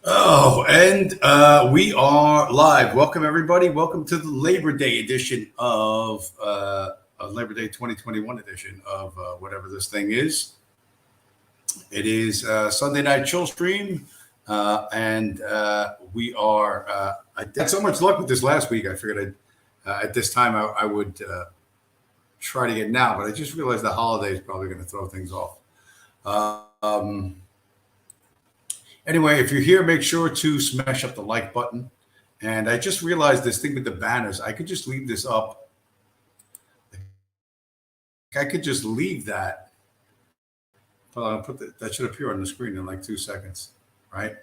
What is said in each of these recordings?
Oh, and we are live. Welcome, everybody. Welcome to the Labor Day edition of Labor Day 2021 edition of whatever this thing is. It is Sunday night chill stream, and we are. I had so much luck with this last week. I figured at this time I would try to get now, but I just realized the holiday is probably going to throw things off. Anyway, if you're here, make sure to smash up the like button. And I just realized this thing with the banners. I could just leave this up. I could just leave that. Well, I'll put that should appear on the screen in like 2 seconds, right?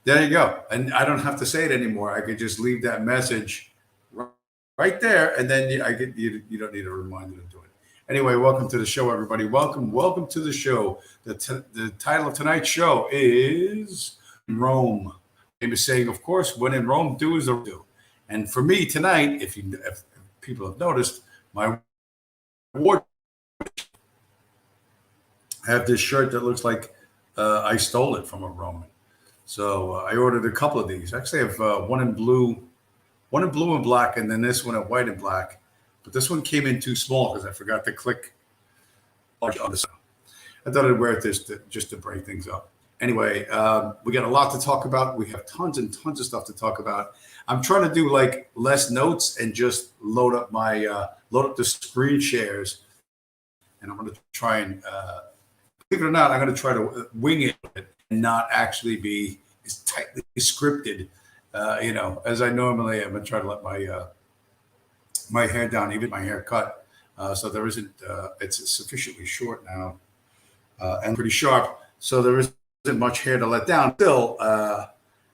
There you go. And I don't have to say it anymore. I could just leave that message right there, and then you don't need a reminder to do it. Anyway, welcome to the show, everybody. Welcome to the show. The title of tonight's show is Rome. Famous saying, of course, when in Rome, do as they do. And for me tonight, if people have noticed, my wardrobe, I have this shirt that looks like I stole it from a Roman. So I ordered a couple of these. Actually, I have one in blue and black, and then this one in white and black. But this one came in too small because I forgot to click large on this. I thought I'd wear this just to break things up. Anyway, we got a lot to talk about. We have tons and tons of stuff to talk about. I'm trying to do like less notes and just load up the screen shares, and I'm going to try and believe it or not, I'm going to try to wing it and not actually be as tightly scripted, as I normally am. I'm trying to let my hair down, even my haircut, so there isn't. It's sufficiently short now and pretty sharp, so there isn't much hair to let down. Still,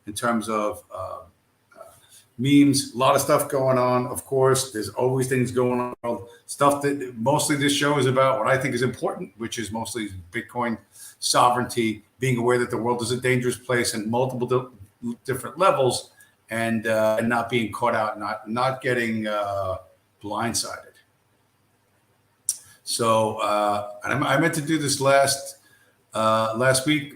in terms of memes, a lot of stuff going on. Of course, there's always things going on. Stuff that mostly this show is about what I think is important, which is mostly Bitcoin sovereignty, being aware that the world is a dangerous place in multiple different levels, and not being caught out, not getting blindsided. So I meant to do this last week.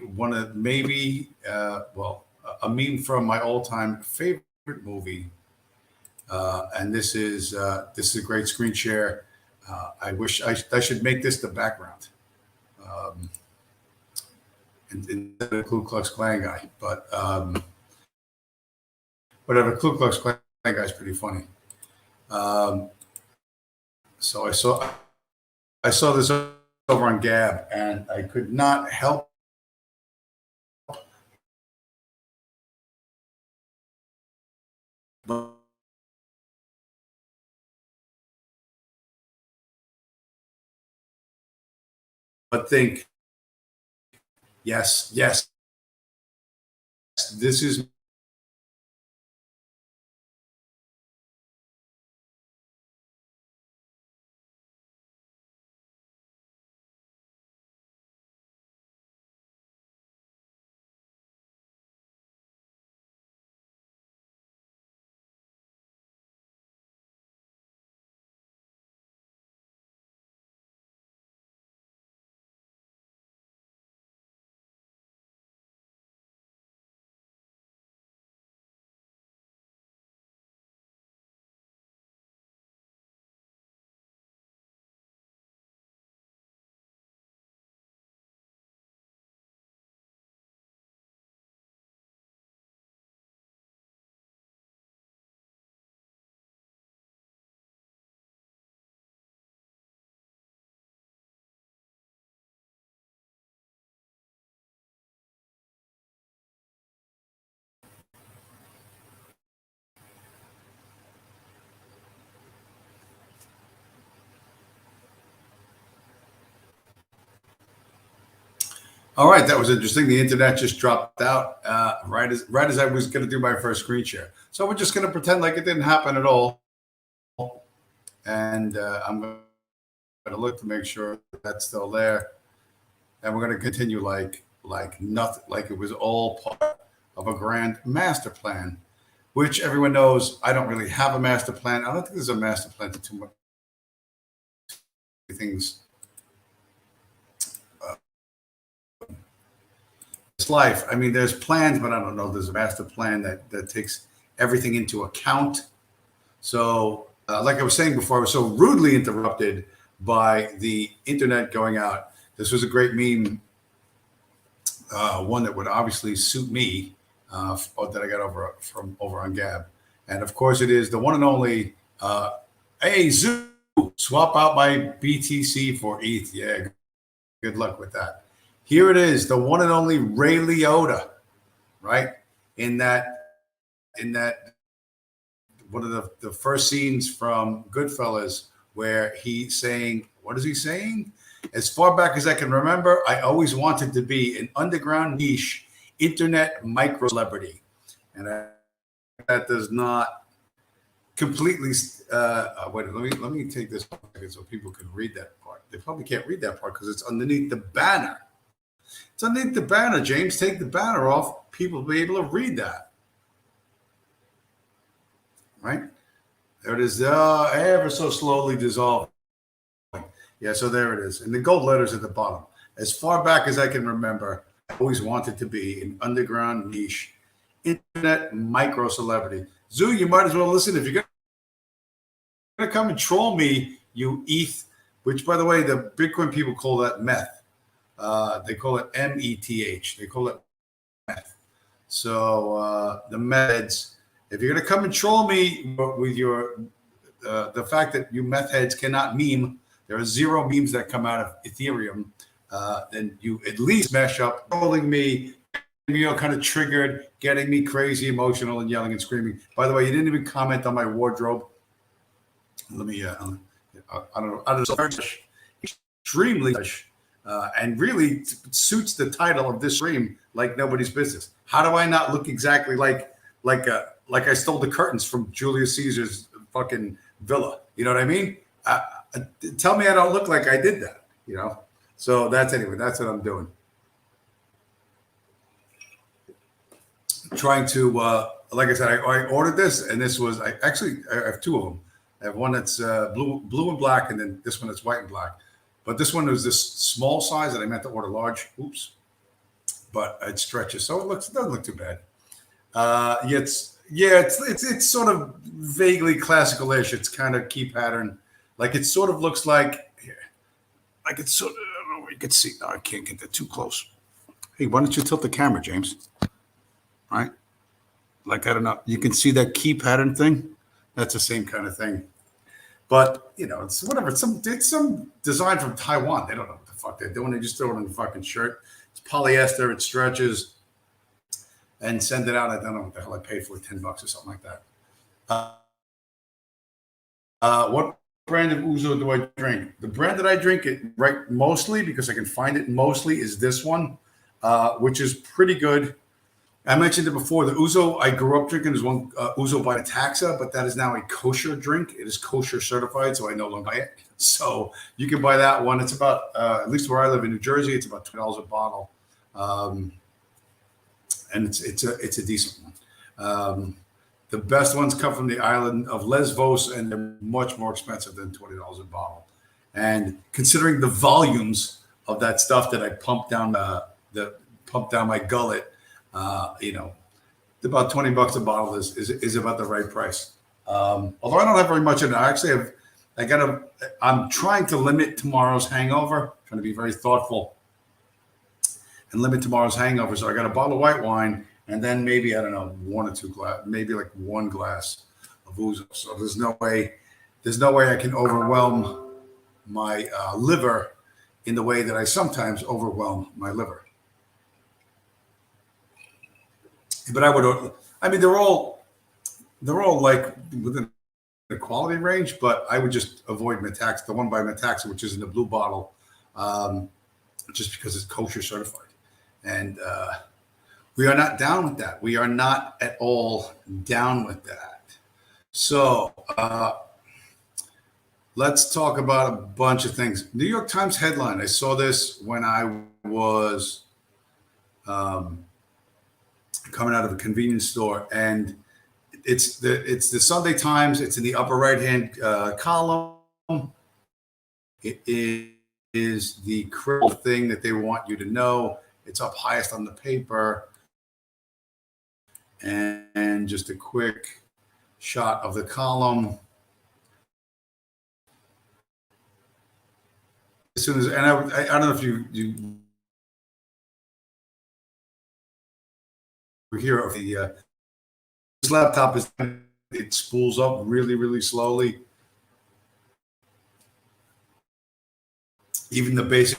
A meme from my all-time favorite movie, and this is a great screen share. I wish I should make this the background, instead of the Ku Klux Klan guy, but whatever. Ku Klux Klan guy is pretty funny. So I saw this over on Gab, and I could not help but think, yes, this is all right. That was interesting. The internet just dropped out right as I was going to do my first screen share. So we're just going to pretend like it didn't happen at all, and I'm going to look to make sure that's still there, and we're going to continue like nothing, like it was all part of a grand master plan, which everyone knows I don't really have a master plan. I don't think there's a master plan to too much things. It's life. I mean, there's plans, but I don't know. There's a master plan that takes everything into account. So, like I was saying before, I was so rudely interrupted by the internet going out. This was a great meme, one that would obviously suit me, that I got over on Gab. And of course, it is the one and only, hey, Zoo, swap out my BTC for ETH. Yeah, good luck with that. Here it is, the one and only Ray Liotta, right? In that one of the first scenes from Goodfellas, where he's saying, what is he saying? As far back as I can remember, I always wanted to be an underground niche internet micro celebrity. And that does not completely. Wait, let me take this so people can read that part. They probably can't read that part because it's underneath the banner. It's underneath the banner, James. Take the banner off. People will be able to read that. Right? There it is. Ever so slowly dissolving. Yeah, so there it is. And the gold letters at the bottom. As far back as I can remember, I always wanted to be an underground niche, internet micro celebrity. Zoo, you might as well listen. If you're going to come and troll me, you ETH, which, by the way, the Bitcoin people call that meth. They call it METH. They call it meth. So the meds, if you're going to come and troll me with your the fact that you meth heads cannot meme, there are 0 memes that come out of Ethereum, then you at least mesh up trolling me, kind of triggered, getting me crazy, emotional, and yelling and screaming. By the way, you didn't even comment on my wardrobe. Let me, I don't know, extremely, and really suits the title of this stream like nobody's business. How do I not look exactly like I stole the curtains from Julius Caesar's fucking villa? You know what I mean? Tell me I don't look like I did that, So that's what I'm doing. Trying to, like I said, I ordered this, and this was, I have 2 of them. I have one that's blue and black, and then this one that's white and black. But this one was this small size, and I meant to order large. Oops. But it stretches, so it doesn't look too bad. It's sort of vaguely classical-ish. It's kind of key pattern. Like it sort of looks like it's sort of, I don't know, you can see. No, I can't get that too close. Hey, why don't you tilt the camera, James? All right. Like, I don't know. You can see that key pattern thing? That's the same kind of thing. But, it's whatever. It's some design from Taiwan. They don't know what the fuck they're doing. They just throw it on the fucking shirt. It's polyester. It stretches. And send it out. I don't know what the hell I paid for it, $10 or something like that. What brand of Ouzo do I drink? The brand that I drink it right mostly, because I can find it mostly, is this one, which is pretty good. I mentioned it before. The Ouzo I grew up drinking is one Ouzo by Taxa, but that is now a kosher drink. It is kosher certified, so I no longer buy it. So you can buy that one. It's about, at least where I live in New Jersey, it's about $20 a bottle, and it's a decent one. The best ones come from the island of Lesvos, and they're much more expensive than $20 a bottle. And considering the volumes of that stuff that I pump down my gullet, about $20 a bottle is about the right price. Although I don't have very much in it. I'm trying to limit tomorrow's hangover, trying to be very thoughtful and limit tomorrow's hangover. So I got a bottle of white wine, and then maybe, I don't know, 1 or 2 glass, maybe like 1 glass of Ouzo. So there's no way I can overwhelm my liver in the way that I sometimes overwhelm my liver. But they're all like within the quality range, but I would just avoid Metaxa, the one by Metaxa, which is in the blue bottle, just because it's kosher certified. And we are not down with that. We are not at all down with that. So let's talk about a bunch of things. New York Times headline. I saw this when I was coming out of a convenience store, and it's the Sunday Times. It's in the upper right-hand column. It is the critical thing that they want you to know. It's up highest on the paper. And just a quick shot of the column. As soon as, and I don't know if you were here of this laptop it spools up really, really slowly. Even the basic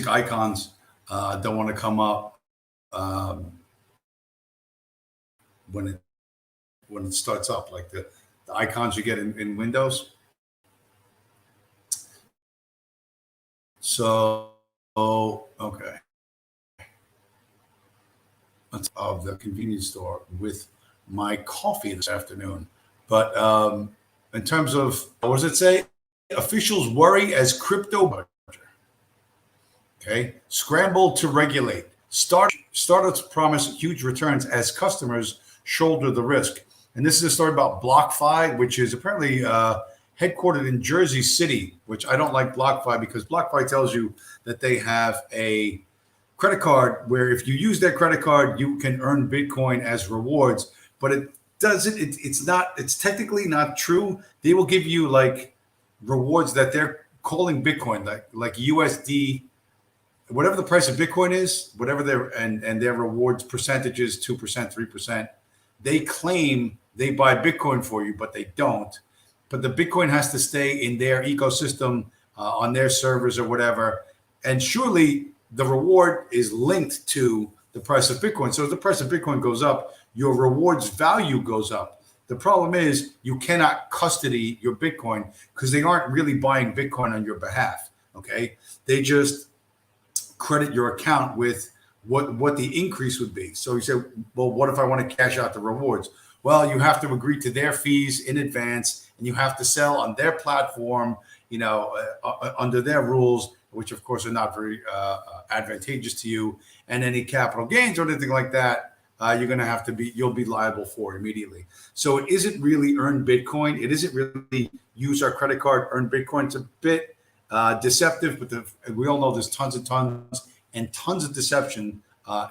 icons don't want to come up when it starts up, like the icons you get in Windows. So, okay. Of the convenience store with my coffee this afternoon. But in terms of, what does it say? Officials worry as crypto, okay, scramble to regulate. Startups promise huge returns as customers shoulder the risk. And this is a story about BlockFi, which is apparently headquartered in Jersey City, which I don't like BlockFi because BlockFi tells you that they have a credit card where if you use their credit card, you can earn Bitcoin as rewards, but it doesn't, it's technically not true. They will give you like rewards that they're calling Bitcoin, like USD, whatever the price of Bitcoin is, whatever their rewards percentages, 2%, 3%, they claim they buy Bitcoin for you, but they don't. But the Bitcoin has to stay in their ecosystem on their servers or whatever. And surely the reward is linked to the price of Bitcoin. So if the price of Bitcoin goes up, your rewards value goes up. The problem is you cannot custody your Bitcoin because they aren't really buying Bitcoin on your behalf. Okay. They just credit your account with what the increase would be. So you say, well, what if I want to cash out the rewards? Well, you have to agree to their fees in advance, and you have to sell on their platform, under their rules, which of course are not very advantageous to you. And any capital gains or anything like that, you'll be liable for immediately. So it isn't really earn Bitcoin. It isn't really use our credit card, earn Bitcoin. It's a bit deceptive, but we all know there's tons and tons of deception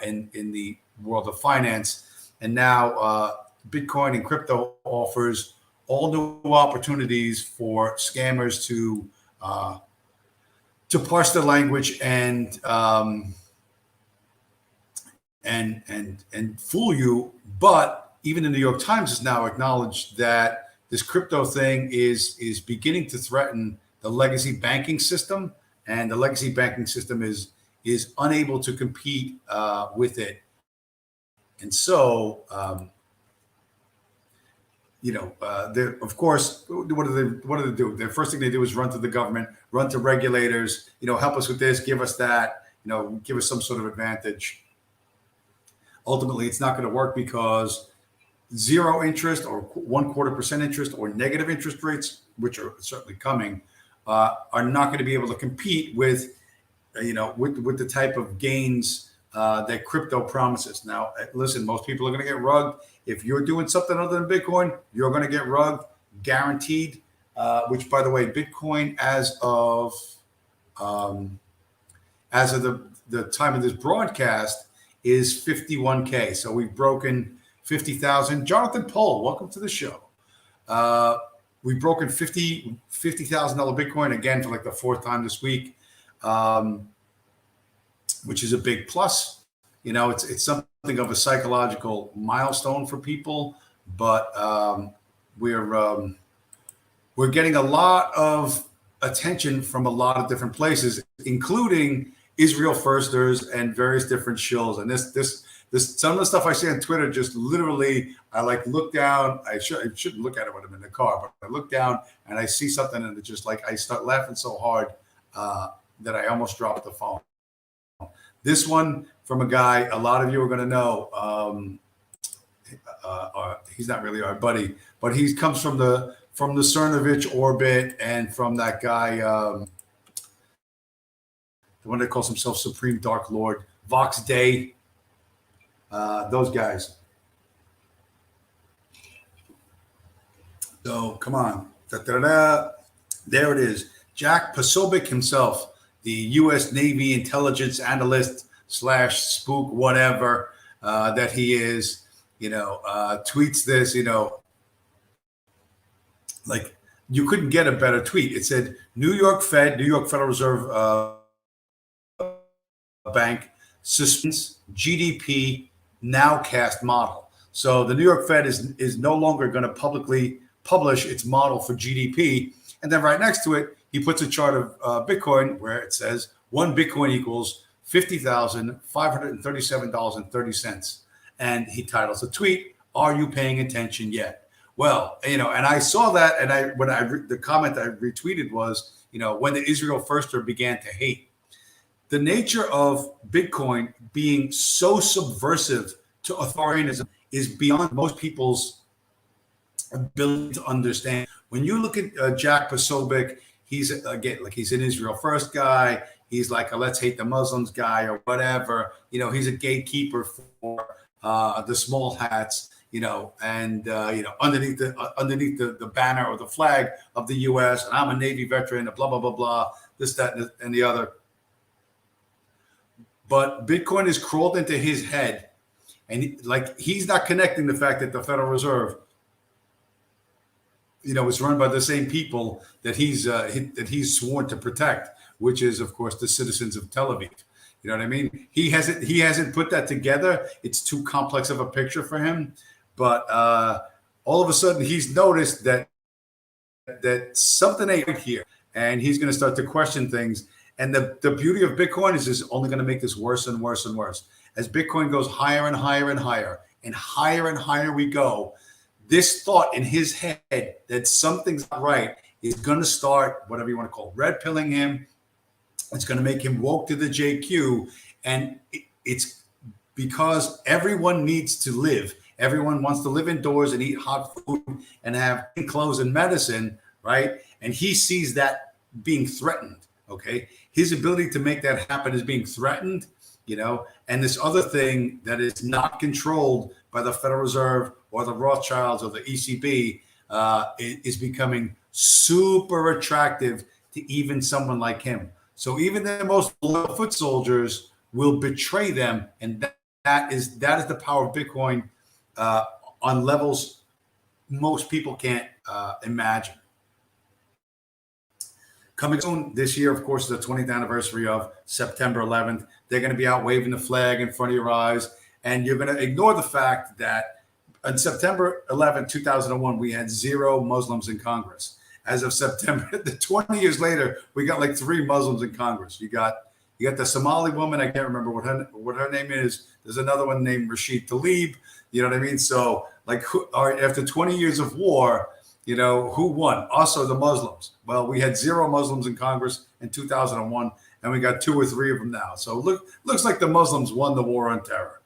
in the world of finance. And now Bitcoin and crypto offers all new opportunities for scammers to parse the language and fool you. But even the New York Times has now acknowledged that this crypto thing is beginning to threaten the legacy banking system, and the legacy banking system is unable to compete with it. And so, of course, what do they do? The first thing they do is run to the government, run to regulators, help us with this, give us that, give us some sort of advantage. Ultimately, it's not going to work because zero interest or 0.25% interest or negative interest rates, which are certainly coming, are not going to be able to compete with, with the type of gains that crypto promises. Now, listen, most people are going to get rugged. If you're doing something other than Bitcoin, you're going to get rugged, guaranteed. Which, by the way, Bitcoin as of the time of this broadcast is 51K. So we've broken 50,000. Jonathan Pohl, welcome to the show. We've broken $50,000 Bitcoin again for like the fourth time this week, which is a big plus. It's something of a psychological milestone for people, but we're getting a lot of attention from a lot of different places, including Israel Firsters and various different shills. And this some of the stuff I see on Twitter, just literally, I look down. I shouldn't look at it when I'm in the car, but I look down and I see something, and it's just I start laughing so hard that I almost dropped the phone. This one from a guy a lot of you are going to know. He's not really our buddy, but he comes from the Cernovich orbit and from that guy, the one that calls himself Supreme Dark Lord, Vox Day. Those guys. So come on. Da-da-da. There it is. Jack Posobiec himself, the U.S. Navy intelligence analyst / spook, whatever that he is, tweets this, like you couldn't get a better tweet. It said, New York Federal Reserve Bank suspends GDP nowcast model. So the New York Fed is no longer going to publicly publish its model for GDP. And then right next to it, he puts a chart of Bitcoin where it says 1 Bitcoin equals $50,537.30. And he titles a tweet, "Are you paying attention yet?" Well, and I saw that, and the comment I retweeted was, when the Israel Firster began to hate. The nature of Bitcoin being so subversive to authoritarianism is beyond most people's ability to understand. When you look at Jack Posobiec, he's again like he's an Israel first guy. He's like a let's hate the Muslims guy or whatever. He's a gatekeeper for the small hats. And underneath the banner or the flag of the U.S. And I'm a Navy veteran. Blah blah blah blah. This, that, and the other. But Bitcoin has crawled into his head, and he's not connecting the fact that the Federal Reserve, is run by the same people that he's sworn to protect, which is, of course, the citizens of Tel Aviv. You know what I mean? He hasn't put that together. It's too complex of a picture for him. But all of a sudden, he's noticed that something ain't right here, and he's going to start to question things. And the beauty of Bitcoin is it's only going to make this worse and worse and worse. As Bitcoin goes higher and higher and higher and higher we go, this thought in his head that something's not right is going to start, whatever you want to call it, red pilling him. It's going to make him woke to the JQ. And it's because everyone needs to live. Everyone wants to live indoors and eat hot food and have clean clothes and medicine, right? And he sees that being threatened. Okay, his ability to make that happen is being threatened, and this other thing that is not controlled by the Federal Reserve or the Rothschilds or the ECB is becoming super attractive to even someone like him. So even the most loyal foot soldiers will betray them, and that is the power of Bitcoin on levels most people can't imagine. Coming soon this year, of course, is the 20th anniversary of September 11th. They're going to be out waving the flag in front of your eyes. And you're going to ignore the fact that on September 11th, 2001, we had 0 Muslims in Congress. As of September, 20 years later, we got like 3 Muslims in Congress. You got the Somali woman. I can't remember what her name is. There's another one named Rashid Tlaib. You know what I mean? So after 20 years of war, who won? Us or the Muslims? Well, we had 0 Muslims in Congress in 2001, and we got 2 or 3 of them now. So looks like the Muslims won the war on terror.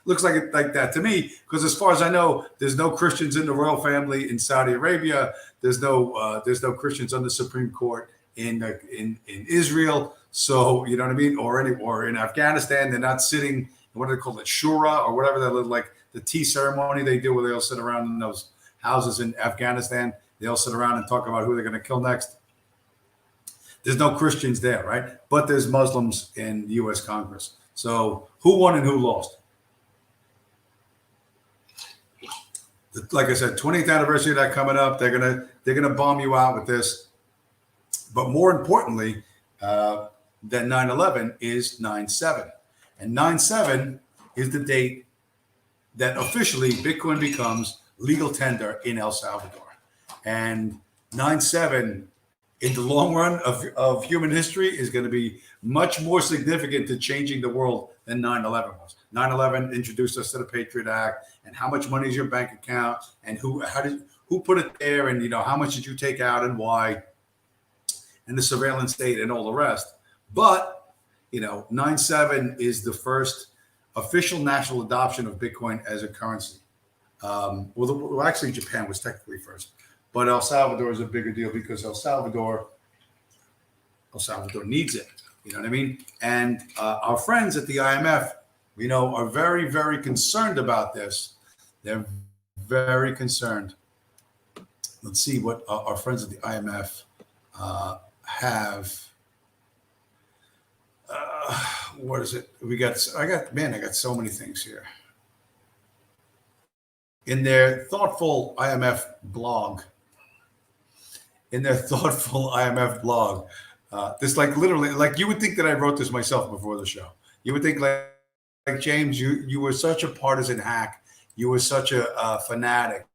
Looks like it like that to me, because as far as I know, there's no Christians in the royal family in Saudi Arabia. There's no Christians on the Supreme Court in Israel. So you know what I mean, or in Afghanistan, they're not sitting. What do they call it, shura or whatever that like the tea ceremony they do, where they all sit around in those houses in Afghanistan. They all sit around and talk about who they're going to kill next. There's no Christians there, right? But there's Muslims in the U.S. Congress. So who won and who lost? Like I said, 20th anniversary of that coming up. They're gonna bomb you out with this. But more importantly, than 9/11 is 9/7, and 9/7 is the date that officially Bitcoin becomes legal tender in El Salvador. And 9/7 in the long run of human history is going to be much more significant to changing the world than 9/11 was. 9/11 introduced us to the Patriot Act and how much money is your bank account and who put it there, and how much did you take out and why, and the surveillance state and all the rest. But 9/7 is the first official national adoption of Bitcoin as a currency. Well, actually, Japan was technically first, but El Salvador is a bigger deal because El Salvador needs it. You know what I mean? And our friends at the IMF, are very, very concerned about this. They're very concerned. Let's see what our friends at the IMF have. What is it? I got so many things here. In their thoughtful IMF blog, this literally, you would think that I wrote this myself before the show. You would think like James, you were such a partisan hack. You were such a fanatic.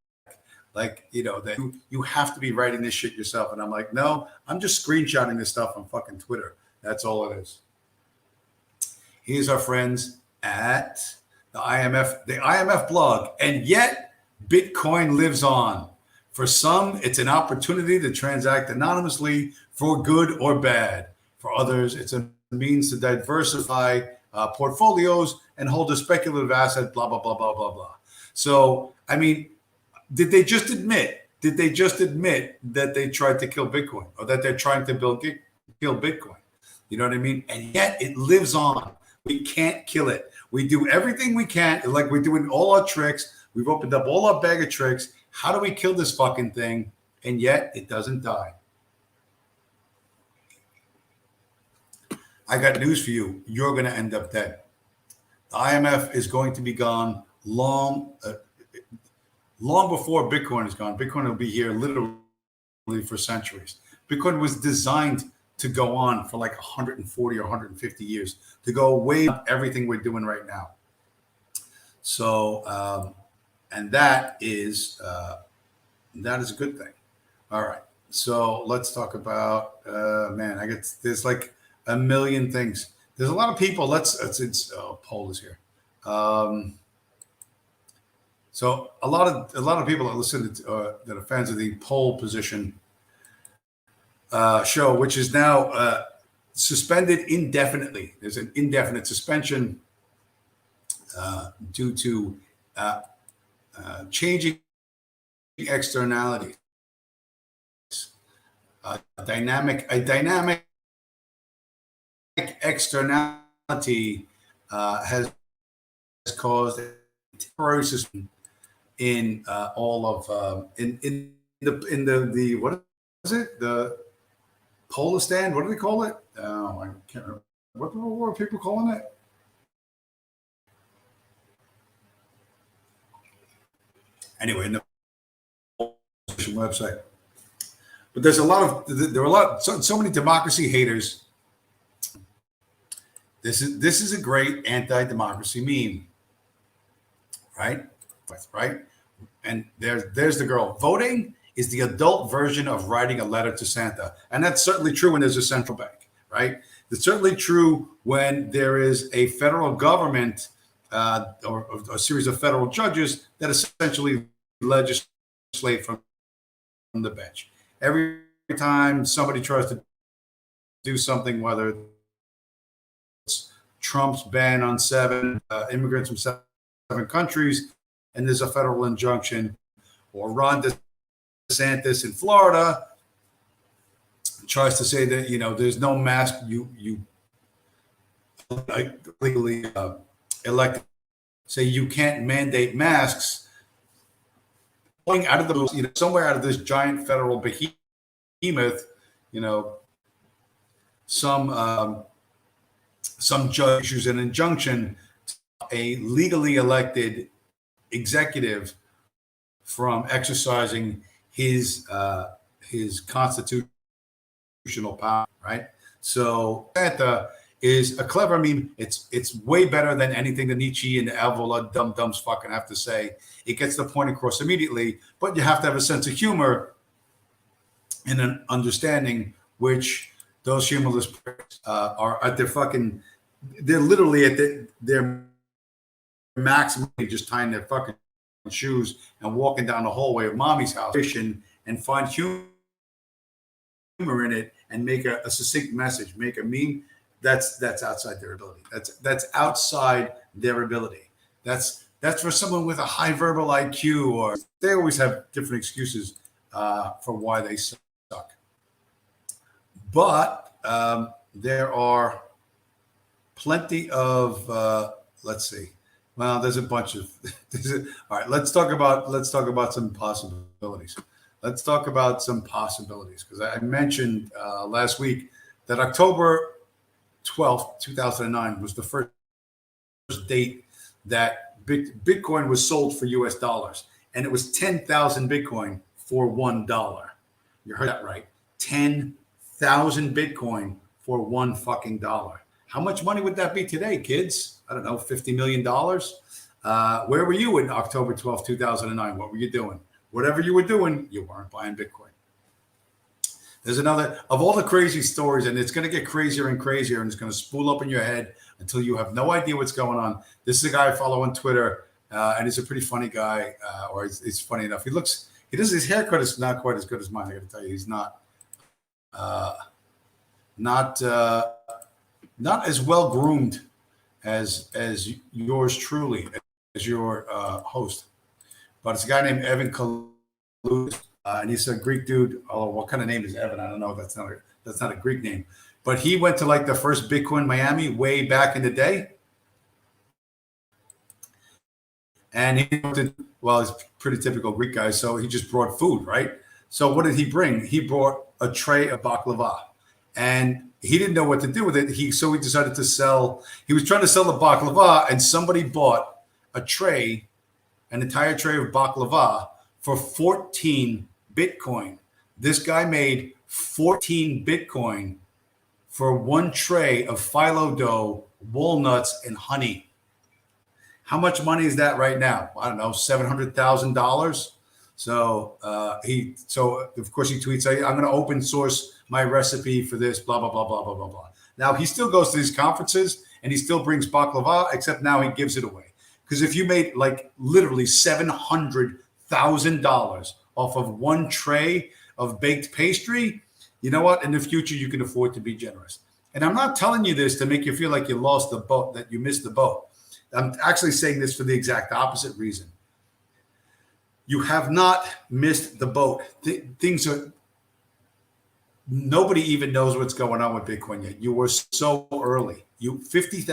That you have to be writing this shit yourself. And I'm like, no, I'm just screenshotting this stuff on fucking Twitter. That's all it is. Here's our friends at the IMF blog. And yet Bitcoin lives on. For some, it's an opportunity to transact anonymously for good or bad. For others, it's a means to diversify portfolios and hold a speculative asset, blah, blah, blah, blah, blah, blah. So, Did they just admit? Did they just admit that they tried to kill Bitcoin, or that they're trying to kill Bitcoin? You know what I mean? And yet it lives on. We can't kill it. We do everything we can, like we're doing all our tricks. We've opened up all our bag of tricks. How do we kill this fucking thing? And yet it doesn't die. I got news for you. You're going to end up dead. The IMF is going to be gone long before Bitcoin is gone. Bitcoin will be here literally for centuries. Bitcoin was designed to go on for like 140 or 150 years, to go way up everything we're doing right now. So, and that is a good thing. All right. So let's talk about, there's like a million things. There's a lot of people. Poll is here. So a lot of people that listen to, that are fans of the pole position show, which is now suspended indefinitely. There's an indefinite suspension due to changing externalities. A dynamic externality has caused a temporary suspension in all of in the what is it, the Polistan? What do they call it? Oh, I can't remember. What were people calling it? Anyway, in the website. But there are so many democracy haters. This is a great anti-democracy meme, right? Right? And there's the girl. Voting is the adult version of writing a letter to Santa. And that's certainly true when there's a central bank, right? It's certainly true when there is a federal government or a series of federal judges that essentially legislate from the bench. Every time somebody tries to do something, whether it's Trump's ban on 7 immigrants from 7 countries, and there's a federal injunction, or Ron DeSantis in Florida tries to say that, there's no mask, you legally elected, say you can't mandate masks, going out of the, somewhere out of this giant federal behemoth, some judge issues an injunction to a legally elected executive from exercising his constitutional power, right? So Santa is a clever meme. It's way better than anything that Nietzsche and the Alvola dum-dums fucking have to say. It gets the point across immediately, but you have to have a sense of humor and an understanding, which those humorless are at their fucking, they're literally at their maximum, just tying their fucking shoes and walking down the hallway of mommy's house and find humor in it and make a succinct message, make a meme. That's outside their ability. That's outside their ability. That's for someone with a high verbal IQ, or they always have different excuses for why they suck. But there are plenty of let's see. Well, there's a bunch of. All right, let's talk about some possibilities. Let's talk about some possibilities, because I mentioned last week that October 12th, 2009 was the first date that Bitcoin was sold for US dollars, and it was 10,000 Bitcoin for $1. You heard that right. 10,000 Bitcoin for $1 fucking dollar. How much money would that be today, kids? I don't know, $50 million. Where were you in October 12th, 2009? What were you doing? Whatever you were doing, you weren't buying Bitcoin. There's another of all the crazy stories, and it's going to get crazier and crazier, and it's going to spool up in your head until you have no idea what's going on. This is a guy I follow on Twitter, and he's a pretty funny guy, or he's funny enough. His haircut is not quite as good as mine. I got to tell you, he's not as well groomed as yours truly, as your host. but it's a guy named Evan Kaloutis, and he's a Greek dude. Oh, what kind of name is Evan? I don't know. That's not a Greek name. But he went to like the first Bitcoin Miami way back in the day. And well, he's a pretty typical Greek guy. So he just brought food, right? So what did he bring? He brought a tray of baklava. And he didn't know what to do with it. So he decided to sell. He was trying to sell the baklava, and somebody bought a tray, an entire tray of baklava for 14 Bitcoin. This guy made 14 Bitcoin for one tray of phyllo dough, walnuts, and honey. How much money is that right now? I don't know, $700,000. So of course he tweets, I'm going to open source my recipe for this, blah, blah, blah, blah, blah, blah, blah. Now he still goes to these conferences and he still brings baklava, except now he gives it away. Because if you made like literally $700,000 off of one tray of baked pastry, you know what? In the future, you can afford to be generous. And I'm not telling you this to make you feel like you lost the boat, that you missed the boat. I'm actually saying this for the exact opposite reason. You have not missed the boat. Things are, nobody even knows what's going on with Bitcoin yet. You were so early. $50,000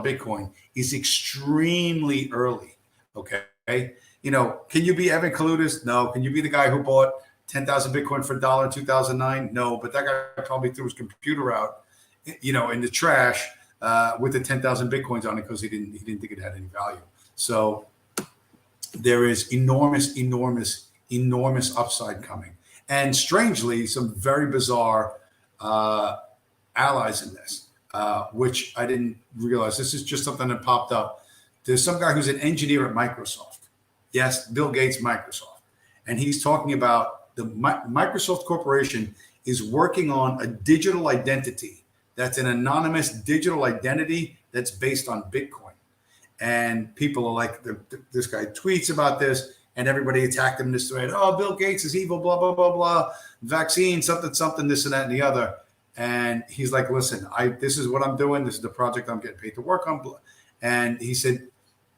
Bitcoin is extremely early. Okay. You know, can you be Evan Kaloutis? No. Can you be the guy who bought 10,000 Bitcoin for $1 in 2009? No, but that guy probably threw his computer out, you know, in the trash with the 10,000 Bitcoins on it because he didn't think it had any value. So there is enormous upside coming. And strangely, some very bizarre allies in this, which I didn't realize. This is just something that popped up. There's some guy who's an engineer at Microsoft. Yes, Bill Gates, Microsoft. And he's talking about the Microsoft Corporation is working on a digital identity that's an anonymous digital identity that's based on Bitcoin. And people are like, this guy tweets about this, and everybody attacked him in this thread. Oh, Bill Gates is evil, blah, blah, blah, blah. Vaccine, something, this and that and the other. And he's like, listen, this is what I'm doing. This is the project I'm getting paid to work on. And he said,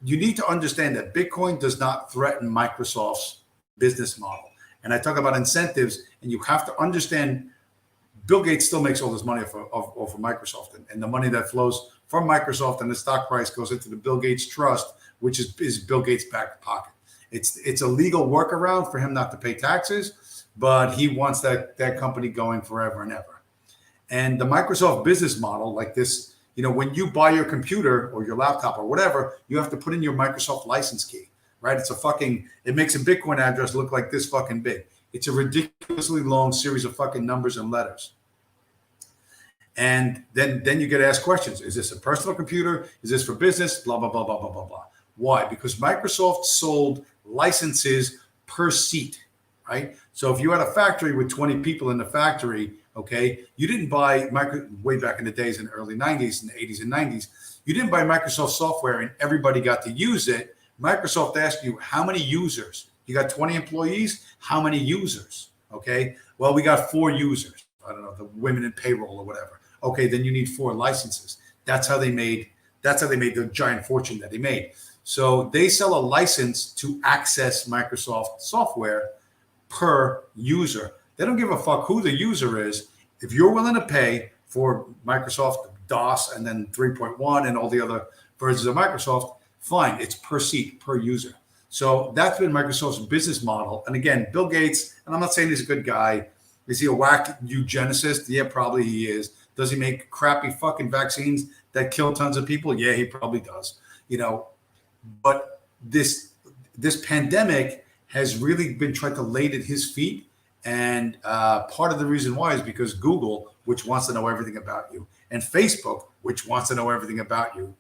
you need to understand that Bitcoin does not threaten Microsoft's business model. And I talk about incentives, and you have to understand Bill Gates still makes all this money off of Microsoft, and the money that flows from Microsoft and the stock price goes into the Bill Gates Trust, which is Bill Gates' back pocket. It's a legal workaround for him not to pay taxes, but he wants that company going forever and ever. And the Microsoft business model, like this, you know, when you buy your computer or your laptop or whatever, you have to put in your Microsoft license key, right? It makes a Bitcoin address look like this fucking big. It's a ridiculously long series of fucking numbers and letters. And then you get asked questions. Is this a personal computer? Is this for business? Blah, blah, blah, blah, blah, blah, blah. Why? Because Microsoft sold licenses per seat, right? So if you had a factory with 20 people in the factory, okay, you didn't buy way back in the days in the early 90s, in the 80s and 90s, you didn't buy Microsoft software and everybody got to use it. Microsoft asked you, how many users? You got 20 employees? How many users? Okay, well, we got 4 users. I don't know, the women in payroll or whatever. Okay, then you need 4 licenses. That's how they made the giant fortune that they made. So they sell a license to access Microsoft software per user. They don't give a fuck who the user is. If you're willing to pay for Microsoft DOS and then 3.1 and all the other versions of Microsoft, fine, it's per seat, per user. So that's been Microsoft's business model. And again, Bill Gates, and I'm not saying he's a good guy. Is he a whack eugenicist? Yeah, probably he is. Does he make crappy fucking vaccines that kill tons of people? Yeah, he probably does. You know, but this pandemic has really been trying to lay at his feet. And part of the reason why is because Google, which wants to know everything about you, and Facebook, which wants to know everything about you,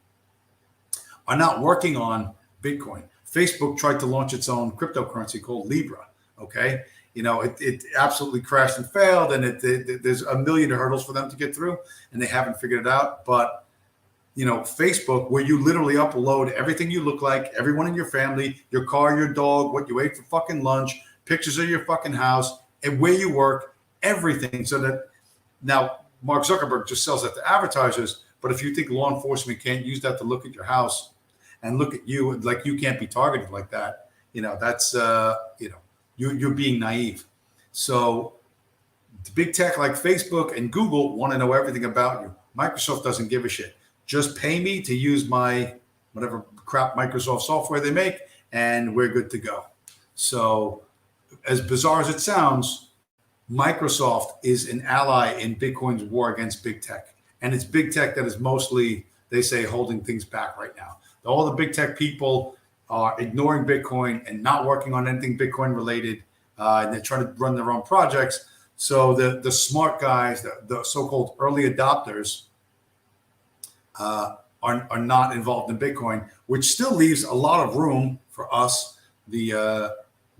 are not working on Bitcoin. Facebook tried to launch its own cryptocurrency called Libra. Okay. You know, it absolutely crashed and failed, and there's a million hurdles for them to get through, and they haven't figured it out. But, you know, Facebook, where you literally upload everything you look like, everyone in your family, your car, your dog, what you ate for fucking lunch, pictures of your fucking house, and where you work, everything. So that now Mark Zuckerberg just sells that to advertisers. But if you think law enforcement can't use that to look at your house and look at you, like you can't be targeted like that, that's you're being naive. So big tech like Facebook and Google want to know everything about you. Microsoft doesn't give a shit. Just pay me to use my whatever crap Microsoft software they make, and we're good to go. So, as bizarre as it sounds, Microsoft is an ally in Bitcoin's war against big tech. And it's big tech that is mostly, they say, holding things back right now. All the big tech people are ignoring Bitcoin and not working on anything Bitcoin related. And they're trying to run their own projects. So the smart guys, the so-called early adopters, are not involved in Bitcoin, which still leaves a lot of room for us, the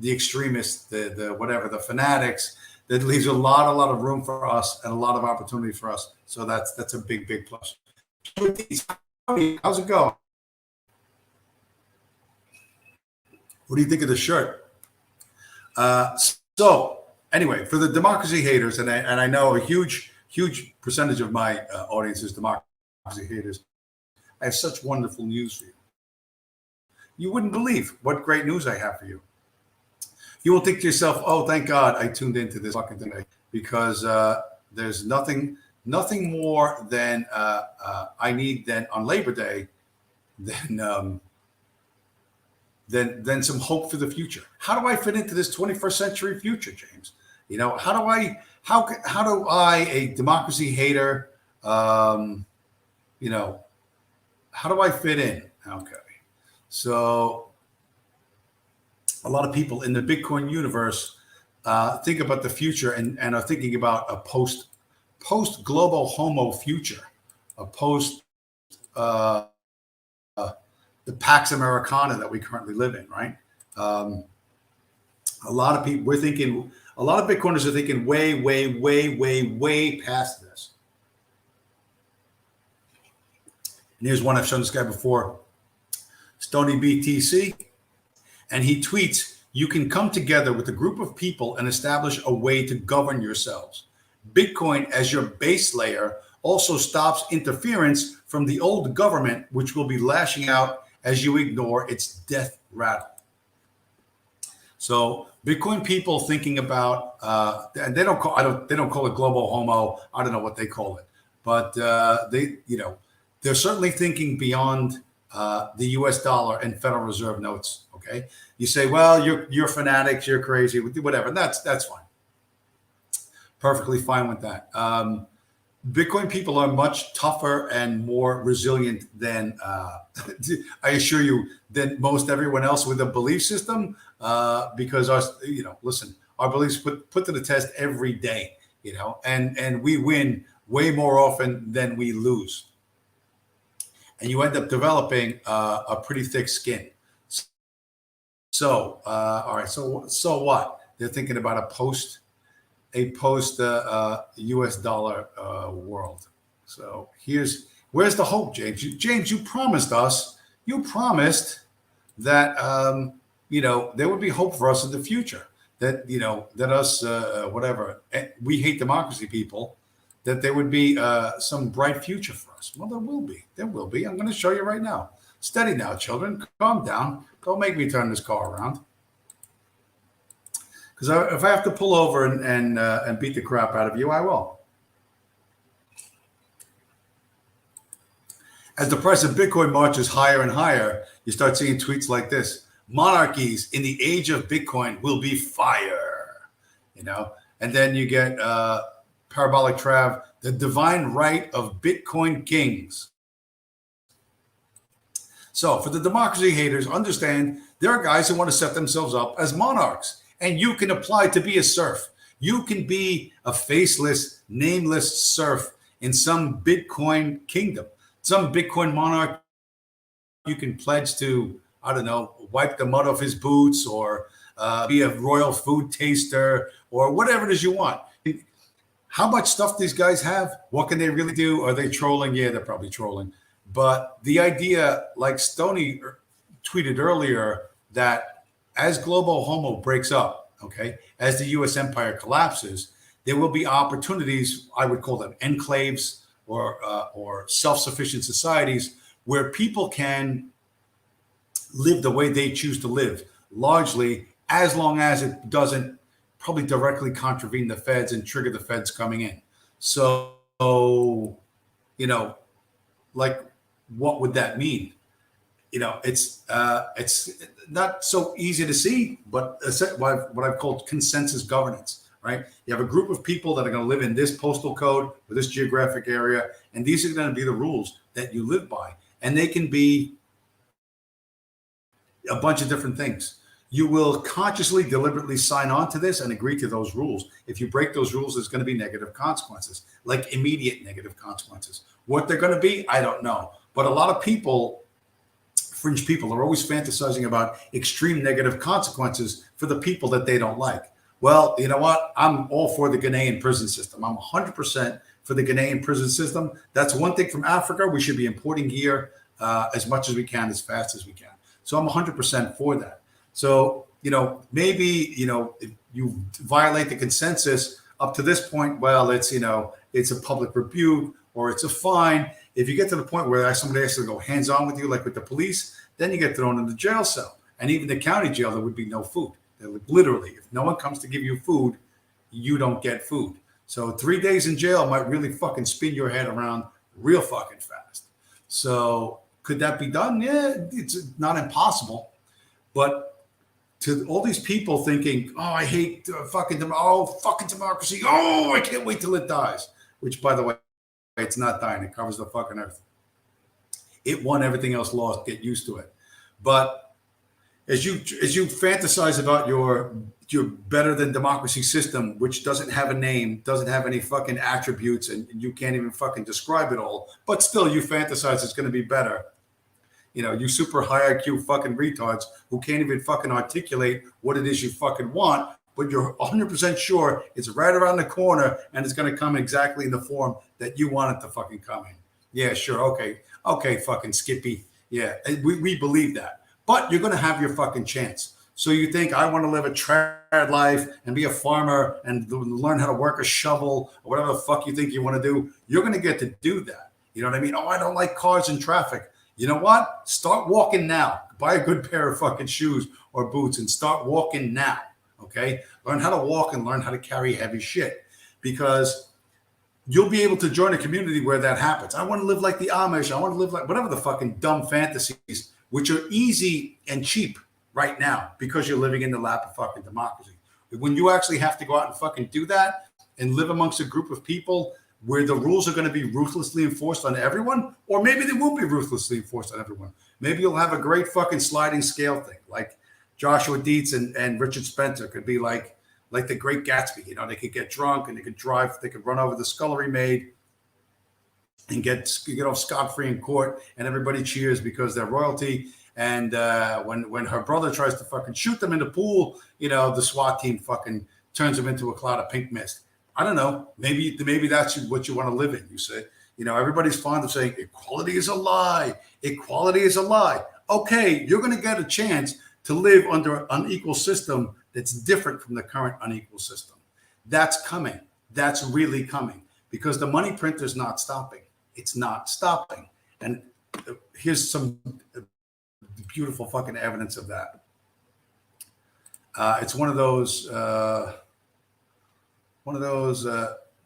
extremists, the whatever, the fanatics. That leaves a lot of room for us and a lot of opportunity for us. So that's a big plus. How's it going? What do you think of the shirt? So anyway, for the democracy haters, and I know a huge percentage of my audience is democracy haters, I have such wonderful news for you. You wouldn't believe what great news I have for you. You will think to yourself, "Oh, thank God I tuned into this fucking thing," because there's nothing more than I need than on Labor Day than some hope for the future. How do I fit into this 21st century future, James? How do I, a democracy hater, how do I fit in? Okay, so a lot of people in the Bitcoin universe think about the future and are thinking about a post global homo future, a post the Pax Americana that we currently live in, right? A lot of people, a lot of Bitcoiners are thinking way past this. And here's one I've shown this guy before, Stony BTC. And he tweets, "You can come together with a group of people and establish a way to govern yourselves. Bitcoin as your base layer also stops interference from the old government, which will be lashing out as you ignore its death rattle." So Bitcoin people thinking about, and they don't call it global homo. I don't know what they call it, but they're certainly thinking beyond the U.S. dollar and Federal Reserve notes. Okay, you say, well, you're fanatics, you're crazy, whatever. That's fine, perfectly fine with that. Bitcoin people are much tougher and more resilient than, I assure you, than most everyone else with a belief system. Because our beliefs put to the test every day. And we win way more often than we lose. And you end up developing a pretty thick skin. So, all right. So what? They're thinking about a post U.S. dollar world. So where's the hope, James? James, you promised us. You promised that there would be hope for us in the future. That that us whatever we hate democracy people. That there would be some bright future for us. Well, there will be. There will be. I'm going to show you right now. Steady now, children. Calm down. Don't make me turn this car around. Because if I have to pull over and beat the crap out of you, I will. As the price of Bitcoin marches higher and higher, you start seeing tweets like this: "Monarchies in the age of Bitcoin will be fire." And then you get Parabolic Trav, "The divine right of Bitcoin kings." So for the democracy haters, understand there are guys who want to set themselves up as monarchs, and you can apply to be a serf. You can be a faceless, nameless serf in some Bitcoin kingdom, some Bitcoin monarch. You can pledge to, I don't know, wipe the mud off his boots, or be a royal food taster, or whatever it is you want. How much stuff these guys have? What can they really do? Are they trolling? Yeah, they're probably trolling. But the idea, like Stony tweeted earlier, that as global homo breaks up, okay, as the U.S. empire collapses, there will be opportunities, I would call them enclaves or self-sufficient societies, where people can live the way they choose to live, largely, as long as it doesn't probably directly contravene the feds and trigger the feds coming in. So, you know, like, what would that mean? It's not so easy to see, but what I've called consensus governance, right? You have a group of people that are going to live in this postal code or this geographic area, and these are going to be the rules that you live by, and they can be a bunch of different things. You will consciously, deliberately sign on to this and agree to those rules. If you break those rules, there's going to be negative consequences, like immediate negative consequences. What they're going to be, I don't know. But a lot of people, fringe people, are always fantasizing about extreme negative consequences for the people that they don't like. Well, you know what? I'm all for the Ghanaian prison system. I'm 100% for the Ghanaian prison system. That's one thing from Africa. We should be importing here as much as we can, as fast as we can. So I'm 100% for that. So, maybe, if you violate the consensus up to this point, well, it's a public rebuke or it's a fine. If you get to the point where somebody has to go hands on with you, like with the police, then you get thrown in the jail cell. And even the county jail, there would be no food. Literally, if no one comes to give you food, you don't get food. So 3 days in jail might really fucking spin your head around real fucking fast. So could that be done? Yeah, it's not impossible. But to all these people thinking, oh, I hate fucking democracy. Oh, I can't wait till it dies. Which, by the way, it's not dying. It covers the fucking earth. It won, everything else lost. Get used to it. But as you fantasize about your better than democracy system, which doesn't have a name, doesn't have any fucking attributes, and you can't even fucking describe it all, but still you fantasize it's going to be better. You super high IQ fucking retards who can't even fucking articulate what it is you fucking want, but you're 100% sure it's right around the corner and it's going to come exactly in the form that you want it to fucking come in. Yeah, sure. Okay, fucking Skippy. Yeah, we believe that. But you're going to have your fucking chance. So you think, I want to live a trad life and be a farmer and learn how to work a shovel or whatever the fuck you think you want to do. You're going to get to do that. You know what I mean? Oh, I don't like cars and traffic. You know what? Start walking now. Buy a good pair of fucking shoes or boots and start walking now. Okay? Learn how to walk and learn how to carry heavy shit, because you'll be able to join a community where that happens. I want to live like the Amish. I want to live like whatever the fucking dumb fantasies, which are easy and cheap right now because you're living in the lap of fucking democracy. When you actually have to go out and fucking do that and live amongst a group of people where the rules are going to be ruthlessly enforced on everyone, or maybe they won't be ruthlessly enforced on everyone. Maybe you'll have a great fucking sliding scale thing, like Joshua Dietz and Richard Spencer could be like the Great Gatsby. They could get drunk and they could drive, they could run over the scullery maid and get off scot-free in court, and everybody cheers because they're royalty. And when her brother tries to fucking shoot them in the pool, the SWAT team fucking turns them into a cloud of pink mist. I don't know. Maybe that's what you want to live in. You say, everybody's fond of saying equality is a lie. Equality is a lie. Okay, you're going to get a chance to live under an unequal system that's different from the current unequal system. That's coming. That's really coming, because the money printer's not stopping. It's not stopping. And here's some beautiful fucking evidence of that. It's one of those.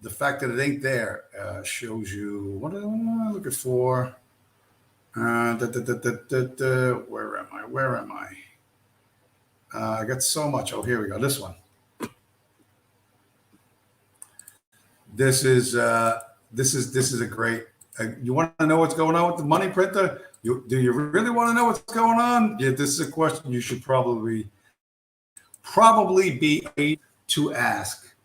The fact that it ain't there shows you what am I looking for? Where am I? I got so much. Oh, here we go. This one. This is a great. You want to know what's going on with the money printer? Do you really want to know what's going on? Yeah, this is a question you should probably be able to ask.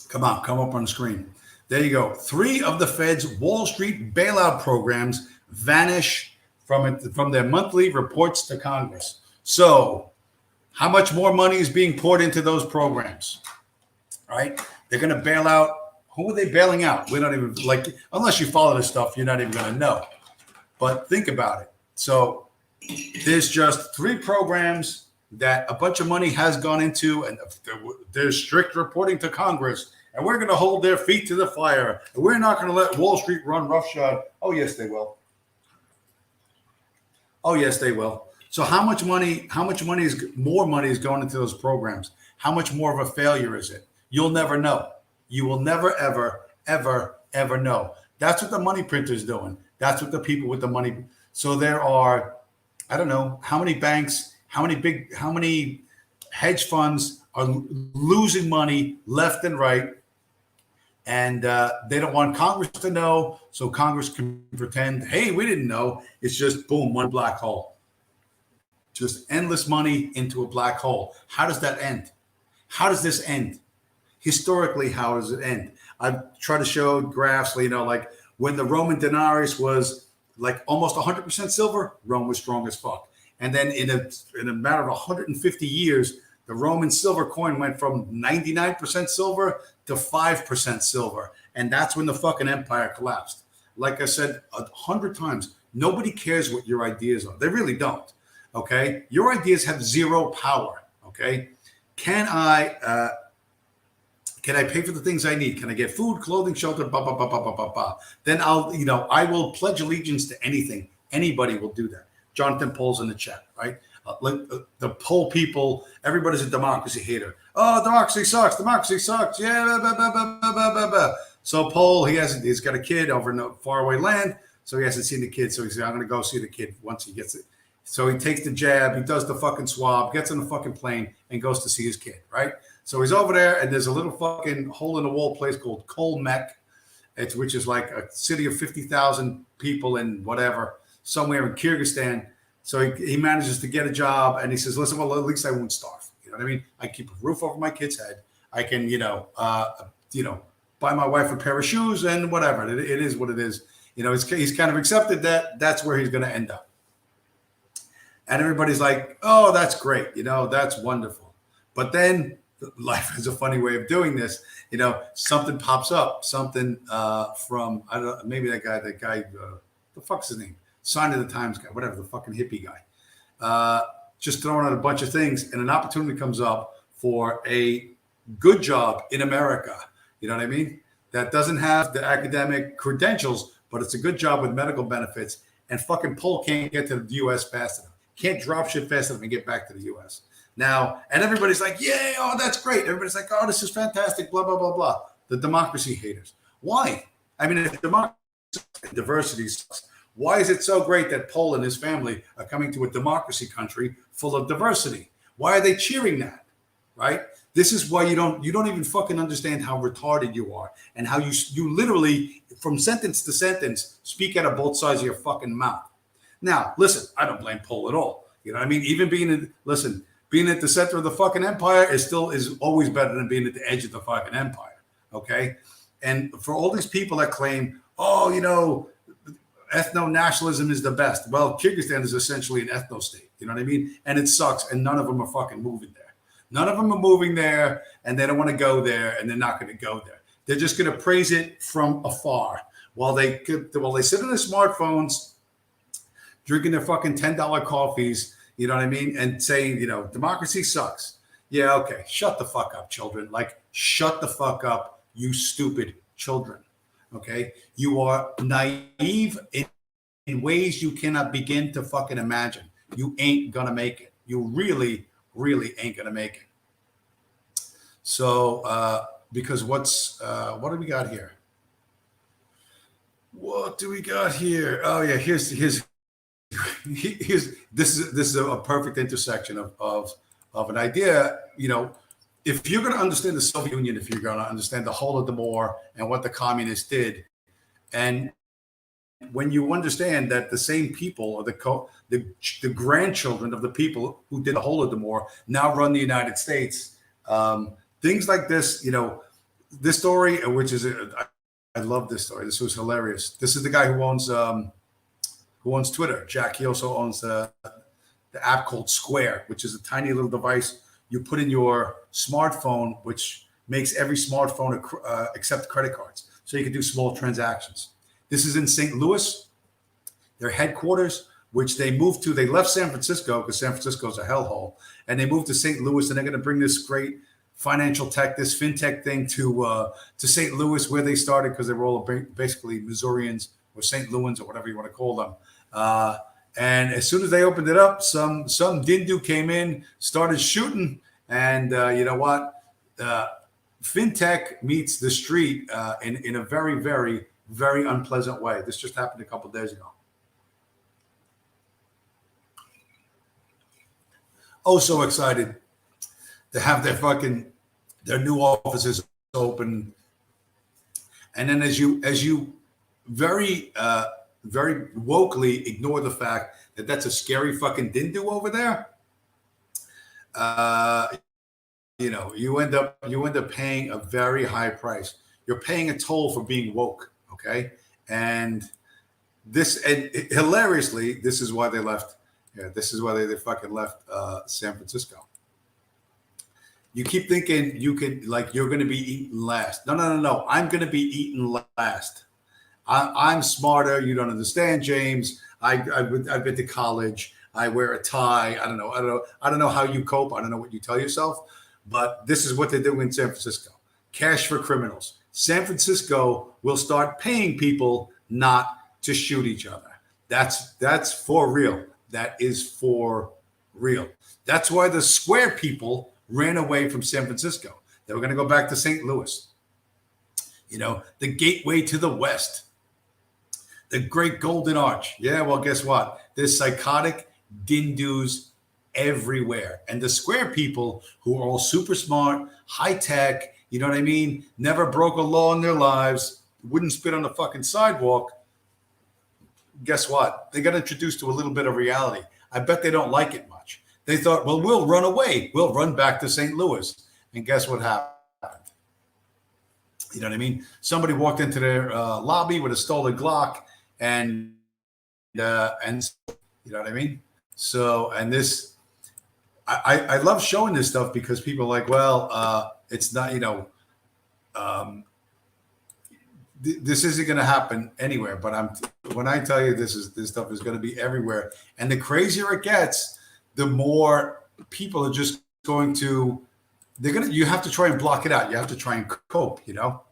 Come up on the screen. There you go. 3 of the Fed's Wall Street bailout programs vanish from their monthly reports to Congress. So, how much more money is being poured into those programs? Right? They're going to bail out. Who are they bailing out? We don't even unless you follow this stuff, you're not even going to know. But think about it. So, there's just 3 programs that a bunch of money has gone into, and there's strict reporting to Congress. And we're going to hold their feet to the fire. And we're not going to let Wall Street run roughshod. Oh, yes, they will. Oh, yes, they will. So how much money? How much money is more money is going into those programs? How much more of a failure is it? You'll never know. You will never, ever, ever, ever know. That's what the money printer's doing. That's what the people with the money. So there are, I don't know how many banks, how many hedge funds are losing money left and right, and they don't want Congress to know, so Congress can pretend, hey, we didn't know. It's just boom, one black hole, just endless money into a black hole. How does that end? How does this end? Historically, how does it end? I've tried to show graphs, like when the Roman denarius was like almost 100% silver, Rome was strong as fuck. And then in a matter of 150 years, the Roman silver coin went from 99% silver to 5% silver. And that's when the fucking empire collapsed. Like I said 100 times, nobody cares what your ideas are. They really don't. Okay. Your ideas have zero power. Okay. Can I pay for the things I need? Can I get food, clothing, shelter, blah, blah, blah, blah, blah, blah, blah. Then I will pledge allegiance to anything. Anybody will do that. Jonathan Poll's in the chat, right? The poll people, everybody's a democracy hater. Oh, democracy sucks. Democracy sucks. Yeah, blah, blah, blah, blah, blah, blah, blah. So Poll, he's got a kid over in faraway land, so he hasn't seen the kid. So he said, I'm going to go see the kid once he gets it. So he takes the jab, he does the fucking swab, gets on the fucking plane, and goes to see his kid, right? So he's over there, and there's a little fucking hole-in-the-wall place called Kolmek, which is like a city of 50,000 people in whatever, somewhere in Kyrgyzstan. So he manages to get a job, and he says, listen, well, at least I won't starve. You know what I mean? I keep a roof over my kid's head. I can, buy my wife a pair of shoes and whatever. It is what it is. He's kind of accepted that that's where he's going to end up. And everybody's like, oh, that's great. That's wonderful. But then life has a funny way of doing this. Something pops up, something from, I don't know, maybe that guy, the fuck's his name? Sign of the Times guy, whatever, the fucking hippie guy. Just throwing out a bunch of things, and an opportunity comes up for a good job in America. You know what I mean? That doesn't have the academic credentials, but it's a good job with medical benefits. And fucking Poll can't get to the U.S. fast enough. Can't drop shit fast enough and get back to the U.S. Now, and everybody's like, yay, oh, that's great. Everybody's like, oh, this is fantastic, blah, blah, blah, blah. The democracy haters. Why? I mean, if democracy and diversity sucks, why is it so great that Poll and his family are coming to a democracy country full of diversity? Why are they cheering that? Right? This is why you don't even fucking understand how retarded you are and how you literally, from sentence to sentence, speak out of both sides of your fucking mouth. Now, listen, I don't blame Poll at all. You know what I mean? Even being at the center of the fucking empire is always better than being at the edge of the fucking empire. Okay? And for all these people that claim, oh, ethno-nationalism is the best. Well, Kyrgyzstan is essentially an ethno-state. You know what I mean? And it sucks. And none of them are fucking moving there. None of them are moving there, and they don't want to go there, and they're not going to go there. They're just going to praise it from afar while they sit on their smartphones, drinking their fucking $10 coffees, you know what I mean? And saying, democracy sucks. Yeah, okay. Shut the fuck up, children. Like, shut the fuck up, you stupid children. Okay? You are naive in ways you cannot begin to fucking imagine. You ain't gonna make it. You really, really ain't gonna make it. So, because what do we got here? What do we got here? Oh yeah, here's this is a perfect intersection of an idea. If you're going to understand the Soviet Union, if you're going to understand the Holodomor and what the communists did, and when you understand that the same people or the grandchildren of the people who did the Holodomor now run the United States, things like this, this story, which is I love this story. This was hilarious. This is the guy who owns Twitter. Jack, he also owns the app called Square, which is a tiny little device you put in your smartphone, which makes every smartphone accept credit cards. So you can do small transactions. This is in St. Louis, their headquarters, which they moved to. They left San Francisco because San Francisco is a hellhole. And they moved to St. Louis, and they're going to bring this great financial tech, this fintech thing to St. Louis, where they started, because they were all basically Missourians or St. Louis or whatever you want to call them. And as soon as they opened it up, some dindu came in, started shooting, and you know what? Fintech meets the street in a very, very, very unpleasant way. This just happened a couple of days ago. Oh, so excited to have their new offices open. And then as you very very wokely ignore the fact that that's a scary fucking dindu over there, you know, you end up paying a very high price. You're paying a toll for being woke, okay? And hilariously, this is why they left. Yeah, this is why they fucking left San Francisco. You keep thinking you're going to be eaten last. No. I'm going to be eaten last. I'm smarter. You don't understand, James. I've been to college. I wear a tie. I don't know how you cope. I don't know what you tell yourself. But this is what they're doing in San Francisco. Cash for criminals. San Francisco will start paying people not to shoot each other. That's for real. That is for real. That's why the square people ran away from San Francisco. They were going to go back to St. Louis. You know, the gateway to the West. The Great Golden Arch. Yeah, well, guess what? There's psychotic dindus everywhere. And the square people who are all super smart, high tech, you know what I mean? Never broke a law in their lives, wouldn't spit on the fucking sidewalk. Guess what? They got introduced to a little bit of reality. I bet they don't like it much. They thought, well, we'll run away. We'll run back to St. Louis. And guess what happened? You know what I mean? Somebody walked into their lobby with a stolen Glock, and you know what I mean? So, and this, I love showing this stuff because people are like, well, it's not, you know, this isn't going to happen anywhere. But when I tell you this stuff is going to be everywhere, and the crazier it gets, the more people are just going to. You have to try and block it out. You have to try and cope, you know.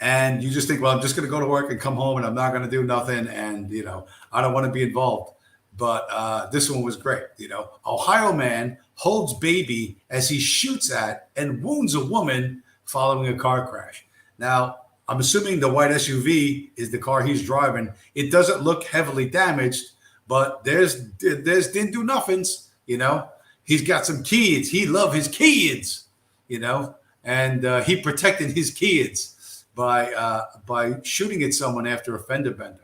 And you just think, well, I'm just going to go to work and come home, and I'm not going to do nothing, and you know, I don't want to be involved. But this one was great. You know, Ohio man holds baby as he shoots at and wounds a woman following a car crash. Now, I'm assuming the white SUV is the car he's driving. It doesn't look heavily damaged, but there's didn't do nothings. You know, he's got some kids. He love his kids. You know, and he protected his kids by shooting at someone after a fender bender.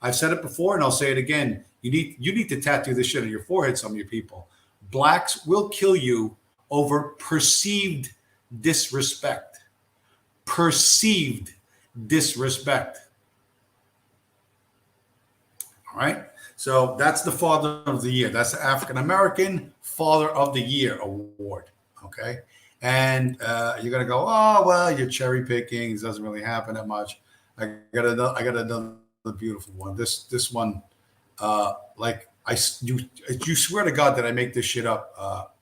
I've said it before, and I'll say it again. You need to tattoo this shit on your forehead, some of you people. Blacks will kill you over perceived disrespect. Perceived disrespect. All right? So that's the Father of the Year. That's the African American Father of the Year award. Okay? And you're going to go, oh, well, you're cherry picking. It doesn't really happen that much. I got another beautiful one. This one, like you swear to God that I make this shit up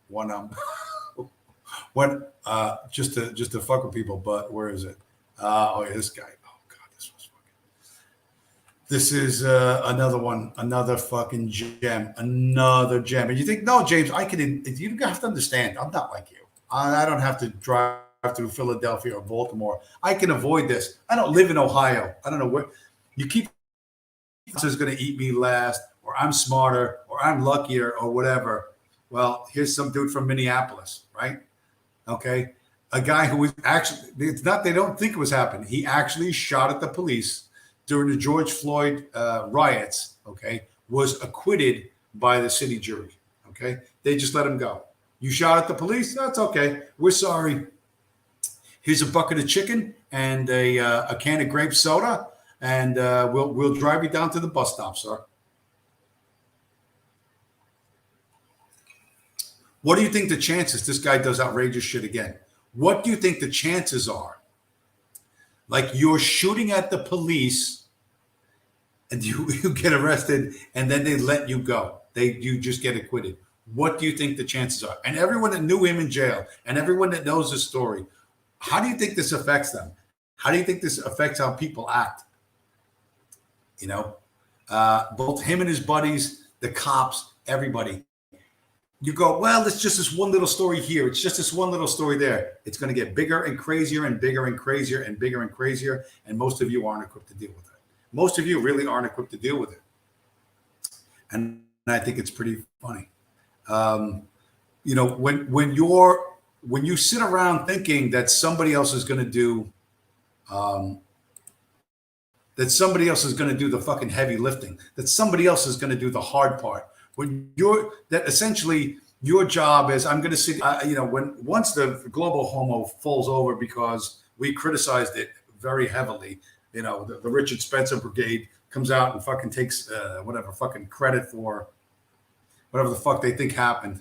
just to fuck with people. But where is it? Oh yeah, this guy. Oh God, this was fucking. This is another one, another fucking gem, another gem. And you think, no, James, you have to understand, I'm not like you. I don't have to drive through Philadelphia or Baltimore. I can avoid this. I don't live in Ohio. I don't know where you keep. Is going to eat me last, or I'm smarter, or I'm luckier, or whatever. Well, here's some dude from Minneapolis, right? Okay, a guy who was actually, it's not, they don't think it was happening. He actually shot at the police during the George Floyd riots. Okay, was acquitted by the city jury. Okay, they just let him go. You shot at the police? That's okay. We're sorry. Here's a bucket of chicken and a can of grape soda. And we'll drive you down to the bus stop, sir. What do you think the chances this guy does outrageous shit again? What do you think the chances are? Like you're shooting at the police and you get arrested and then they let you go. You just get acquitted. What do you think the chances are? And everyone that knew him in jail and everyone that knows his story, how do you think this affects them? How do you think this affects how people act? You know, both him and his buddies, the cops, everybody. You go, well, it's just this one little story here. It's just this one little story there. It's going to get bigger and crazier and bigger and crazier and bigger and crazier. And most of you aren't equipped to deal with it. Most of you really aren't equipped to deal with it. And I think it's pretty funny. You know, when you sit around thinking that somebody else is going to do, that somebody else is going to do the fucking heavy lifting, that somebody else is going to do the hard part. That essentially your job is, I'm going to see, you know, once the global homo falls over because we criticized it very heavily, you know, the Richard Spencer Brigade comes out and fucking takes whatever fucking credit for whatever the fuck they think happened.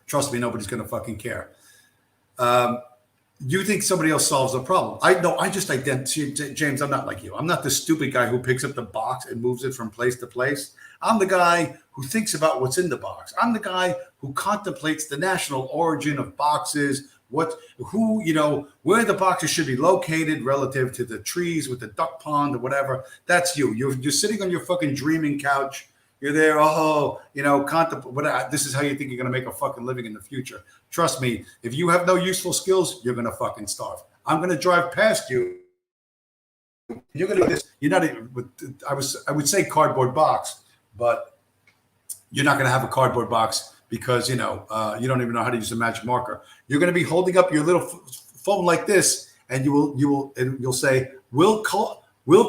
Trust me, nobody's going to fucking care. You think somebody else solves the problem. I just identify, James, I'm not like you. I'm not the stupid guy who picks up the box and moves it from place to place. I'm the guy who thinks about what's in the box. I'm the guy who contemplates the national origin of boxes, you know, where the boxes should be located relative to the trees with the duck pond or whatever. That's you. You're sitting on your fucking dreaming couch. You're there, you know, this is how you think you're going to make a fucking living in the future. Trust me, if you have no useful skills, you're going to fucking starve. I'm going to drive past you. You're going to do this. You're not even, I would say cardboard box, but you're not going to have a cardboard box because, you know, you don't even know how to use a magic marker. You're going to be holding up your little phone like this, and you'll say, we'll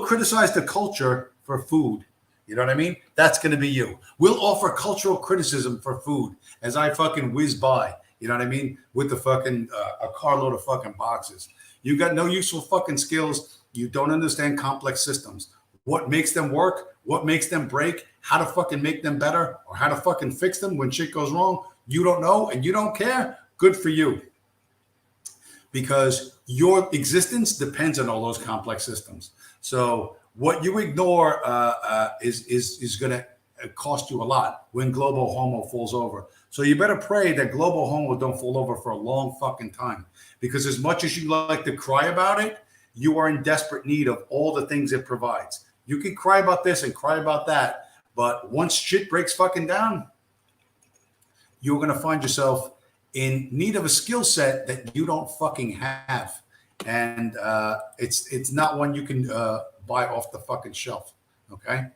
criticize the culture for food. You know what I mean? That's going to be you. We'll offer cultural criticism for food as I fucking whiz by. You know what I mean? With the fucking a carload of fucking boxes. You got no useful fucking skills. You don't understand complex systems. What makes them work? What makes them break? How to fucking make them better or how to fucking fix them when shit goes wrong? You don't know and you don't care? Good for you. Because your existence depends on all those complex systems. So what you ignore is going to cost you a lot when global homo falls over. So you better pray that global homo don't fall over for a long fucking time. Because as much as you like to cry about it, you are in desperate need of all the things it provides. You can cry about this and cry about that, but once shit breaks fucking down, you're going to find yourself in need of a skill set that you don't fucking have. And it's not one you can buy off the fucking shelf. Okay.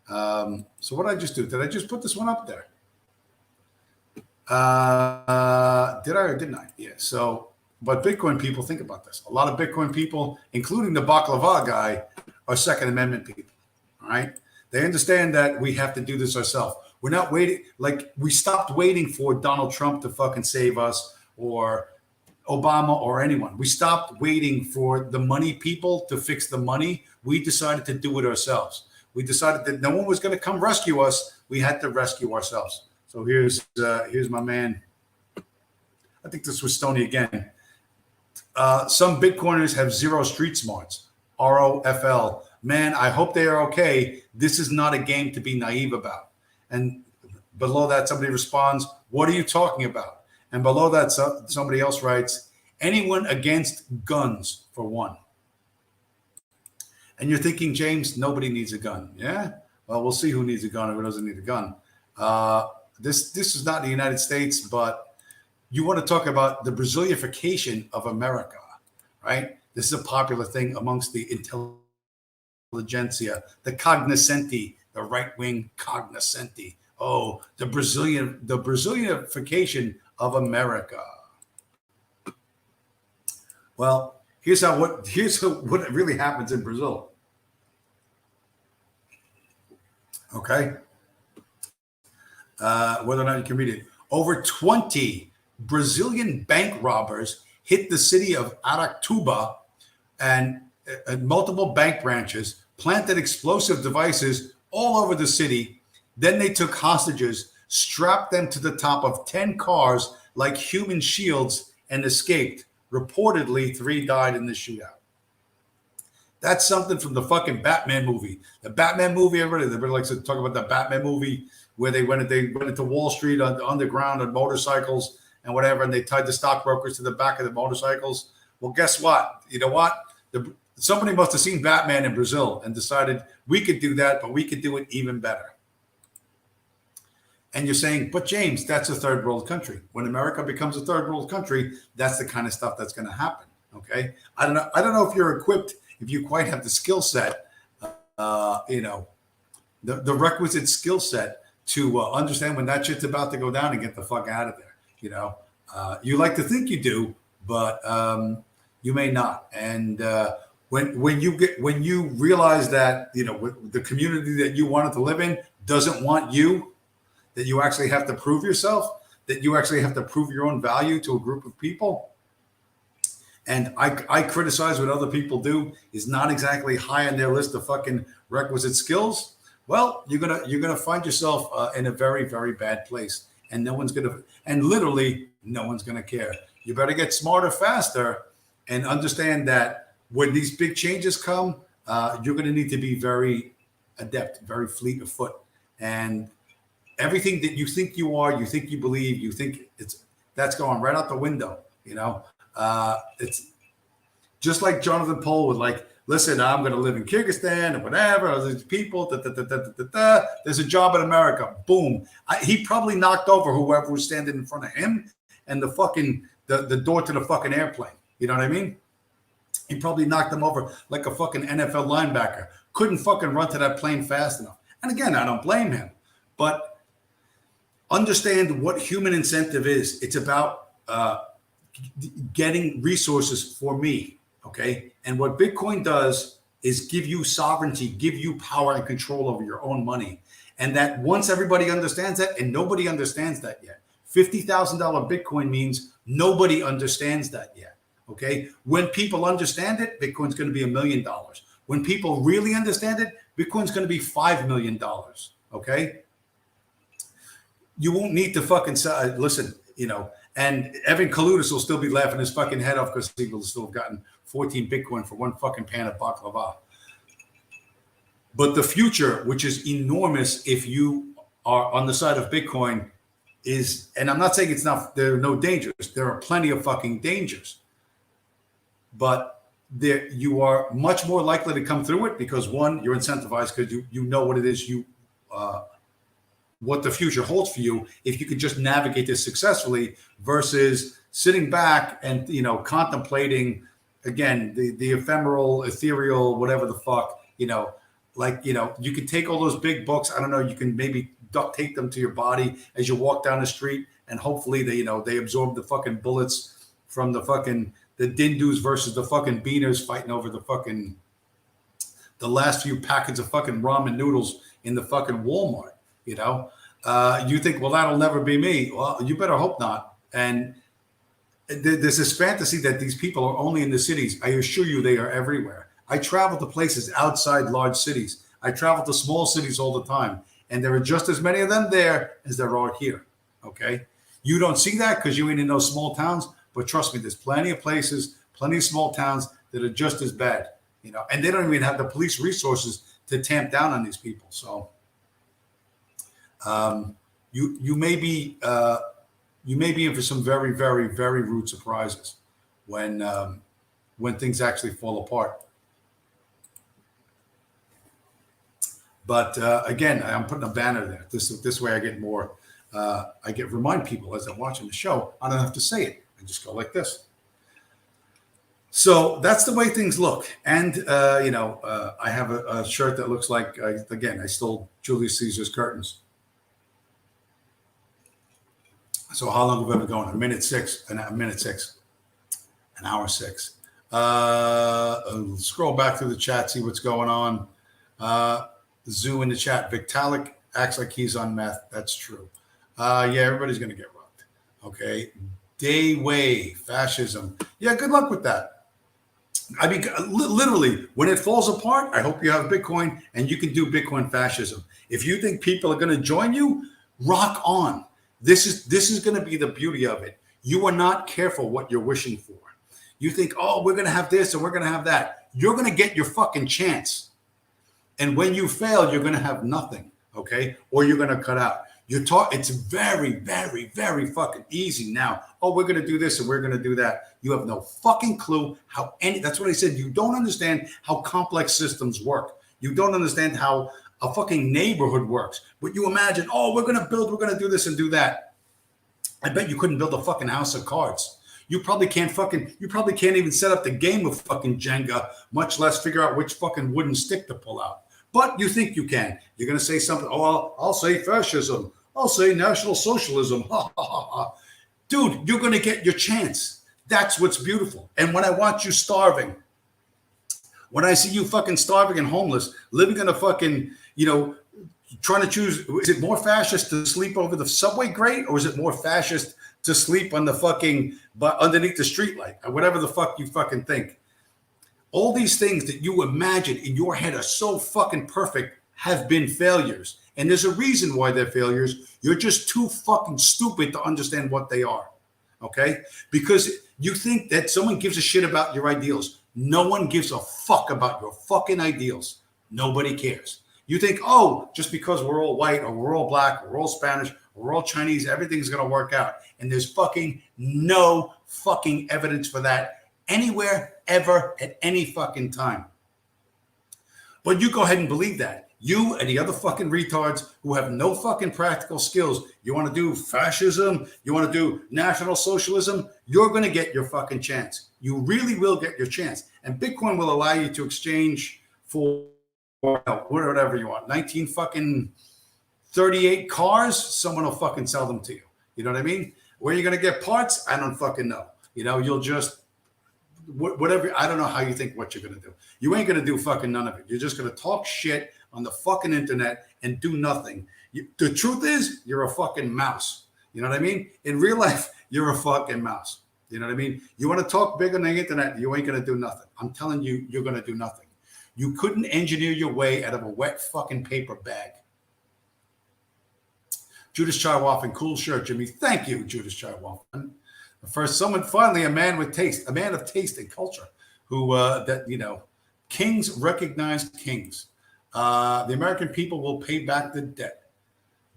So what did I just do? Did I just put this one up there? Did I or didn't I? Yeah. So, but Bitcoin people think about this. A lot of Bitcoin people, including the baklava guy, are Second Amendment people. All right. They understand that we have to do this ourselves. We're not waiting. Like we stopped waiting for Donald Trump to fucking save us or Obama or anyone. We stopped waiting for the money people to fix the money. We decided to do it ourselves. We decided that no one was going to come rescue us. We had to rescue ourselves. So here's my man. I think this was Stony again. Some Bitcoiners have zero street smarts. ROFL. Man, I hope they are okay. This is not a game to be naive about. And below that, somebody responds, what are you talking about? And below that, somebody else writes, anyone against guns for one. And you're thinking, James, nobody needs a gun. Yeah? Well, we'll see who needs a gun or who doesn't need a gun. This is not the United States, but you want to talk about the Brazilification of America, right? This is a popular thing amongst the intelligentsia, the cognoscenti, the right-wing cognoscenti. Oh, the Brazilianification of America. Well, here's what really happens in Brazil. Okay. Whether or not you can read it. Over 20 Brazilian bank robbers hit the city of Aratuba and multiple bank branches, planted explosive devices all over the city. Then they took hostages, strapped them to the top of 10 cars like human shields, and escaped. Reportedly, 3 died in the shootout. That's something from the fucking Batman movie. The Batman movie, everybody likes to talk about the Batman movie where they went into Wall Street on the underground on motorcycles and whatever, and they tied the stockbrokers to the back of the motorcycles. Well, guess what? You know what? Somebody must have seen Batman in Brazil and decided we could do that, but we could do it even better. And you're saying, but James, that's a third world country. When America becomes a third world country, that's the kind of stuff that's going to happen. Okay. I don't know if you're equipped, if you quite have the skill set, the requisite skill set to understand when that shit's about to go down and get the fuck out of there. You like to think you do, but you may not. And when you realize that the community that you wanted to live in doesn't want you, that you actually have to prove yourself, that you actually have to prove your own value to a group of people. And I criticize what other people do is not exactly high on their list of fucking requisite skills. Well, you're gonna find yourself in a very, very bad place, and literally no one's gonna care. You better get smarter faster, and understand that when these big changes come, you're gonna need to be very adept, very fleet of foot, and everything that you think you are, you think you believe, that's going right out the window. It's just like Jonathan Pohl would listen, I'm going to live in Kyrgyzstan or whatever. There's people, there's a job in America. Boom. He probably knocked over whoever was standing in front of him and the door to the fucking airplane. You know what I mean? He probably knocked them over like a fucking NFL linebacker. Couldn't fucking run to that plane fast enough. And again, I don't blame him, but understand what human incentive is. It's about getting resources for me. Okay. And what Bitcoin does is give you sovereignty, give you power and control over your own money. And that once everybody understands that, and nobody understands that yet, $50,000 Bitcoin means nobody understands that yet. Okay. When people understand it, Bitcoin's going to be $1 million. When people really understand it, Bitcoin's going to be $5 million. Okay. You won't need to fucking listen, and Evan Kalutis will still be laughing his fucking head off because he will still have gotten 14 Bitcoin for one fucking pan of baklava. But the future, which is enormous if you are on the side of Bitcoin, is, and I'm not saying there are no dangers. There are plenty of fucking dangers. But you are much more likely to come through it because, one, you're incentivized because you know what it is what the future holds for you if you could just navigate this successfully versus sitting back and contemplating again the ephemeral, ethereal, whatever the fuck, you can take all those big books, I don't know, you can maybe duct tape them to your body as you walk down the street, and hopefully they absorb the fucking bullets from the Dindus versus the fucking Beaners fighting over the last few packets of fucking ramen noodles in the fucking Walmart. You think, well, that'll never be me. Well, you better hope not. And there's this fantasy that these people are only in the cities. I assure you they are everywhere. I travel to places outside large cities. I travel to small cities all the time. And there are just as many of them there as there are here. Okay. You don't see that because you ain't in those small towns. But trust me, there's plenty of places, plenty of small towns that are just as bad, and they don't even have the police resources to tamp down on these people. So, you may be in for some very, very, very rude surprises when things actually fall apart. But again, I'm putting a banner there. This way, I get more. Remind people as I'm watching the show. I don't have to say it. I just go like this. So that's the way things look. And I have a shirt that looks like I stole Julius Caesar's curtains. So how long have we been going? An hour 6. Scroll back through the chat, see what's going on. Zoo in the chat. Vitalik acts like he's on meth. That's true. Everybody's going to get robbed. Okay. Day wave, fascism. Yeah, good luck with that. I mean, literally, when it falls apart, I hope you have Bitcoin and you can do Bitcoin fascism. If you think people are going to join you, rock on. This is going to be the beauty of it. You are not careful what you're wishing for. You think, oh, we're going to have this and we're going to have that. You're going to get your fucking chance. And when you fail, you're going to have nothing, okay? Or you're going to cut out. You're taught it's very, very, very fucking easy now. Oh, we're going to do this and we're going to do that. You have no fucking clue how that's what I said. You don't understand how complex systems work. You don't understand how a fucking neighborhood works. But you imagine, oh, we're going to do this and do that. I bet you couldn't build a fucking house of cards. You probably can't even set up the game of fucking Jenga, much less figure out which fucking wooden stick to pull out. But you think you can. You're going to say something. Oh, I'll say fascism. I'll say National Socialism. Ha, ha, ha, ha. Dude, you're going to get your chance. That's what's beautiful. And when I watch you starving, when I see you fucking starving and homeless, living in a fucking, trying to choose, is it more fascist to sleep over the subway grate, or is it more fascist to sleep on the fucking, underneath the streetlight, or whatever the fuck you fucking think? All these things that you imagine in your head are so fucking perfect have been failures. And there's a reason why they're failures. You're just too fucking stupid to understand what they are. Okay? Because you think that someone gives a shit about your ideals. No one gives a fuck about your fucking ideals. Nobody cares. You think, oh, just because we're all white or we're all black or we're all Spanish or we're all Chinese, everything's going to work out. And there's fucking no fucking evidence for that anywhere, ever, at any fucking time. But you go ahead and believe that. You and the other fucking retards who have no fucking practical skills, you want to do fascism, you want to do National Socialism, you're going to get your fucking chance. You really will get your chance. And Bitcoin will allow you to exchange for whatever you want. 19 fucking 38 cars, someone will fucking sell them to you. You know what I mean? Where you're going to get parts, I don't fucking know. You'll just, whatever, I don't know how you think what you're going to do. You ain't going to do fucking none of it. You're just going to talk shit on the fucking internet and do nothing. The truth is, you're a fucking mouse. You know what I mean? In real life, you're a fucking mouse. You know what I mean? You want to talk big on the internet, you ain't going to do nothing. I'm telling you, you're going to do nothing. You couldn't engineer your way out of a wet fucking paper bag. Judas Chaiwaffen, cool shirt, Jimmy. Thank you, Judas Chaiwaffen. First, finally, a man with taste, a man of taste and culture, who kings recognize kings. The American people will pay back the debt.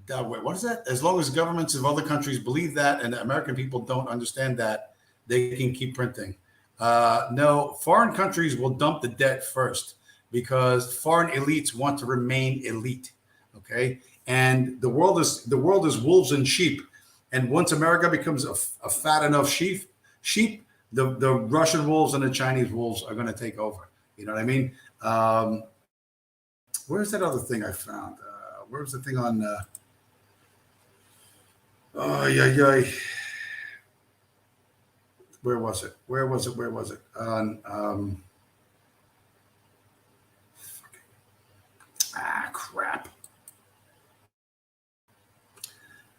What is that? As long as governments of other countries believe that and the American people don't understand that, they can keep printing. No, foreign countries will dump the debt first because foreign elites want to remain elite. Okay, and the world is wolves and sheep. And once America becomes a fat enough sheep, the Russian wolves and the Chinese wolves are going to take over. You know what I mean? Where's that other thing I found? Where's the thing on? Where was it? On crap.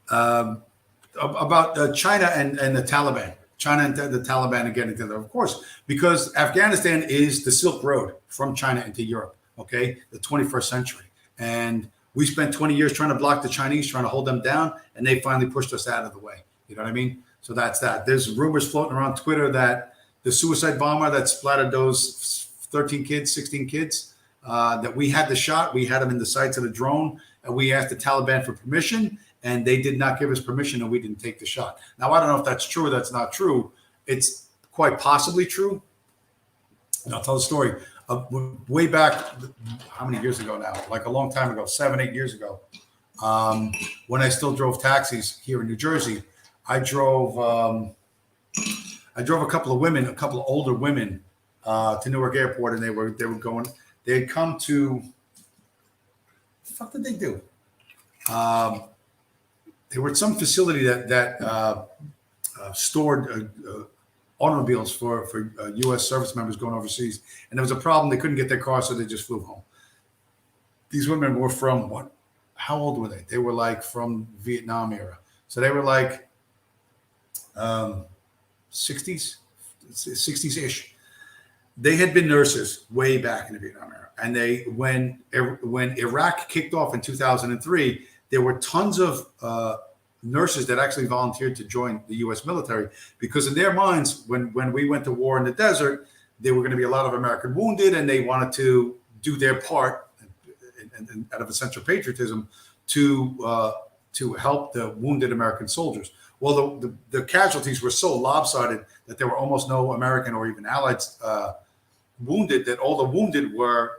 About China and the Taliban. China and the Taliban are getting together, of course, because Afghanistan is the Silk Road from China into Europe. Okay, the 21st century, and we spent 20 years trying to block the Chinese, trying to hold them down, and they finally pushed us out of the way. You know what I mean? So that's that. There's rumors floating around Twitter that the suicide bomber that splattered those 13 kids, 16 kids, that we had the shot. We had them in the sights of the drone, and we asked the Taliban for permission, and they did not give us permission, and we didn't take the shot. Now, I don't know if that's true or that's not true. It's quite possibly true. And I'll tell the story. Way back, how many years ago now? Like a long time ago, 7-8 years ago, when I still drove taxis here in New Jersey, I drove a couple of older women to Newark Airport, and they had come to. What the fuck did they do? They were at some facility that stored automobiles for U.S. service members going overseas. And there was a problem. They couldn't get their car, so they just flew home. These women were from what? How old were they? They were like from Vietnam era. So they were like 60s-ish. They had been nurses way back in the Vietnam era. And when Iraq kicked off in 2003, there were tons of nurses that actually volunteered to join the U.S. military, because in their minds, when we went to war in the desert, there were going to be a lot of American wounded, and they wanted to do their part and out of a sense of patriotism to to help the wounded American soldiers. Well, the casualties were so lopsided that there were almost no American or even Allied wounded, that all the wounded were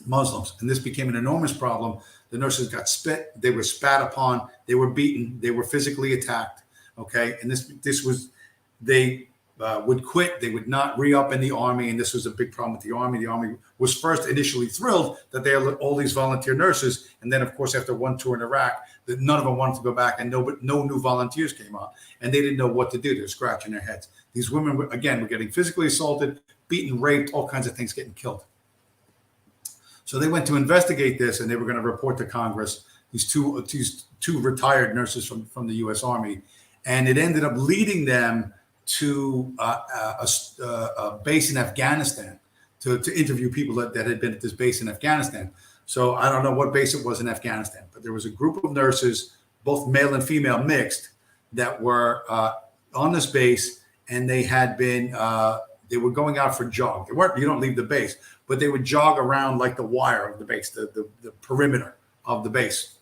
Muslims. And this became an enormous problem. The nurses got spit, they were spat upon, they were beaten, they were physically attacked. Okay. And this was, they would quit, they would not re-up in the Army. And this was a big problem with the Army. The Army was first initially thrilled that they had all these volunteer nurses. And then, of course, after one tour in Iraq, that none of them wanted to go back, and no new volunteers came on. And they didn't know what to do. They were scratching their heads. These women, were getting physically assaulted, beaten, raped, all kinds of things, getting killed. So they went to investigate this, and they were going to report to Congress, these two retired nurses from the U.S. Army. And it ended up leading them to a base in Afghanistan to interview people that had been at this base in Afghanistan. So I don't know what base it was in Afghanistan, but there was a group of nurses, both male and female mixed, that were on this base, and they had been they were going out for jog. They weren't, you don't leave the base, but they would jog around like the wire of the base, the perimeter of the base.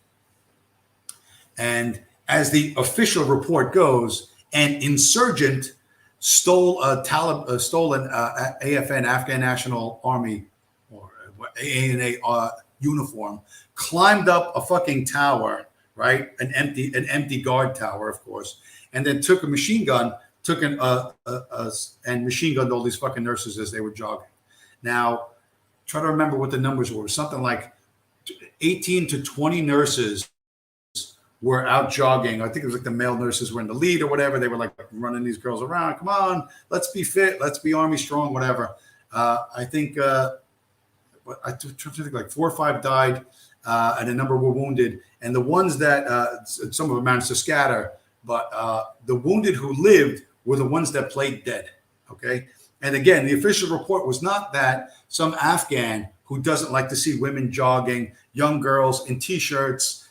And as the official report goes, an insurgent stole an AFN, Afghan National Army, or ANA uniform, climbed up a fucking tower, right? An empty guard tower, of course, and then took a machine gun, and machine gunned all these fucking nurses as they were jogging. Now, try to remember what the numbers were. Something like 18 to 20 nurses were out jogging. I think it was like the male nurses were in the lead or whatever. They were like running these girls around. Come on, let's be fit. Let's be Army strong, whatever. I think like 4 or 5 died, and a number were wounded. And the ones that some of them managed to scatter, but the wounded who lived were the ones that played dead. Okay. And again, the official report was not that some Afghan who doesn't like to see women jogging, young girls in T-shirts,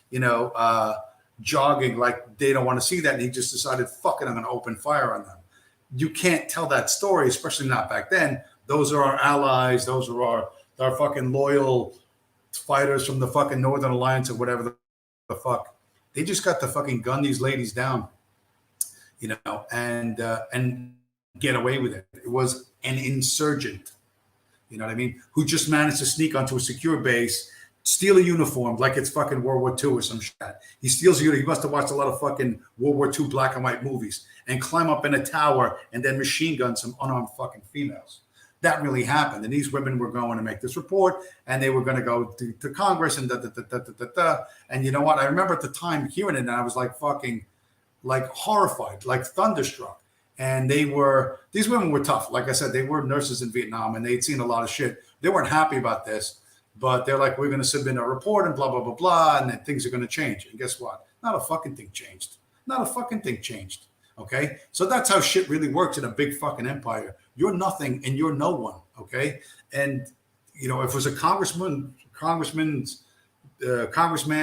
jogging, like they don't want to see that. And he just decided, fuck it, I'm going to open fire on them. You can't tell that story, especially not back then. Those are our allies. Those are our fucking loyal fighters from the fucking Northern Alliance or whatever the fuck. They just got to fucking gun these ladies down, and get away with it. It was an insurgent, you know what I mean, who just managed to sneak onto a secure base, steal a uniform like it's fucking World War II or some shit. He steals a uniform. He must have watched a lot of fucking World War II black and white movies, and climb up in a tower and then machine gun some unarmed fucking females. That really happened. And these women were going to make this report, and they were going to go to Congress and And you know what? I remember at the time hearing it, and I was like fucking like horrified, like thunderstruck. And these women were tough. Like I said, they were nurses in Vietnam, and they'd seen a lot of shit. They weren't happy about this, but they're like, we're going to submit a report and blah, blah, blah, blah. And then things are going to change. And guess what? Not a fucking thing changed. Not a fucking thing changed. Okay. So that's how shit really works in a big fucking empire. You're nothing and you're no one. Okay. And, if it was a congressman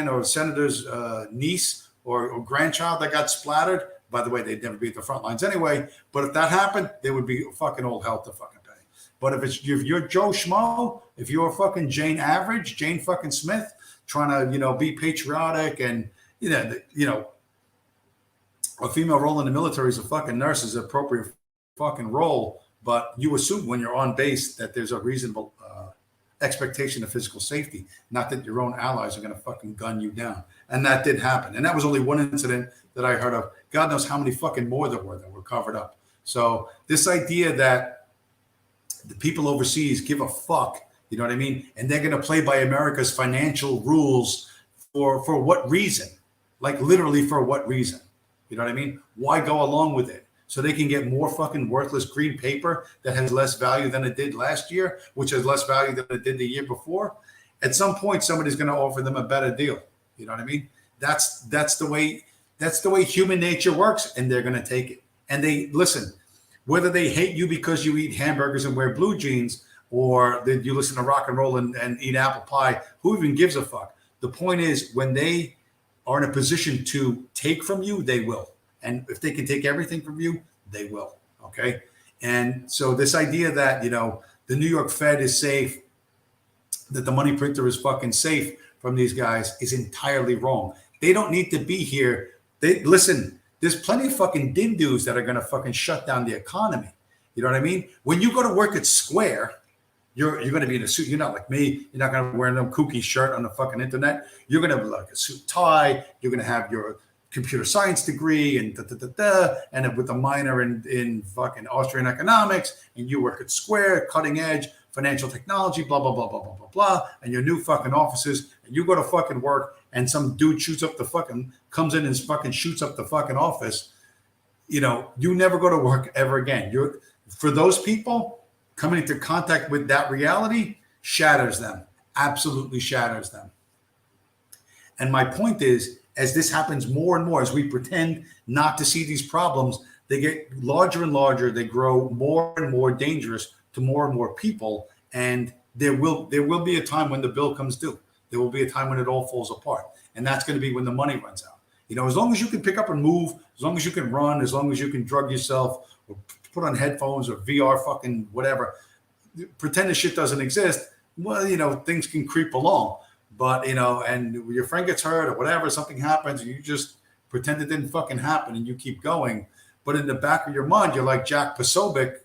or senator's niece or grandchild that got splattered, by the way, they'd never be at the front lines anyway. But if that happened, there would be fucking old hell to fucking pay. But if you're Joe Schmo, if you're fucking Jane fucking Smith, trying to, be patriotic and, a female role in the military as a fucking nurse is an appropriate fucking role. But you assume when you're on base that there's a reasonable expectation of physical safety, not that your own allies are going to fucking gun you down. And that did happen. And that was only one incident that I heard of. God knows how many fucking more there were that were covered up. So this idea that the people overseas give a fuck, you know what I mean? And they're going to play by America's financial rules for what reason? Like literally for what reason? You know what I mean? Why go along with it? So they can get more fucking worthless green paper that has less value than it did last year, which has less value than it did the year before. At some point, somebody's going to offer them a better deal. You know what I mean? That's the way human nature works, and they're going to take it. And they listen, whether they hate you because you eat hamburgers and wear blue jeans, or that you listen to rock and roll and eat apple pie, who even gives a fuck? The point is, when they are in a position to take from you, they will. And if they can take everything from you, they will. Okay. And so this idea that, the New York Fed is safe, that the money printer is fucking safe from these guys is entirely wrong. They don't need to be here. Listen, there's plenty of fucking dindoos that are going to fucking shut down the economy. You know what I mean? When you go to work at Square, you're going to be in a suit. You're not like me. You're not going to wear no kooky shirt on the fucking internet. You're going to have like a suit tie. You're going to have your computer science degree and and with a minor in fucking Austrian economics, and you work at Square, cutting edge financial technology, blah blah blah blah blah blah blah, and your new fucking offices, and you go to fucking work, and some dude comes in and fucking shoots up the fucking office. You know, you never go to work ever again. For those people, coming into contact with that reality shatters them, absolutely shatters them. And my point is, as this happens more and more, as we pretend not to see these problems, they get larger and larger. They grow more and more dangerous to more and more people. And there will be a time when the bill comes due. There will be a time when it all falls apart. And that's going to be when the money runs out. You know, as long as you can pick up and move, as long as you can run, as long as you can drug yourself or put on headphones or VR fucking whatever, pretend the shit doesn't exist. Well, you know, things can creep along. But, you know, and your friend gets hurt or whatever, something happens, and you just pretend it didn't fucking happen and you keep going. But in the back of your mind, you're like Jack Posobiec,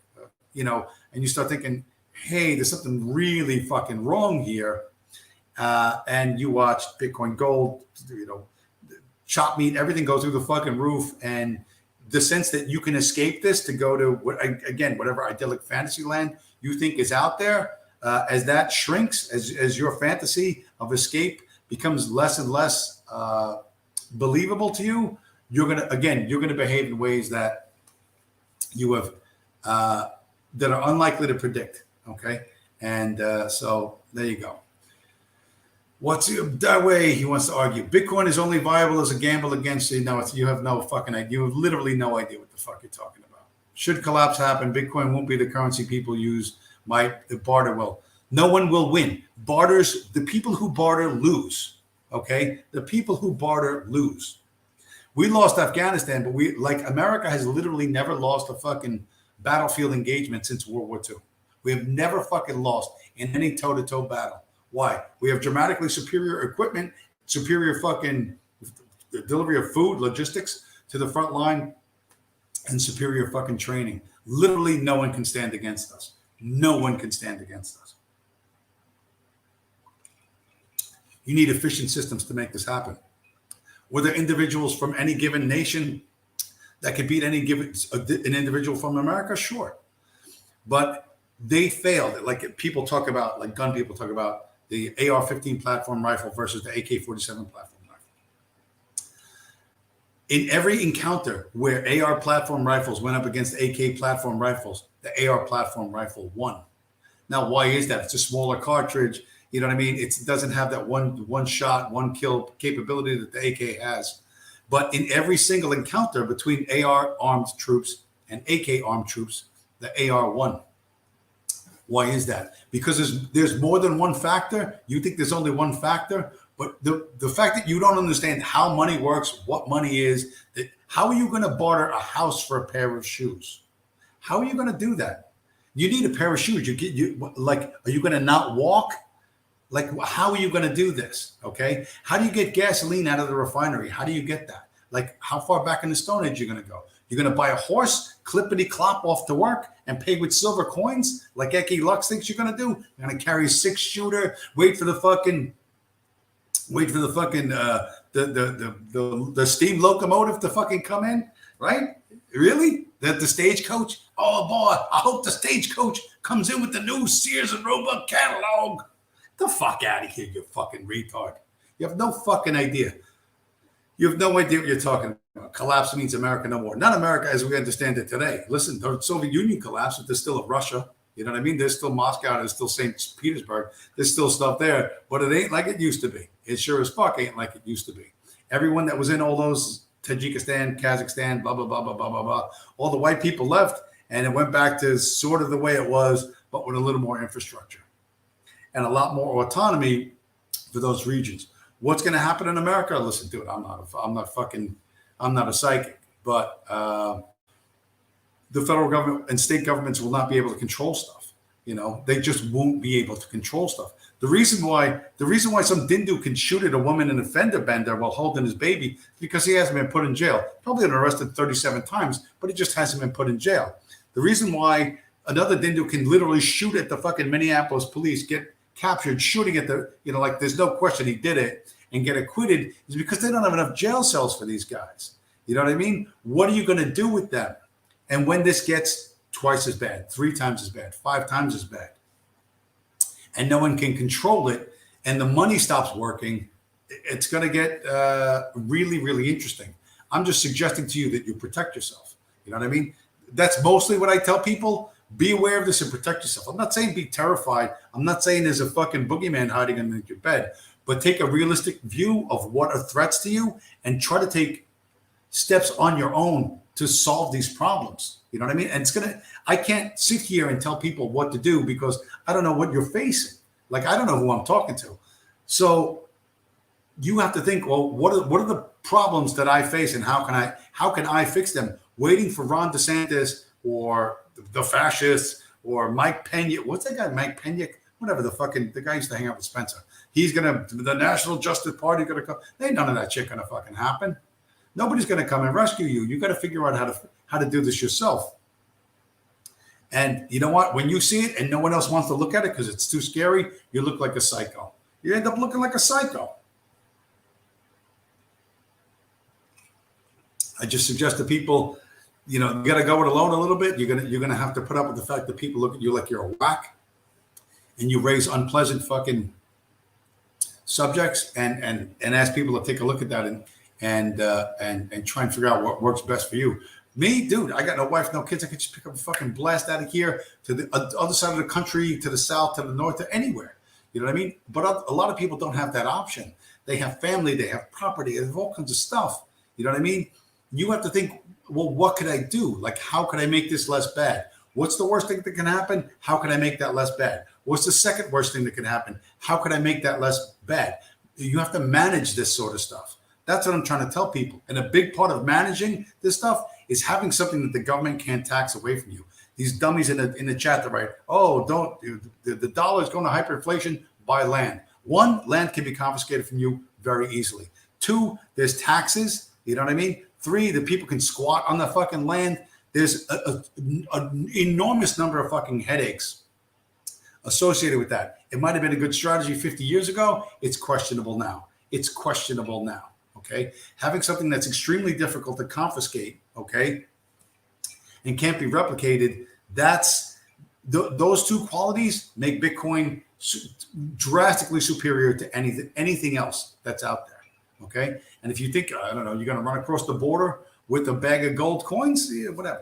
you know, and you start thinking, hey, there's something really fucking wrong here. And you watch Bitcoin gold, you know, chop meat, everything goes through the fucking roof. And the sense that you can escape this to go to, whatever idyllic fantasy land you think is out there, as that shrinks, as your fantasy of escape becomes less and less believable to you, you're gonna behave in ways that you have that are unlikely to predict. Okay, and so there you go. What's that way? He wants to argue Bitcoin is only viable as a gamble against you. No, you have no fucking idea. You have literally no idea what the fuck you're talking about. Should collapse happen, Bitcoin won't be the currency people use. The barter will. No one will win. Barters, the people who barter lose. Okay, the people who barter lose. We lost Afghanistan, but America has literally never lost a fucking battlefield engagement since World War II. We have never fucking lost in any toe-to-toe battle. Why? We have dramatically superior equipment, superior fucking delivery of food, logistics to the front line, and superior fucking training. Literally, no one can stand against us. No one can stand against us. You need efficient systems to make this happen. Were there individuals from any given nation that could beat an individual from America? Sure. But they failed. Like people talk about, like gun people talk about the AR-15 platform rifle versus the AK-47 platform rifle. In every encounter where AR platform rifles went up against AK platform rifles, the AR platform rifle won. Now, why is that? It's a smaller cartridge. You know what I mean? It doesn't have that one shot, one kill capability that the AK has. But in every single encounter between AR armed troops and AK armed troops, the AR won. Why is that? Because there's more than one factor. You think there's only one factor, but the fact that you don't understand how money works, what money is, how are you going to barter a house for a pair of shoes? How are you going to do that? You need a pair of shoes. Are you going to not walk? Like, how are you going to do this? Okay. How do you get gasoline out of the refinery? How do you get that? Like, how far back in the Stone Age are you going to go? You're going to buy a horse, clippity-clop off to work, and pay with silver coins like Eki Lux thinks you're going to do? You're going to carry a 6-shooter, wait for the steam locomotive to fucking come in, right? Really? The stagecoach? Oh boy, I hope the stagecoach comes in with the new Sears and Roebuck catalog. Get the fuck out of here, you fucking retard. You have no fucking idea. You have no idea what you're talking about. Collapse means America no more. Not America as we understand it today. Listen, the Soviet Union collapsed, but there's still a Russia. You know what I mean? There's still Moscow. There's still St. Petersburg. There's still stuff there, but it ain't like it used to be. It sure as fuck ain't like it used to be. Everyone that was in all those Tajikistan, Kazakhstan, blah, blah, blah, blah, blah, blah, blah, all the white people left, and it went back to sort of the way it was, but with a little more infrastructure and a lot more autonomy for those regions. What's going to happen in America? Listen, dude, I'm not a psychic, but the federal government and state governments will not be able to control stuff. You know, they just won't be able to control stuff. The reason why some dindu can shoot at a woman in a fender bender while holding his baby is because he hasn't been put in jail. Probably been arrested 37 times, but he just hasn't been put in jail. The reason why another dindu can literally shoot at the fucking Minneapolis police, get captured shooting at the, like there's no question he did it, and get acquitted is because they don't have enough jail cells for these guys. You know what I mean? What are you going to do with them? And when this gets twice as bad, 3 times as bad, 5 times as bad, and no one can control it, and the money stops working, it's going to get really, really interesting. I'm just suggesting to you that you protect yourself. You know what I mean? That's mostly what I tell people. Be aware of this and protect yourself. I'm not saying be terrified. I'm not saying there's a fucking boogeyman hiding underneath your bed, but take a realistic view of what are threats to you and try to take steps on your own to solve these problems. You know what I mean? And I can't sit here and tell people what to do because I don't know what you're facing. Like, I don't know who I'm talking to. So you have to think, well, what are the problems that I face and how can I fix them? Waiting for Ron DeSantis or the fascists or Mike Pena. What's that guy, Mike Pena? Whatever, the guy used to hang out with Spencer. The National Justice Party going to come. Ain't none of that shit going to fucking happen. Nobody's going to come and rescue you. You got to figure out how to do this yourself. And you know what? When you see it and no one else wants to look at it because it's too scary, you look like a psycho. You end up looking like a psycho. I just suggest to people, you got to go it alone a little bit. You're gonna have to put up with the fact that people look at you like you're a whack, and you raise unpleasant fucking subjects, and ask people to take a look at that and try and figure out what works best for you. Me, dude, I got no wife, no kids. I could just pick up a fucking blast out of here to the other side of the country, to the south, to the north, to anywhere. You know what I mean? But a lot of people don't have that option. They have family, they have property, they have all kinds of stuff. You know what I mean? You have to think, well, what could I do? Like, how could I make this less bad? What's the worst thing that can happen? How can I make that less bad? What's the second worst thing that can happen? How could I make that less bad? You have to manage this sort of stuff. That's what I'm trying to tell people. And a big part of managing this stuff is having something that the government can't tax away from you. These dummies in the chat that write, the dollar is going to hyperinflation, buy land. 1, land can be confiscated from you very easily. 2, there's taxes. You know what I mean? 3, the people can squat on the fucking land. There's an enormous number of fucking headaches associated with that. It might have been a good strategy 50 years ago. It's questionable now. Okay. Having something that's extremely difficult to confiscate, okay, and can't be replicated, those 2 qualities make Bitcoin drastically superior to anything else that's out there. Okay. And if you think, I don't know, you're going to run across the border with a bag of gold coins, yeah, whatever.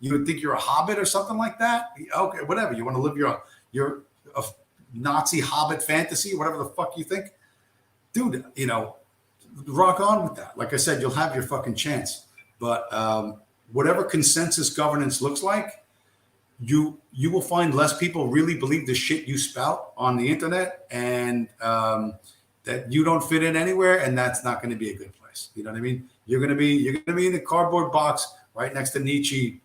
You would think you're a hobbit or something like that. Okay, whatever. You want to live your Nazi hobbit fantasy, whatever the fuck you think, dude. Rock on with that. Like I said, you'll have your fucking chance. But whatever consensus governance looks like, you will find less people really believe the shit you spout on the internet, and that you don't fit in anywhere, and that's not going to be a good place. You know what I mean? You're gonna be in the cardboard box right next to Nietzsche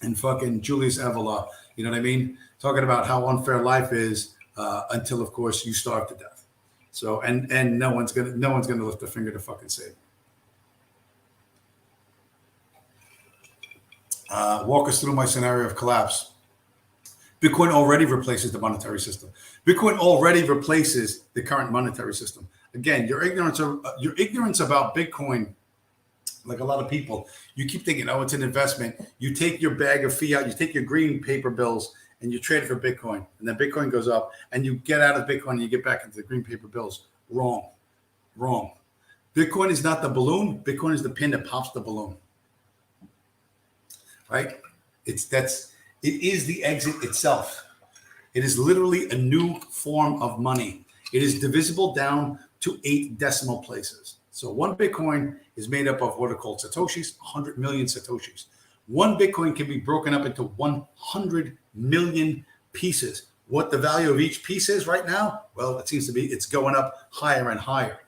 and fucking Julius Evola. You know what I mean? Talking about how unfair life is until, of course, you starve to death. So and no one's gonna lift a finger to fucking save you. Walk us through my scenario of collapse. Bitcoin already replaces the monetary system. Bitcoin already replaces the current monetary system. Again, your ignorance about Bitcoin, like a lot of people, you keep thinking, oh, it's an investment. You take your bag of fiat, you take your green paper bills, and you trade it for Bitcoin, and then Bitcoin goes up, and you get out of Bitcoin and you get back into the green paper bills. Wrong. Bitcoin is not the balloon. Bitcoin is the pin that pops the balloon. Right? It is the exit itself. It is literally a new form of money. It is divisible down to 8 decimal places. So 1 Bitcoin is made up of what are called Satoshis, 100 million Satoshis. 1 Bitcoin can be broken up into 100 million pieces. What the value of each piece is right now? Well, it seems to be it's going up higher and higher.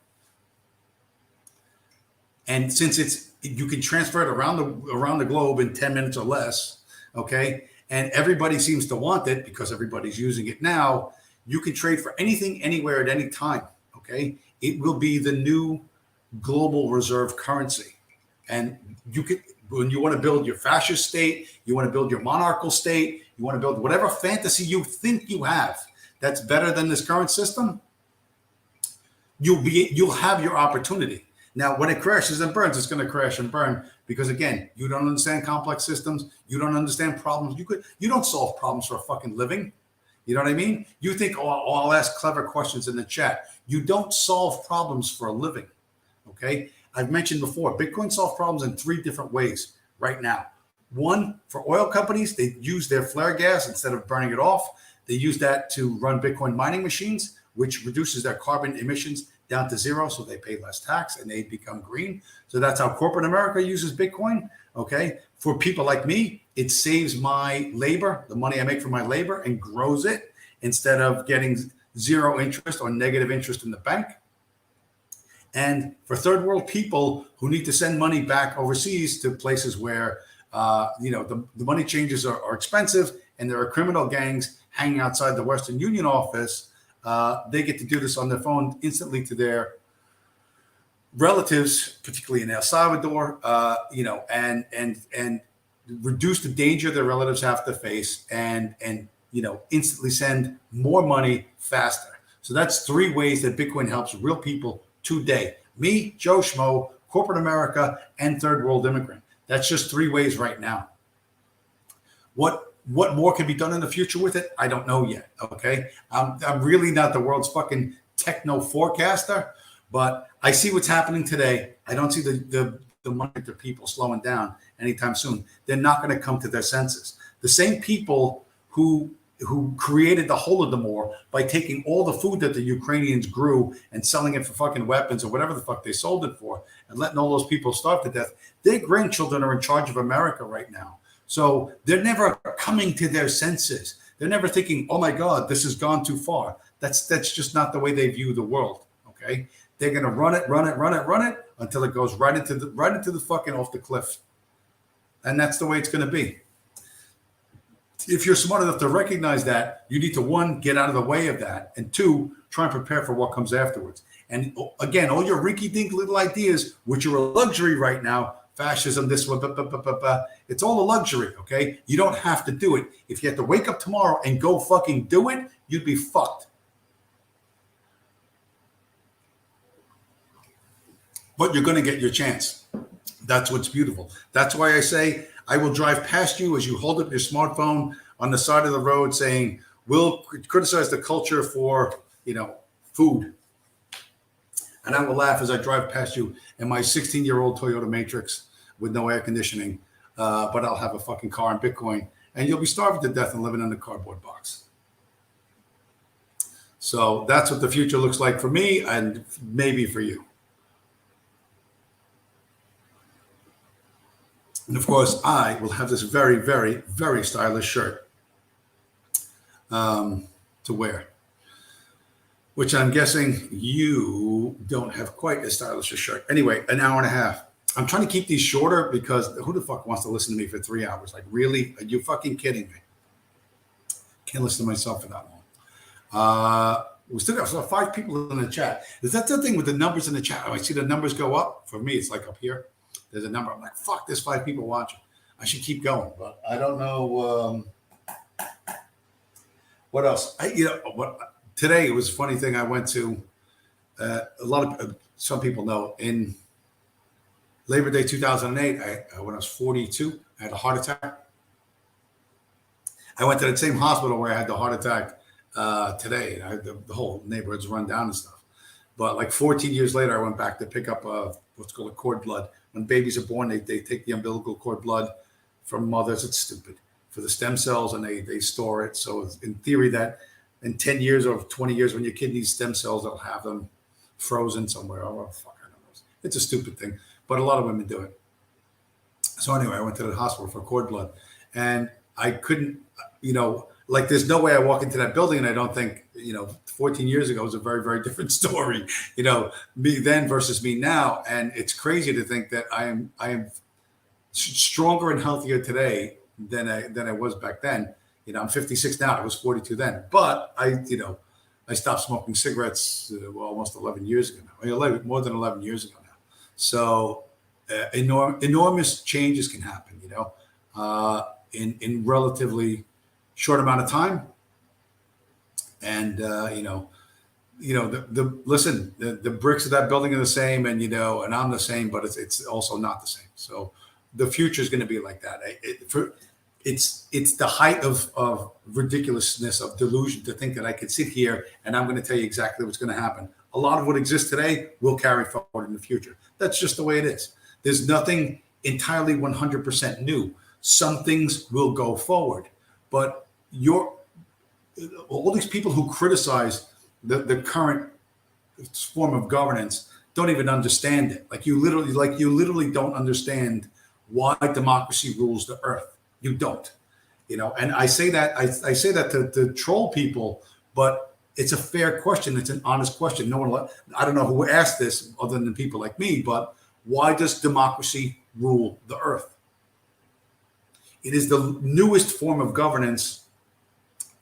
And since you can transfer it around the globe in 10 minutes or less, okay? And everybody seems to want it because everybody's using it now. You can trade for anything, anywhere, at any time. Okay, it will be the new global reserve currency, and you could, when you want to build your fascist state, you want to build your monarchical state, you want to build whatever fantasy you think you have that's better than this current system. You'll have your opportunity. Now, when it crashes and burns, it's going to crash and burn because, again, you don't understand complex systems. You don't understand problems. You don't solve problems for a fucking living. You know what I mean? You think, oh, I'll ask clever questions in the chat. You don't solve problems for a living. Okay? I've mentioned before, Bitcoin solves problems in 3 different ways right now. One, for oil companies, they use their flare gas instead of burning it off. They use that to run Bitcoin mining machines, which reduces their carbon emissions down to 0, so they pay less tax and they become green. So that's how corporate America uses Bitcoin. Okay, for people like me, it saves my labor, the money I make from my labor, and grows it instead of getting 0 interest or negative interest in the bank. And for third world people who need to send money back overseas to places where the money changes are expensive and there are criminal gangs hanging outside the Western Union office, they get to do this on their phone instantly to their relatives, particularly in El Salvador, and reduce the danger their relatives have to face, and instantly send more money faster. So that's 3 ways that Bitcoin helps real people today. Me, Joe Schmo, corporate America, and third world immigrant. That's just 3 ways right now. What more can be done in the future with it? I don't know yet. Okay, I'm really not the world's fucking techno forecaster, but I see what's happening today. I don't see the money of people slowing down anytime soon. They're not going to come to their senses. The same people who created the Holodomor by taking all the food that the Ukrainians grew and selling it for fucking weapons or whatever the fuck they sold it for, and letting all those people starve to death. Their grandchildren are in charge of America right now. So they're never coming to their senses. They're never thinking, oh my God, this has gone too far. That's just not the way they view the world. Okay. They're going to run it until it goes right into the fucking off the cliff. And that's the way it's going to be. If you're smart enough to recognize that, you need to, 1, get out of the way of that, and 2, try and prepare for what comes afterwards. And again, all your rinky-dink little ideas, which are a luxury right now, fascism, this one, it's all a luxury, okay? You don't have to do it. If you have to wake up tomorrow and go fucking do it, you'd be fucked. But you're going to get your chance. That's what's beautiful. That's why I say I will drive past you as you hold up your smartphone on the side of the road saying, we'll criticize the culture for, food. And I will laugh as I drive past you in my 16-year-old Toyota Matrix with no air conditioning, but I'll have a fucking car and Bitcoin, and you'll be starving to death and living in a cardboard box. So that's what the future looks like for me and maybe for you. And of course, I will have this very, very, very stylish shirt to wear, which I'm guessing you don't have quite as stylish a shirt. Anyway, an hour and a half. I'm trying to keep these shorter because who the fuck wants to listen to me for 3 hours? Like, really? Are you fucking kidding me? Can't listen to myself for that long. We still got 5 people in the chat. Is that the thing with the numbers in the chat? I see the numbers go up. For me, it's like up here. There's a number. I'm like, fuck, there's 5 people watching. I should keep going, but I don't know what else. Today it was a funny thing. I went to some people know in Labor Day 2008. When I was 42, I had a heart attack. I went to the same hospital where I had the heart attack today. The whole neighborhood's run down and stuff. But like 14 years later, I went back to pick up what's called a cord blood. When babies are born, they take the umbilical cord blood from mothers. It's stupid. For the stem cells, and they store it. So in theory that in 10 years or 20 years, when your kid needs stem cells, they'll have them frozen somewhere. Oh, fuck, I don't know. It's a stupid thing, but a lot of women do it. So anyway, I went to the hospital for cord blood, and I couldn't, like there's no way I walk into that building and I don't think, 14 years ago was a very, very different story, me then versus me now. And it's crazy to think that I am stronger and healthier today than I was back then. I'm 56 now. I was 42 then. But I stopped smoking cigarettes almost 11 years ago now, more than 11 years ago now. So enormous changes can happen, in relatively short amount of time. And, the bricks of that building are the same, and I'm the same, but it's also not the same. So the future is going to be like that. It's the height of ridiculousness, of delusion, to think that I could sit here and I'm going to tell you exactly what's going to happen. A lot of what exists today will carry forward in the future. That's just the way it is. There's nothing entirely 100% new. Some things will go forward, but all these people who criticize the current form of governance don't even understand it. Like you literally don't understand why democracy rules the earth. You don't, and I say that to troll people, but it's a fair question. It's an honest question. I don't know who asked this other than people like me, but why does democracy rule the earth? It is the newest form of governance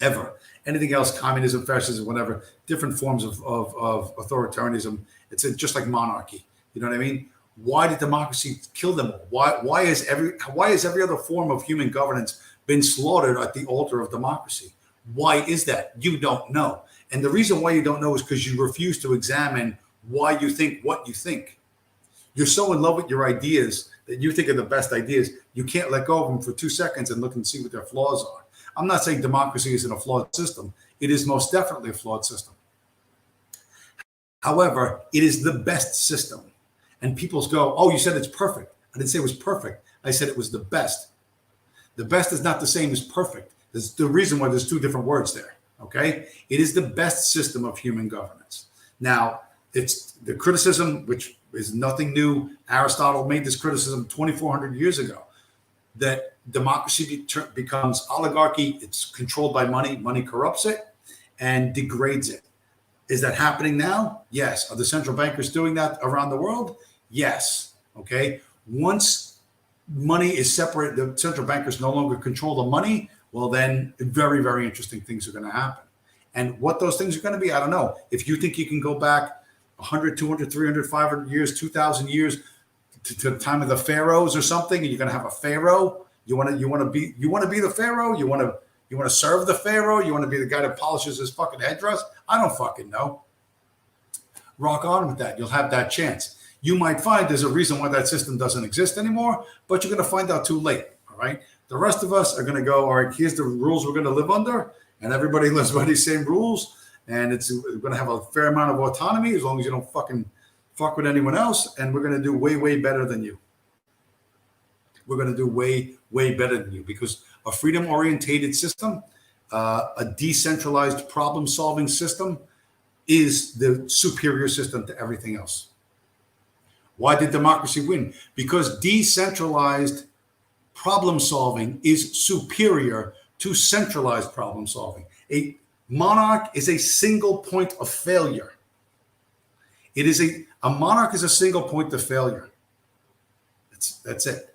ever. Anything else, communism, fascism, whatever, different forms of authoritarianism. It's just like monarchy. You know what I mean? Why did democracy kill them all? Why has every other form of human governance been slaughtered at the altar of democracy? Why is that? You don't know. And the reason why you don't know is because you refuse to examine why you think what you think. You're so in love with your ideas that you think are the best ideas, you can't let go of them for 2 seconds and look and see what their flaws are. I'm not saying democracy isn't a flawed system. It is most definitely a flawed system. However, it is the best system. And people go, oh, you said it's perfect. I didn't say it was perfect. I said it was the best. The best is not the same as perfect. There's the reason why there's 2 different words there. Okay? It is the best system of human governance. Now, it's the criticism, which is nothing new. Aristotle made this criticism 2,400 years ago, that democracy becomes oligarchy. It's controlled by money. Money corrupts it and degrades it. Is that happening now? Yes. Are the central bankers doing that around the world? Yes. Okay. Once money is separate, the central bankers no longer control the money. Well, then very, very interesting things are going to happen. And what those things are going to be, I don't know. If you think you can go back 100, 200, 300, 500 years, 2,000 years to the time of the pharaohs or something, and you're going to have a pharaoh, you want to be the pharaoh? You want to serve the pharaoh? You want to be the guy that polishes his fucking headdress? I don't fucking know. Rock on with that. You'll have that chance. You might find there's a reason why that system doesn't exist anymore, but you're going to find out too late. All right. The rest of us are going to go, all right, here's the rules we're going to live under, and everybody lives by these same rules, and we're going to have a fair amount of autonomy as long as you don't fucking fuck with anyone else, and we're going to do way, way better than you. We're going to do way, way better than you, because a freedom-orientated system, a decentralized problem-solving system is the superior system to everything else. Why did democracy win? Because decentralized problem-solving is superior to centralized problem-solving. A monarch is a single point of failure. A monarch is a single point of failure. That's it.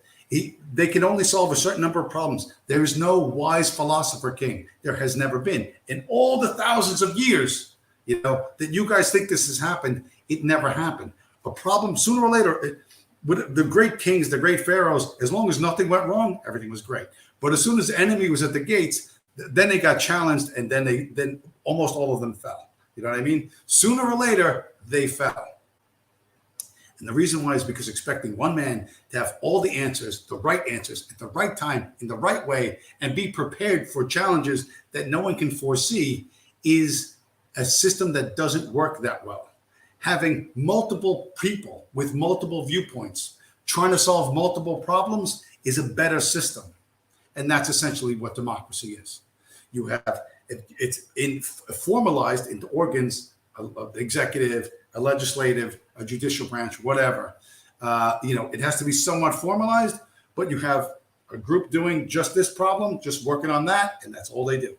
They can only solve a certain number of problems. There is no wise philosopher king. There has never been. In all the thousands of years, that you guys think this has happened, it never happened. A problem, sooner or later, with the great kings, the great pharaohs, as long as nothing went wrong, everything was great. But as soon as the enemy was at the gates, then they got challenged, and then almost all of them fell. You know what I mean? Sooner or later, they fell. And the reason why is because expecting one man to have all the answers, the right answers, at the right time, in the right way, and be prepared for challenges that no one can foresee is a system that doesn't work that well. Having multiple people with multiple viewpoints trying to solve multiple problems is a better system. And that's essentially what democracy is. You have, it's formalized into organs, the executive, a legislative, a judicial branch, whatever. It has to be somewhat formalized, but you have a group doing just this problem, just working on that, and that's all they do.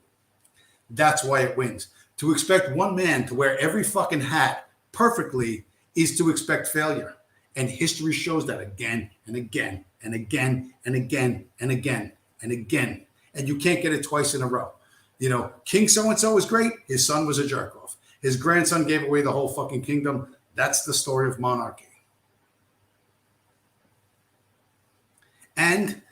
That's why it wins. To expect one man to wear every fucking hat perfectly is to expect failure. And history shows that again and again and again and again and again and again. And you can't get it twice in a row. King so-and-so was great. His son was a jerk off. His grandson gave away the whole fucking kingdom. That's the story of monarchy. And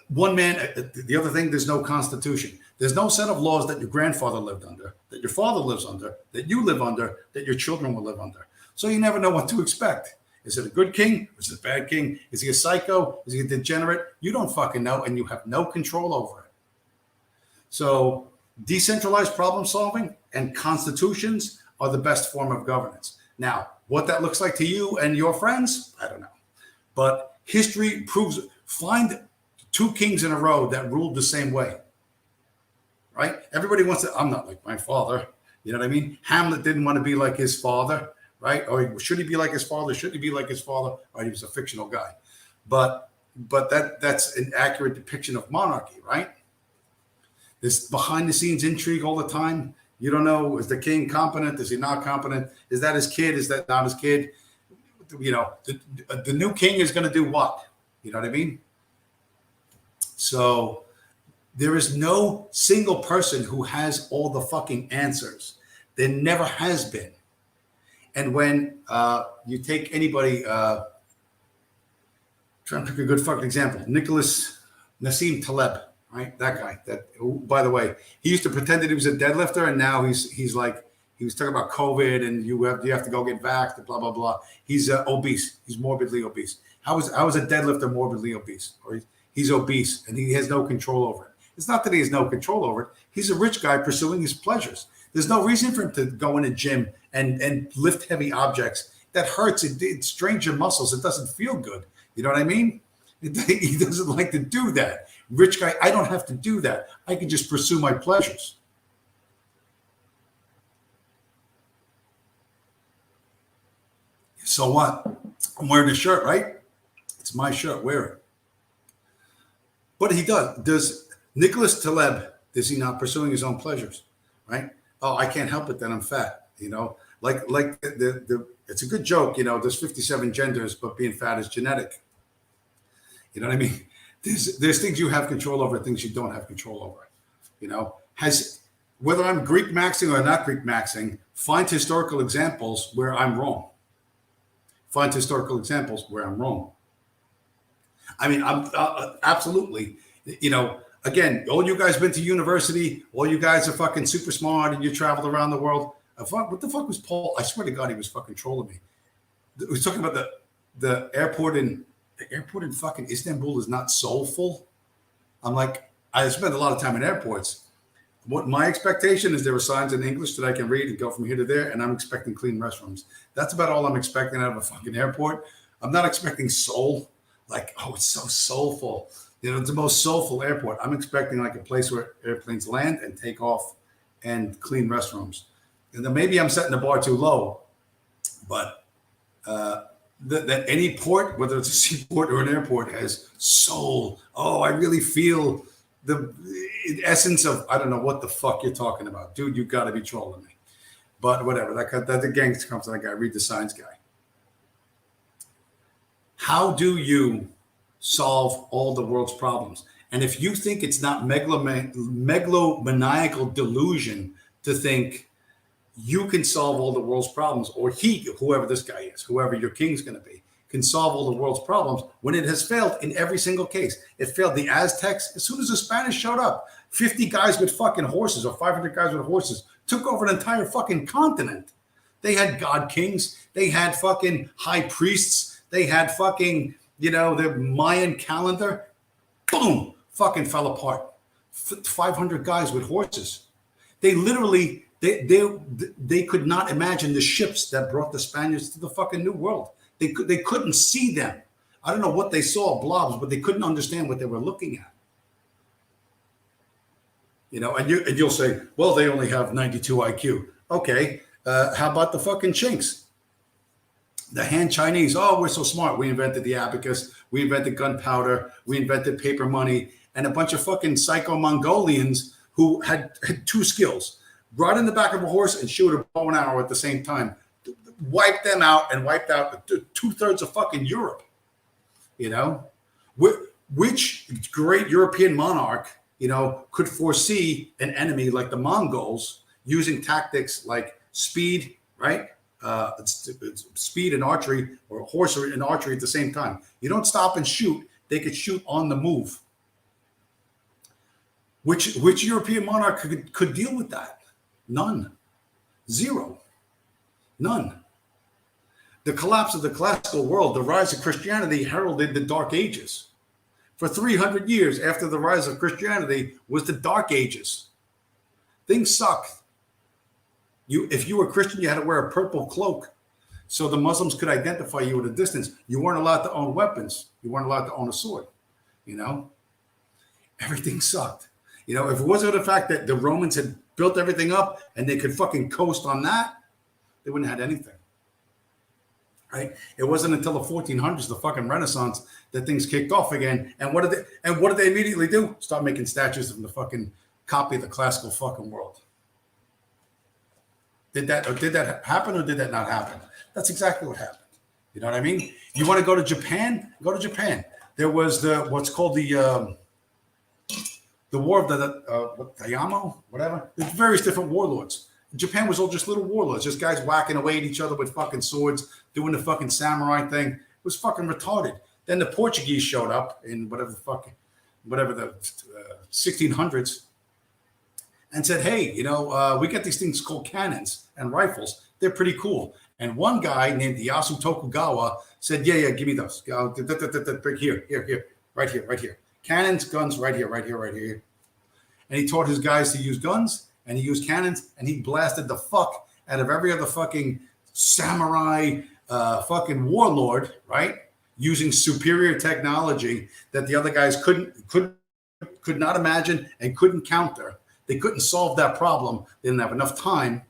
one man, the other thing, there's no constitution. There's no set of laws that your grandfather lived under, that your father lives under, that you live under, that your children will live under. So you never know what to expect. Is it a good king? Is it a bad king? Is he a psycho? Is he a degenerate? You don't fucking know, and you have no control over it. So decentralized problem solving and constitutions are the best form of governance. Now, what that looks like to you and your friends, I don't know. But history proves, find 2 kings in a row that ruled the same way, right? Everybody wants to, I'm not like my father. You know what I mean? Hamlet didn't want to be like his father, right? Or should he be like his father? Should he be like his father? Or he was a fictional guy. But that's an accurate depiction of monarchy, right? This behind the scenes intrigue all the time. You don't know, is the king competent? Is he not competent? Is that his kid? Is that not his kid? You know, the new king is going to do what? You know what I mean? So there is no single person who has all the fucking answers. There never has been. And when you take anybody, trying to pick a good fucking example, Nicholas Nassim Taleb, right? That guy. That, who, by the way, he used to pretend that he was a deadlifter, and now he's like, he was talking about COVID and you have to go get vaxxed, blah blah blah. He's obese. He's morbidly obese. How is a deadlifter morbidly obese? Or he's obese and he has no control over it. It's not that he has no control over it. He's a rich guy pursuing his pleasures. There's no reason for him to go in a gym and lift heavy objects. That hurts. It strains your muscles. It doesn't feel good. You know what I mean? He doesn't like to do that. Rich guy, I don't have to do that. I can just pursue my pleasures. So what? I'm wearing a shirt, right? It's my shirt. Wear it. But he does. Does Nicholas Taleb, is he not pursuing his own pleasures? Right? Oh, I can't help it that I'm fat. You know, like the it's a good joke. You know, there's 57 genders, but being fat is genetic. You know what I mean? There's things you have control over, things you don't have control over. You know, whether I'm Greek maxing or not Greek maxing, find historical examples where I'm wrong. Find historical examples where I'm wrong. I mean, I'm absolutely, you know, again, all you guys been to university, all you guys are fucking super smart and you traveled around the world. What the fuck was Paul? I swear to God, he was fucking trolling me. He was talking about the airport in fucking Istanbul is not soulful. I'm like, I spend a lot of time in airports. What my expectation is, there are signs in English that I can read and go from here to there, and I'm expecting clean restrooms. That's about all I'm expecting out of a fucking airport. I'm not expecting soul. Like, oh, it's so soulful. You know, it's the most soulful airport. I'm expecting like a place where airplanes land and take off and clean restrooms. And then maybe I'm setting the bar too low, but that any port, whether it's a seaport or an airport, has soul. Oh, I really feel the essence of, I don't know what the fuck you're talking about. Dude, you got to be trolling me. But whatever, that the gangster comes to that guy, read the signs guy. How do you solve all the world's problems? And if you think it's not megalomaniacal delusion to think you can solve all the world's problems, or whoever this guy is, whoever your king's going to be, can solve all the world's problems, when it has failed in every single case. It failed the Aztecs. As soon as the Spanish showed up, 50 guys with fucking horses or 500 guys with horses took over an entire fucking continent. They had god kings. They had fucking high priests. They had fucking, you know, the Mayan calendar. Boom, fucking fell apart. 500 guys with horses. They literally, they could not imagine the ships that brought the Spaniards to the fucking New World. They couldn't see them. I don't know what they saw, blobs, but they couldn't understand what they were looking at. You know, and you'll say, well, they only have 92 IQ. Okay, how about the fucking Chinks? The Han Chinese, oh, we're so smart. We invented the abacus. We invented gunpowder. We invented paper money. And a bunch of fucking psycho Mongolians who had 2 skills. Ride in the back of a horse and shoot a bow and arrow at the same time. Wiped them out and wiped out 2/3 of fucking Europe. You know? Which great European monarch, you know, could foresee an enemy like the Mongols using tactics like speed, right? It's speed and archery, or horse and archery at the same time. You don't stop and shoot. They could shoot on the move. Which European monarch could deal with that? None. Zero. None. The collapse of the classical world, the rise of Christianity heralded the Dark Ages. For 300 years after the rise of Christianity was the Dark Ages. Things sucked. If you were Christian, you had to wear a purple cloak so the Muslims could identify you at a distance. You weren't allowed to own weapons. You weren't allowed to own a sword. Everything sucked. If it wasn't for the fact that the Romans had built everything up and they could fucking coast on that, they wouldn't have had anything. Right? It wasn't until the 1400s, the fucking Renaissance, that things kicked off again. And what did they immediately do? Start making statues of the fucking copy of the classical fucking world. Did that happen, or did that not happen? That's exactly what happened. You know what I mean? You want to go to Japan? Go to Japan. There was what's called the war of the Taiyamo, whatever. There's various different warlords. Japan was all just little warlords, just guys whacking away at each other with fucking swords, doing the fucking samurai thing. It was fucking retarded. Then the Portuguese showed up in whatever the 1600s, and said, hey, we got these things called cannons and rifles. They're pretty cool. And one guy named Ieyasu Tokugawa said, yeah, give me those. Here, right here. Cannons, guns, right here. And he taught his guys to use guns, and he used cannons, and he blasted the fuck out of every other fucking samurai fucking warlord, right? Using superior technology that the other guys could not imagine and couldn't counter. They couldn't solve that problem. They didn't have enough time,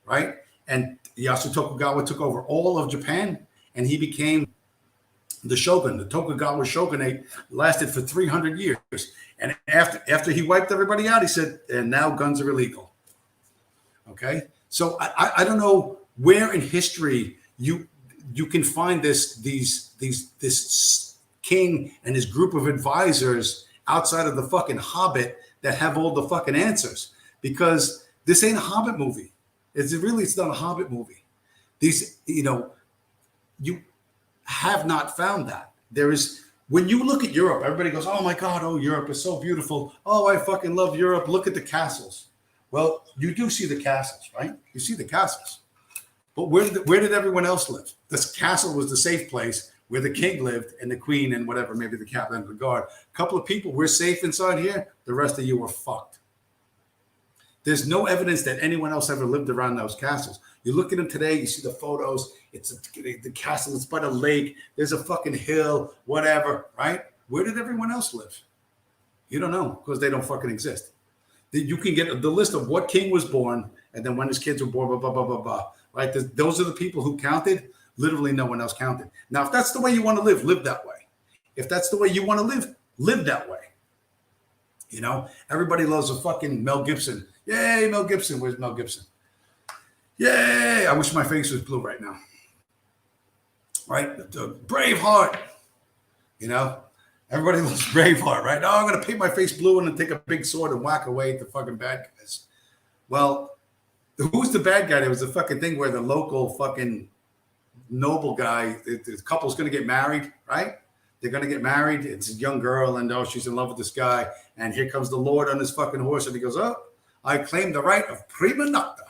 right? And Ieyasu Tokugawa took over all of Japan, and he became the shogun. The Tokugawa shogunate lasted for 300 years. And after he wiped everybody out, he said, and now guns are illegal. Okay? So I don't know where in history you can find this king and his group of advisors outside of the fucking Hobbit that have all the fucking answers, because this ain't a Hobbit movie. It's not a Hobbit movie. You have not found that. There is, when you look at Europe, everybody goes, oh my God, oh, Europe is so beautiful. Oh, I fucking love Europe. Look at the castles. Well, you do see the castles, right? You see the castles. But where did everyone else live? This castle was the safe place where the king lived and the queen and whatever, maybe the captain of the guard. A couple of people, we're safe inside here. The rest of you are fucked. There's no evidence that anyone else ever lived around those castles. You look at them today, you see the photos. It's the castle. It's by the lake. There's a fucking hill, whatever, right? Where did everyone else live? You don't know, because they don't fucking exist. You can get the list of what king was born and then when his kids were born, blah, blah, blah, blah, blah. Right? Those are the people who counted. Literally no one else counted. Now, if that's the way you want to live that way. If that's the way you want to live that way. Everybody loves a fucking Mel Gibson. Yay, Mel Gibson. Where's Mel Gibson? Yay. I wish my face was blue right now. Right? Braveheart. Everybody loves Braveheart, right? Oh, I'm going to paint my face blue and then take a big sword and whack away at the fucking bad guys. Well, who's the bad guy? There was a fucking thing where the local fucking noble guy, the couple's going to get married, right? They're going to get married. It's a young girl, and she's in love with this guy. And here comes the Lord on his fucking horse, and he goes, oh, I claim the right of prima nocta.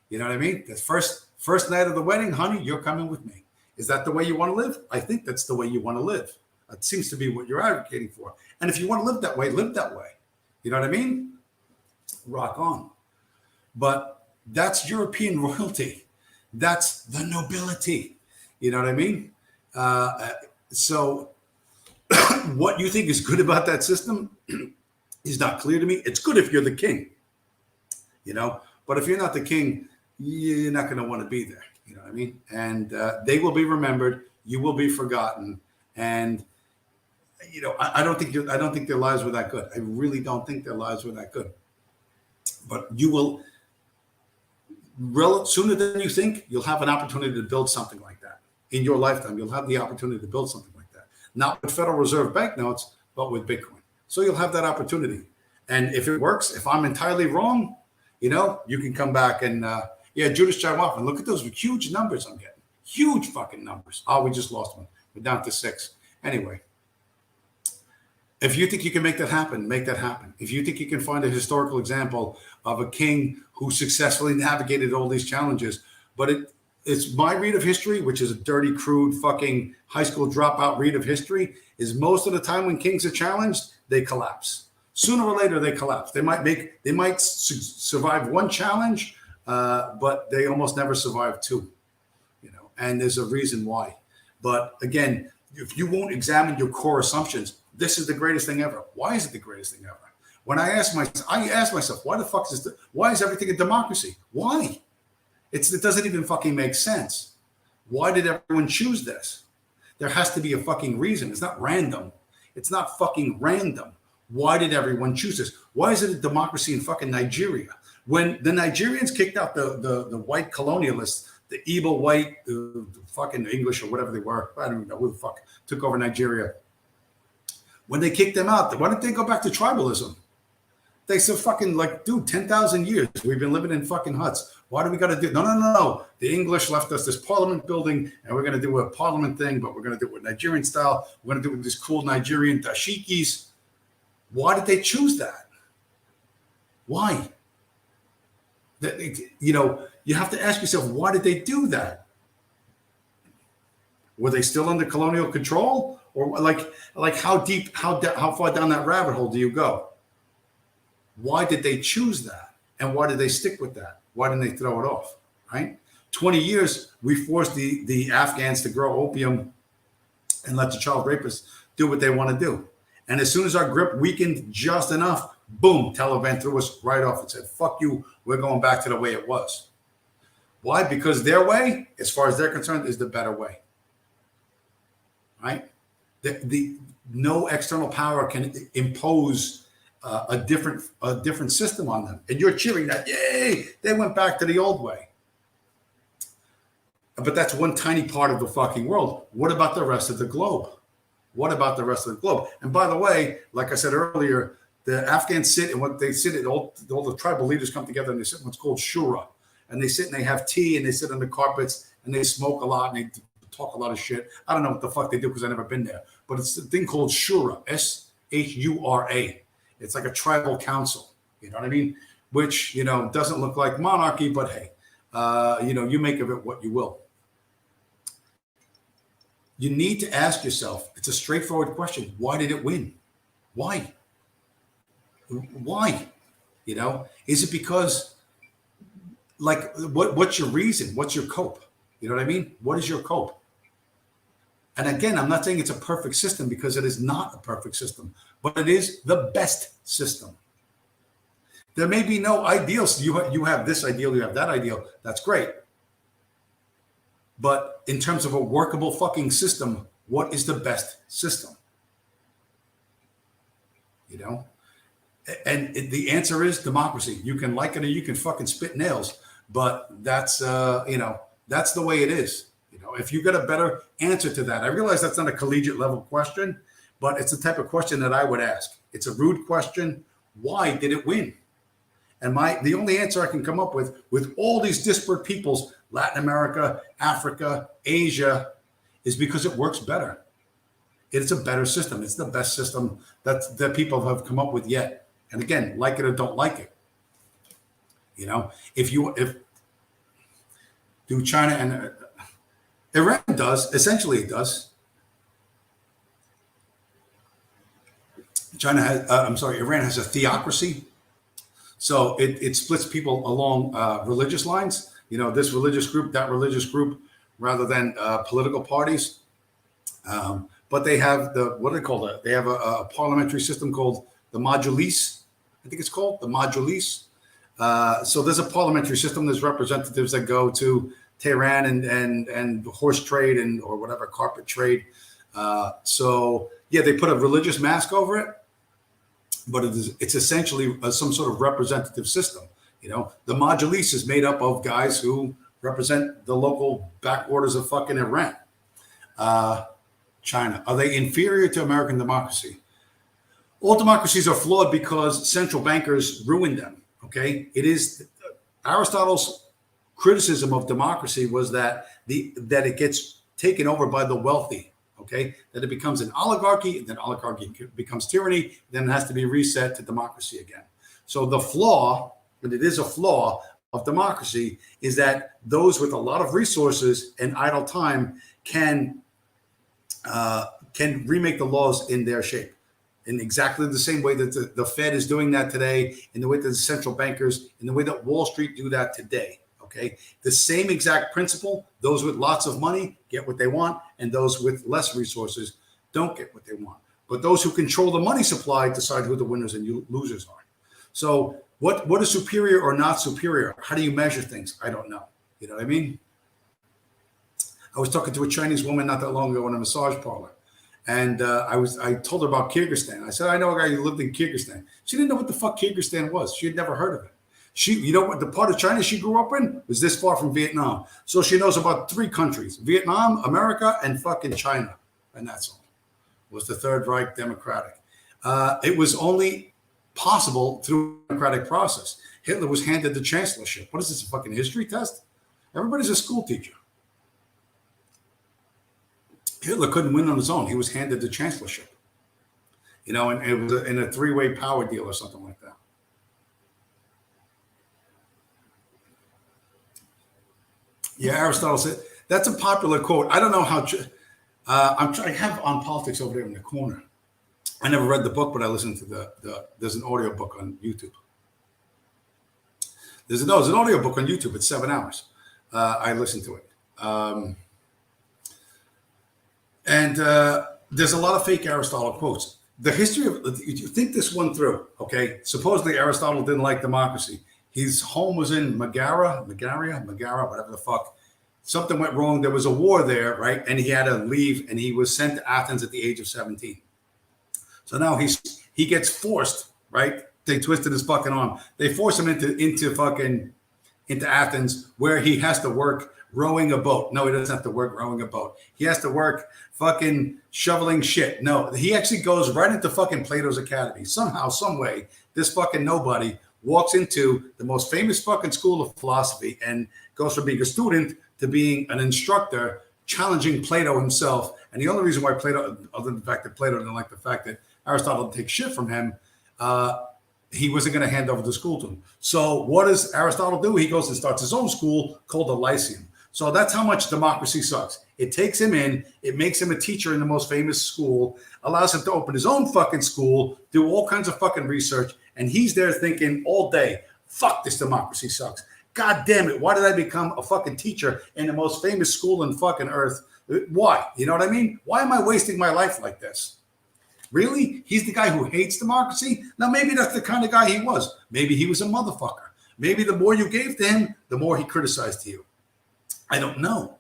You know what I mean? The first night of the wedding, honey, you're coming with me. Is that the way you want to live? I think that's the way you want to live. That seems to be what you're advocating for. And if you want to live that way, live that way. You know what I mean? Rock on. But that's European royalty. That's the nobility. You know what I mean? So what you think is good about that system is not clear to me. It's good if you're the king, but if you're not the king, you're not going to want to be there. You know what I mean? And they will be remembered. You will be forgotten. And I don't think their lives were that good. I really don't think their lives were that good. But you will, sooner than you think, you'll have an opportunity to build something like that in your lifetime. You'll have the opportunity to build something like that, not with Federal Reserve banknotes, but with Bitcoin. So you'll have that opportunity. And if it works, if I'm entirely wrong, you can come back and Yeah, Judas Jaiwafa. Look at those huge numbers I'm getting. Huge fucking numbers. Oh, we just lost one. We're down to 6. Anyway, if you think you can make that happen, make that happen. If you think you can find a historical example of a king who successfully navigated all these challenges, but it's my read of history, which is a dirty, crude, fucking high school dropout read of history, is most of the time when kings are challenged, they collapse. Sooner or later, they collapse. They might survive one challenge, but they almost never survive 2. And there's a reason why. But again, if you won't examine your core assumptions, this is the greatest thing ever. Why is it the greatest thing ever? When I ask myself, why the fuck why is everything a democracy? Why? It doesn't even fucking make sense. Why did everyone choose this? There has to be a fucking reason. It's not random. It's not fucking random. Why did everyone choose this? Why is it a democracy in fucking Nigeria? When the Nigerians kicked out the white colonialists, the evil white fucking English or whatever they were, I don't even know who the fuck took over Nigeria. When they kicked them out, why didn't they go back to tribalism? They said fucking like, dude, 10,000 years we've been living in fucking huts. Why do we got to do? No. The English left us this parliament building, and we're going to do a parliament thing, but we're going to do it with Nigerian style. We're going to do it with these cool Nigerian dashikis. Why did they choose that? Why? You have to ask yourself, why did they do that? Were they still under colonial control, or like how deep, how far down that rabbit hole do you go? Why did they choose that, and why did they stick with that? Why didn't they throw it off? Right? 20 years we forced the Afghans to grow opium and let the child rapists do what they want to do. And as soon as our grip weakened just enough, boom, Taliban threw us right off and said, fuck you, we're going back to the way it was. Why? Because their way, as far as they're concerned, is the better way. Right? No external power can impose a different system on them. And you're cheering that, yay, they went back to the old way. But that's one tiny part of the fucking world. What about the rest of the globe? What about the rest of the globe? And by the way, like I said earlier, the Afghans sit and what they sit at, all the tribal leaders come together and they sit in what's called shura. And they sit and they have tea and they sit on the carpets and they smoke a lot and they talk a lot of shit. I don't know what the fuck they do because I've never been there. But it's a thing called shura, S-H-U-R-A. It's like a tribal council, you know what I mean? Which, doesn't look like monarchy, but hey, you make of it what you will. You need to ask yourself, it's a straightforward question. Why did it win? Why? Why? Is it because, like, what's your reason? What's your cope? You know what I mean? What is your cope? And again, I'm not saying it's a perfect system because it is not a perfect system, but it is the best system. There may be no ideals. You have this ideal, you have that ideal. That's great. But in terms of a workable fucking system, what is the best system? And the answer is democracy. You can like it or you can fucking spit nails, but that's that's the way it is. If you get a better answer to that, I realize that's not a collegiate level question, but it's the type of question that I would ask. It's a rude question. Why did it win? And the only answer I can come up with all these disparate peoples, Latin America, Africa, Asia, is because it works better. It's a better system. It's the best system that people have come up with yet. And again, like it or don't like it. If do China and Iran does, essentially it does. Iran has a theocracy. So it splits people along religious lines, this religious group, that religious group, rather than political parties. But they have what do they call that? They have a parliamentary system called the Majlis. I think it's called the Majlis. So there's a parliamentary system. There's representatives that go to Tehran and horse trade or whatever, carpet trade. So yeah, they put a religious mask over it. But it's essentially some sort of representative system. The Majlis is made up of guys who represent the local backwaters of fucking Iran. China. Are they inferior to American democracy? All democracies are flawed because central bankers ruined them. Okay. It is Aristotle's criticism of democracy was that it gets taken over by the wealthy. Okay, that it becomes an oligarchy, and then oligarchy becomes tyranny, then it has to be reset to democracy again. So the flaw, and it is a flaw of democracy, is that those with a lot of resources and idle time can remake the laws in their shape, in exactly the same way that the Fed is doing that today, in the way that the central bankers, in the way that Wall Street do that today. Okay, the same exact principle. Those with lots of money get what they want, and those with less resources don't get what they want. But those who control the money supply decide who the winners and losers are. So what is superior or not superior? How do you measure things? I don't know. You know what I mean? I was talking to a Chinese woman not that long ago in a massage parlor, and I told her about Kyrgyzstan. I said, I know a guy who lived in Kyrgyzstan. She didn't know what the fuck Kyrgyzstan was. She had never heard of it. You know what, the part of China she grew up in was this far from Vietnam. So she knows about 3 countries: Vietnam, America, and fucking China. And that's all. Was the Third Reich democratic? It was only possible through a democratic process. Hitler was handed the chancellorship. What is this, a fucking history test? Everybody's a school teacher. Hitler couldn't win on his own. He was handed the chancellorship. You know, and it was in a 3-way power deal or something like that. Yeah, Aristotle said, that's a popular quote. I don't know how, I have On Politics over there in the corner. I never read the book, but I listened to there's an audio book on YouTube. There's an audio book on YouTube. It's 7 hours. I listened to it. And there's a lot of fake Aristotle quotes. The history of, you think this one through, okay? Supposedly Aristotle didn't like democracy. His home was in Megara, whatever the fuck. Something went wrong. There was a war there, right? And he had to leave, and he was sent to Athens at the age of 17. So now he gets forced, right? They twisted his fucking arm. They force him into Athens, where he has to work rowing a boat. No, he doesn't have to work rowing a boat. He has to work fucking shoveling shit. No, he actually goes right into fucking Plato's Academy. Somehow, some way, this fucking nobody walks into the most famous fucking school of philosophy and goes from being a student to being an instructor, challenging Plato himself. And the only reason why Plato, other than the fact that Plato didn't like the fact that Aristotle didn't take shit from him, he wasn't going to hand over the school to him. So what does Aristotle do? He goes and starts his own school called the Lyceum. So that's how much democracy sucks. It takes him in, it makes him a teacher in the most famous school, allows him to open his own fucking school, do all kinds of fucking research, and he's there thinking all day, fuck, this democracy sucks. God damn it, why did I become a fucking teacher in the most famous school in fucking earth? Why? You know what I mean? Why am I wasting my life like this? Really? He's the guy who hates democracy? Now, maybe that's the kind of guy he was. Maybe he was a motherfucker. Maybe the more you gave to him, the more he criticized you. I don't know.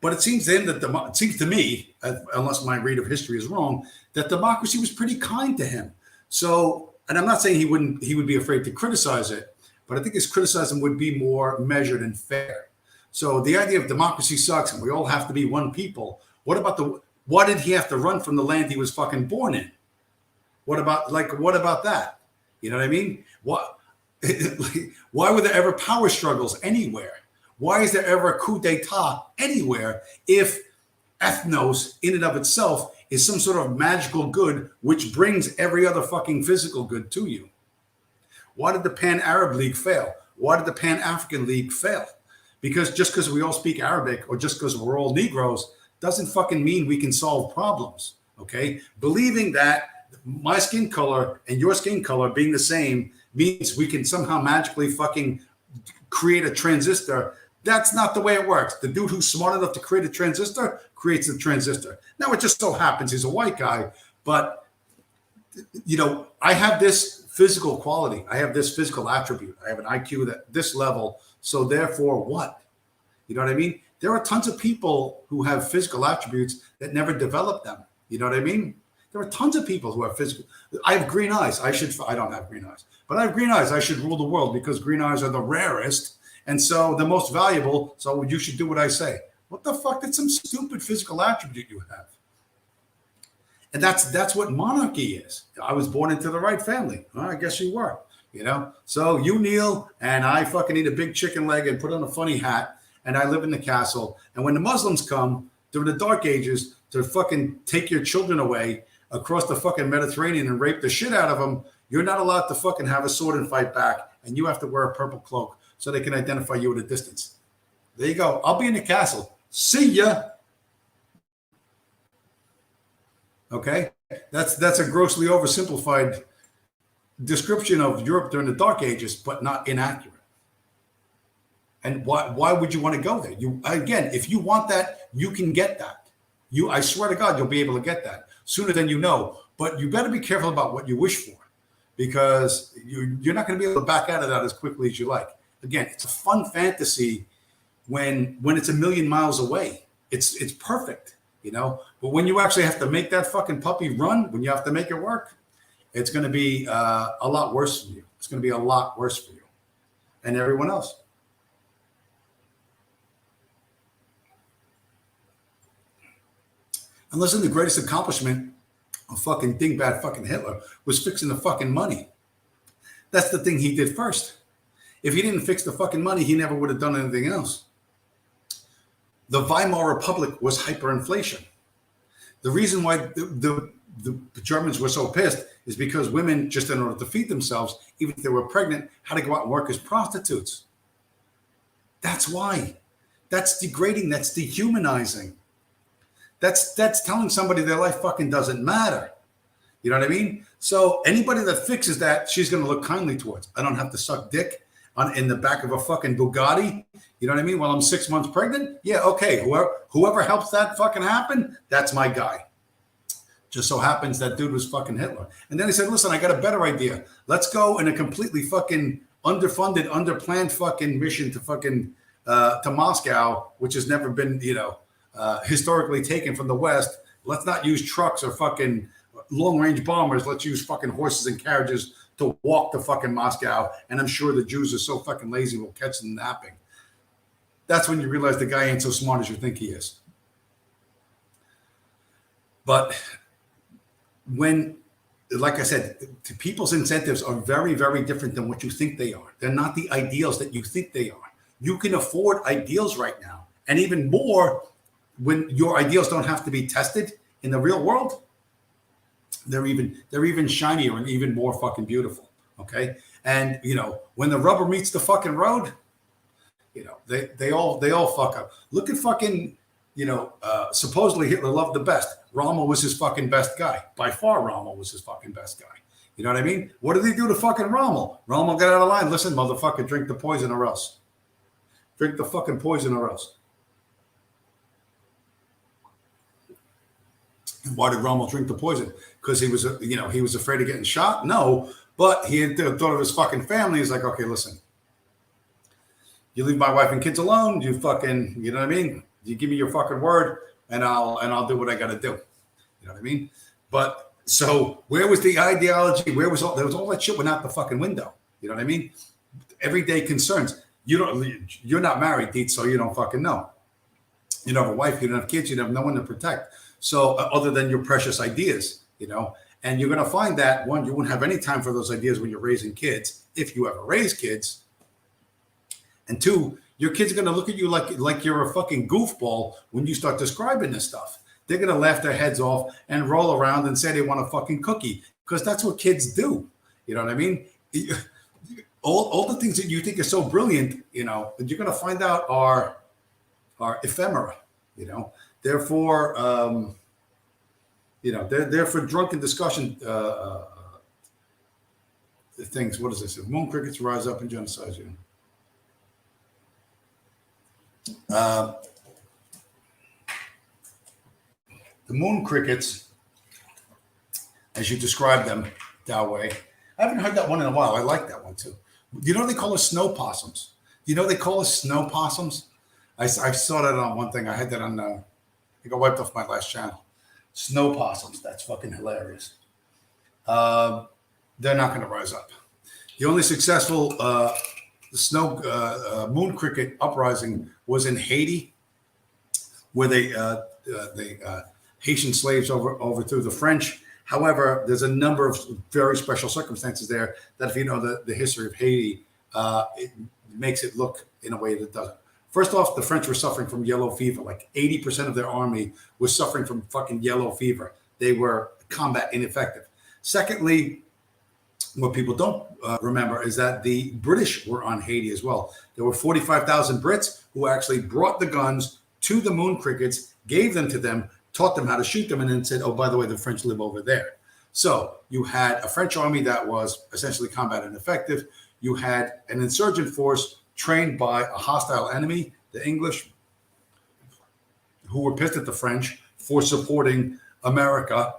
But it seems to him that it seems to me, unless my read of history is wrong, that democracy was pretty kind to him. So, and I'm not saying he would be afraid to criticize it, but I think his criticism would be more measured and fair. So the idea of democracy sucks and we all have to be one people. Why did he have to run from the land he was fucking born in? What about that? You know what I mean? Why were there ever power struggles anywhere? Why is there ever a coup d'etat anywhere if ethnos in and of itself is some sort of magical good which brings every other fucking physical good to you? Why did the Pan-Arab League fail? Why did the Pan-African League fail? Just because we all speak Arabic or just because we're all Negroes doesn't fucking mean we can solve problems, okay? Believing that my skin color and your skin color being the same means we can somehow magically fucking create a transistor. That's not the way it works. The dude who's smart enough to create a transistor creates a transistor. Now, it just so happens he's a white guy, but, you know, I have this physical quality. I have this physical attribute. I have an IQ at this level. So therefore what? You know what I mean? There are tons of people who have physical attributes that never develop them. You know what I mean? There are tons of people who have physical. I have green eyes. I don't have green eyes, but I have green eyes. I should rule the world because green eyes are the rarest. And so the most valuable. So you should do what I say. What the fuck? That's some stupid physical attribute you have. And that's what monarchy is. I was born into the right family. Well, I guess you were. you know? So you kneel and I fucking eat a big chicken leg and put on a funny hat and I live in the castle. And when the Muslims come during the Dark Ages to fucking take your children away across the fucking Mediterranean and rape the shit out of them, you're not allowed to fucking have a sword and fight back. And you have to wear a purple cloak so they can identify you at a distance. There you go. I'll be in the castle. See ya. Okay? That's a grossly oversimplified description of Europe during the Dark Ages, but not inaccurate. And why would you want to go there? You again, if you want that, you can get that. I swear to God, you'll be able to get that sooner than you know. But you better be careful about what you wish for, because you're not going to be able to back out of that as quickly as you like. Again, it's a fun fantasy when it's a million miles away. It's perfect, you know. But when you actually have to make that fucking puppy run, when you have to make it work, it's going to be a lot worse for you. It's going to be a lot worse for you and everyone else. And listen, the greatest accomplishment of fucking dingbat fucking Hitler was fixing the fucking money. That's the thing he did first. If he didn't fix the fucking money, he never would have done anything else. The Weimar Republic was hyperinflation. The reason why the Germans were so pissed is because women, just in order to feed themselves, even if they were pregnant, had to go out and work as prostitutes. That's why. That's degrading. That's dehumanizing. That's telling somebody their life fucking doesn't matter. You know what I mean? So anybody that fixes that, she's going to look kindly towards. I don't have to suck dick in the back of a fucking Bugatti. You know what I mean? While I'm 6 months pregnant. Yeah, okay. Whoever helps that fucking happen, that's my guy. Just so happens that dude was fucking Hitler. And then he said, listen, I got a better idea. Let's go in a completely fucking underfunded, underplanned fucking mission to fucking to Moscow, which has never been, historically taken from the West. Let's not use trucks or fucking long-range bombers. Let's use fucking horses and carriages to walk to fucking Moscow. And I'm sure the Jews are so fucking lazy we'll catch them napping. That's when you realize the guy ain't so smart as you think he is. But when, like I said, people's incentives are very, very different than what you think they are. They're not the ideals that you think they are. You can afford ideals right now. And even more, when your ideals don't have to be tested in the real world, they're even shinier and even more fucking beautiful. Okay. And when the rubber meets the fucking road, they all fuck up. Look at fucking, supposedly Hitler loved the best. Rommel was his fucking best guy. By far, Rommel was his fucking best guy. You know what I mean? What did he do to fucking Rommel? Rommel got out of line. Listen, motherfucker, drink the poison or else. Drink the fucking poison or else. And why did Rommel drink the poison? Because he was, he was afraid of getting shot? No, but he had thought of his fucking family. He's like, okay, listen, you leave my wife and kids alone. You fucking, you know what I mean? You give me your fucking word, and I'll do what I got to do. You know what I mean? But so where was the ideology? There was all that shit went out the fucking window. You know what I mean? Everyday concerns. You're not married, Deet, so you don't fucking know. You don't have a wife. You don't have kids. You don't have no one to protect. So other than your precious ideas, and you're going to find that, one, you won't have any time for those ideas when you're raising kids, if you ever raise kids. And two, your kids are going to look at you like you're a fucking goofball when you start describing this stuff. They're going to laugh their heads off and roll around and say they want a fucking cookie, because that's what kids do. You know what I mean? All the things that you think are so brilliant, that you're going to find out are ephemera, Therefore, they're for drunken discussion things. What is this? Moon crickets rise up and genocide you. The moon crickets, as you describe them that way, I haven't heard that one in a while. I like that one too. They call us snow possums. They call us snow possums. I saw that on one thing. I had that on. I got wiped off my last channel. Snow possums. That's fucking hilarious. They're not going to rise up. The only successful snow moon cricket uprising was in Haiti, where they Haitian slaves overthrew the French, However, there's a number of very special circumstances there that if you know the history of Haiti, it makes it look in a way that doesn't. First off, the French were suffering from yellow fever. Like 80% of their army was suffering from fucking yellow fever. They were combat ineffective. Secondly, what people don't remember is that the British were on Haiti as well. There were 45,000 Brits who actually brought the guns to the moon crickets, gave them to them, taught them how to shoot them, and then said, oh, by the way, the French live over there. So you had a French army that was essentially combat ineffective. You had an insurgent force trained by a hostile enemy, the English, who were pissed at the French for supporting America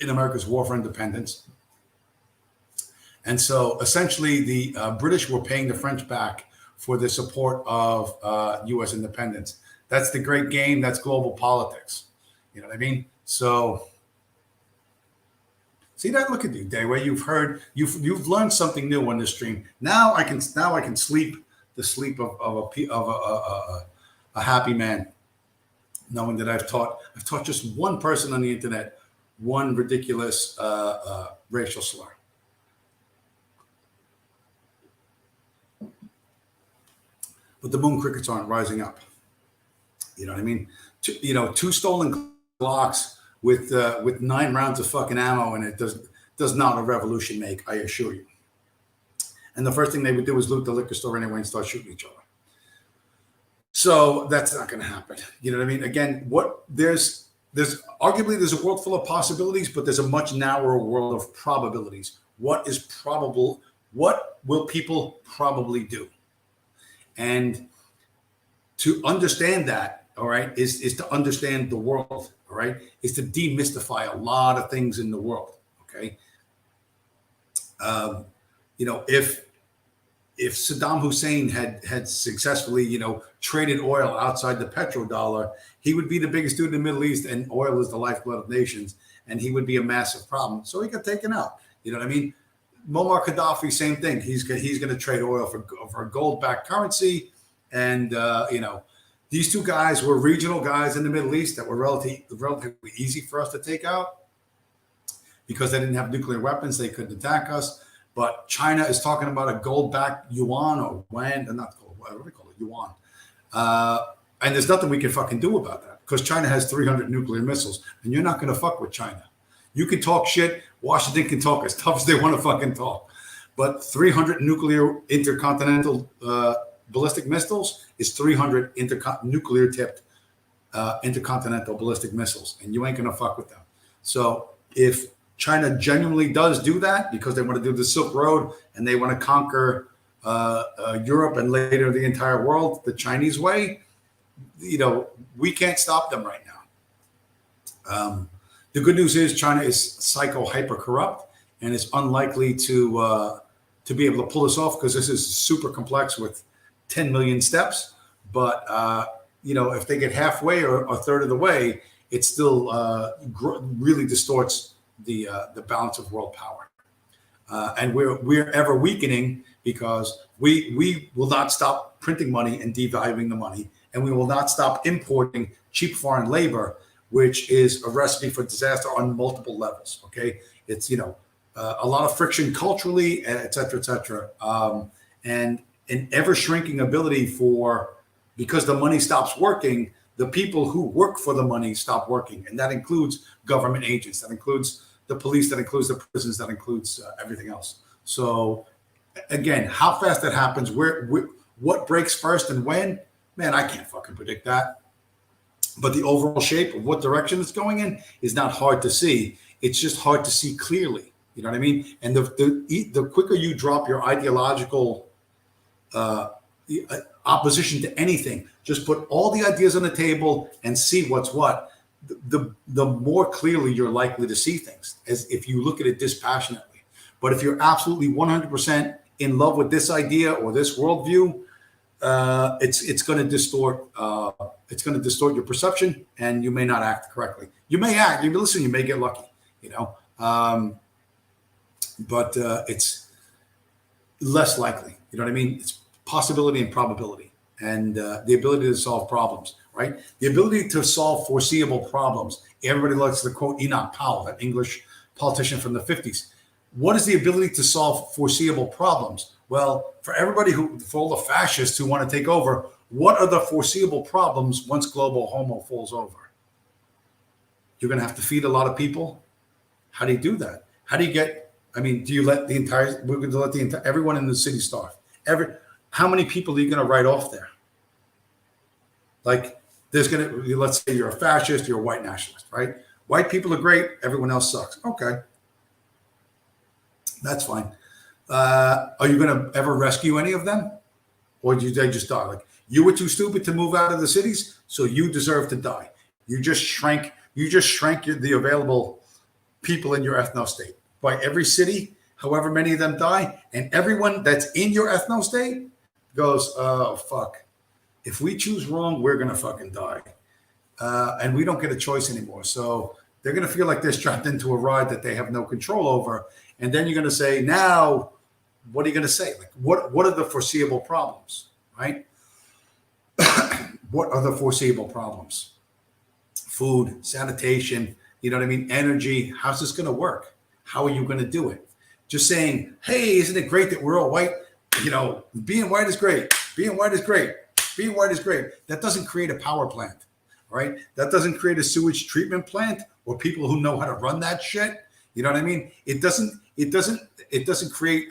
in America's war for independence. And so essentially the British were paying the French back for the support of U.S. independence. That's the great game. That's global politics. You know what I mean? So see that? Look at you, Dayway. You've learned something new on this stream. Now I can sleep the sleep of a happy man, knowing that I've taught just one person on the internet one ridiculous racial slur. But the moon crickets aren't rising up. You know what I mean? Two stolen Glocks with 9 rounds of fucking ammo, and it does not a revolution make, I assure you. And the first thing they would do is loot the liquor store anyway and start shooting each other. So that's not going to happen. You know what I mean? Again, there's arguably there's a world full of possibilities, but there's a much narrower world of probabilities. What is probable? What will people probably do? And to understand that, all right, is to understand the world, all right, is to demystify a lot of things in the world, okay? If Saddam Hussein had successfully, traded oil outside the petrodollar, he would be the biggest dude in the Middle East, and oil is the lifeblood of nations, and he would be a massive problem. So he got taken out. You know what I mean? Muammar Gaddafi, same thing. He's going to trade oil for a gold-backed currency, and these two guys were regional guys in the Middle East that were relatively easy for us to take out because they didn't have nuclear weapons. They couldn't attack us. But China is talking about a gold-backed yuan or yuan, not gold, whatever they call it, yuan. And there's nothing we can fucking do about that because China has 300 nuclear missiles, and you're not going to fuck with China. You can talk shit. Washington can talk as tough as they want to fucking talk. But 300 nuclear intercontinental ballistic missiles is 300 nuclear-tipped intercontinental ballistic missiles, and you ain't going to fuck with them. So if China genuinely does do that because they want to do the Silk Road and they want to conquer Europe and later the entire world the Chinese way, we can't stop them right now. The good news is China is hyper corrupt and is unlikely to be able to pull this off because this is super complex with 10 million steps. But if they get halfway or a third of the way, it still really distorts the balance of world power. And we're ever weakening because we will not stop printing money and devaluing the money, and we will not stop importing cheap foreign labor, which is a recipe for disaster on multiple levels. Okay, it's a lot of friction culturally, et cetera, and an ever shrinking ability because the money stops working, the people who work for the money stop working, and that includes government agents, that includes the police, that includes the prisons, that includes everything else. So again, how fast that happens, what breaks first and when, man, I can't fucking predict that. But the overall shape of what direction it's going in is not hard to see. It's just hard to see clearly. You know what I mean? And the quicker you drop your ideological opposition to anything, just put all the ideas on the table and see what's what, the more clearly you're likely to see things, as if you look at it dispassionately. But if you're absolutely 100% in love with this idea or this worldview, it's going to distort. It's going to distort your perception, and you may not act correctly. You may act. You listen. You may get lucky. But it's less likely. You know what I mean? It's possibility and probability, and the ability to solve problems. right? The ability to solve foreseeable problems. Everybody likes to quote Enoch Powell, that English politician from the 50s. What is the ability to solve foreseeable problems? Well, for all the fascists who want to take over, what are the foreseeable problems once global homo falls over? You're going to have to feed a lot of people. How do you do that? How do you get, do you let we're going to let everyone in the city starve? How many people are you going to write off there? Like, let's say you're a fascist, you're a white nationalist, right? White people are great, everyone else sucks. Okay. That's fine. Are you going to ever rescue any of them? Or do they just die? Like, you were too stupid to move out of the cities, so you deserve to die. You just shrank the available people in your ethno state. By every city, however many of them die, and everyone that's in your ethno state goes, oh, fuck. If we choose wrong, we're going to fucking die. And we don't get a choice anymore. So they're going to feel like they're strapped into a ride that they have no control over. And then you're going to say, now, what are you going to say? Like, what are the foreseeable problems, right? What are the foreseeable problems? Food, sanitation, you know what I mean? Energy. How's this going to work? How are you going to do it? Just saying, hey, isn't it great that we're all white? Being white is great. Being white is great. Being white is great. That doesn't create a power plant, right? That doesn't create a sewage treatment plant or people who know how to run that shit. You know what I mean? It doesn't create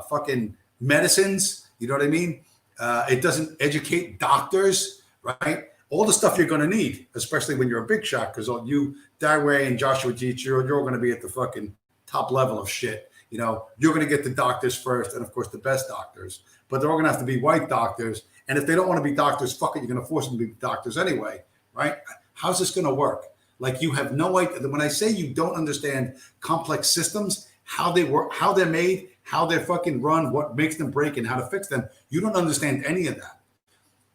fucking medicines. You know what I mean? It doesn't educate doctors, right? All the stuff you're going to need, especially when you're a big shot, because you, Daiwei and Joshua Dietz, you're going to be at the fucking top level of shit. You're going to get the doctors first, and of course the best doctors, but they're all going to have to be white doctors. And if they don't want to be doctors, fuck it, you're going to force them to be doctors anyway, right? How's this going to work? Like, you have no idea. When I say you don't understand complex systems, how they work, how they're made, how they're fucking run, what makes them break, and how to fix them, you don't understand any of that.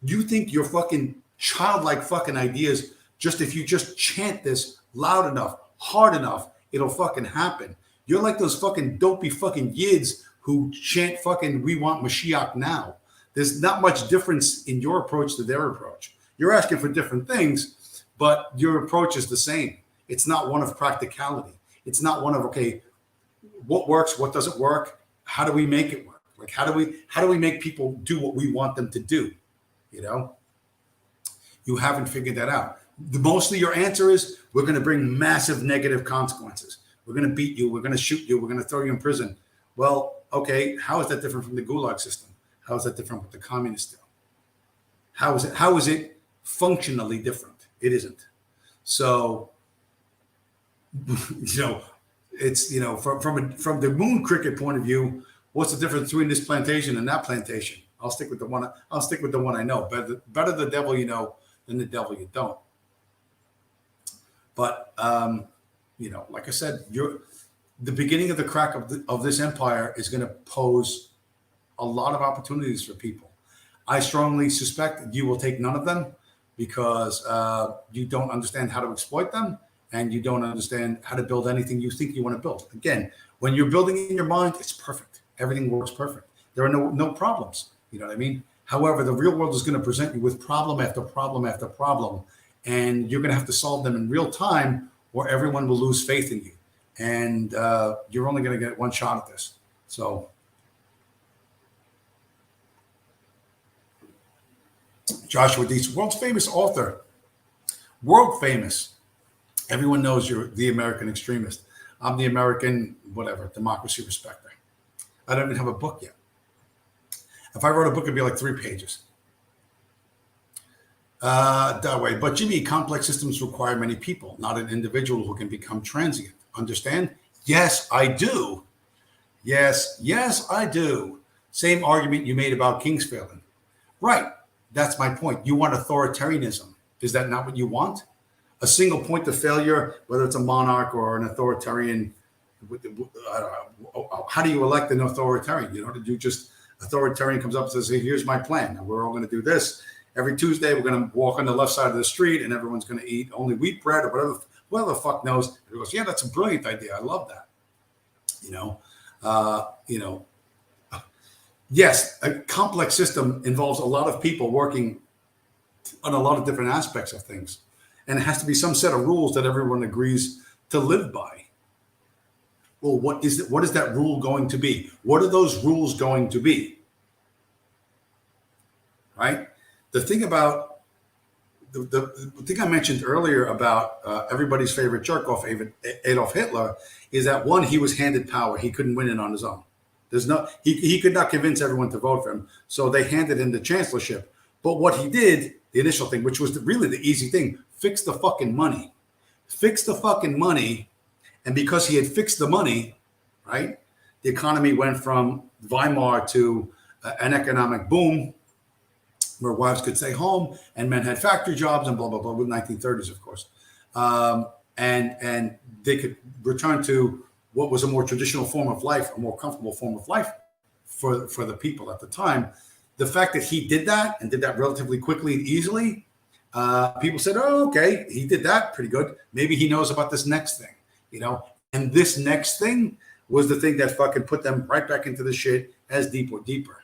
You think your fucking childlike fucking ideas, if you just chant this loud enough, hard enough, it'll fucking happen. You're like those fucking dopey fucking yids who chant fucking, we want Mashiach now. There's not much difference in your approach to their approach. You're asking for different things, but your approach is the same. It's not one of practicality. It's not one of, okay, what works, what doesn't work? How do we make it work? Like, how do we make people do what we want them to do? You haven't figured that out. Mostly your answer is, we're going to bring massive negative consequences. We're going to beat you. We're going to shoot you. We're going to throw you in prison. Well, okay, how is that different from the Gulag system? How is that different with the communists do? How is it functionally different? It isn't. So, it's, from the moon cricket point of view, what's the difference between this plantation and that plantation? I'll stick with the one I know. Better the devil you know than the devil you don't. But like I said, the beginning of the crack of this empire is going to pose a lot of opportunities for people. I strongly suspect you will take none of them because you don't understand how to exploit them, and you don't understand how to build anything you think you want to build. Again, when you're building in your mind, it's perfect. Everything works perfect. There are no problems. You know what I mean? However, the real world is going to present you with problem after problem after problem, and you're going to have to solve them in real time, or everyone will lose faith in you. And you're only going to get one shot at this. So, Joshua Dietz, world famous author, world famous. Everyone knows you're the American extremist. I'm the American, whatever, democracy respecter. I don't even have a book yet. If I wrote a book, it'd be like 3 pages. That way. But Jimmy, complex systems require many people, not an individual who can become transient. Understand? Yes, I do. Yes, I do. Same argument you made about King's failing. Right. That's my point. You want authoritarianism. Is that not what you want? A single point of failure, whether it's a monarch or an authoritarian. I don't know. How do you elect an authoritarian? Did you just, authoritarian comes up and says, hey, here's my plan. Now we're all going to do this. Every Tuesday, we're going to walk on the left side of the street and everyone's going to eat only wheat bread or whatever the fuck knows. He goes, yeah, that's a brilliant idea. I love that. Yes, a complex system involves a lot of people working on a lot of different aspects of things. And it has to be some set of rules that everyone agrees to live by. Well, what is it? What is that rule going to be? What are those rules going to be? Right? The thing about the thing I mentioned earlier about everybody's favorite jerk off, Adolf Hitler, is that one, he was handed power. He couldn't win it on his own. He could not convince everyone to vote for him. So they handed him the chancellorship. But what he did, the initial thing, which was really the easy thing, fix the fucking money. Fix the fucking money. And because he had fixed the money, right, the economy went from Weimar to an economic boom where wives could stay home and men had factory jobs and blah, blah, blah, with 1930s, of course. And they could return to what was a more traditional form of life, a more comfortable form of life for the people at the time. The fact that he did that and did that relatively quickly and easily, people said, oh, okay, he did that pretty good. Maybe he knows about this next thing, And this next thing was the thing that fucking put them right back into the shit as deeper.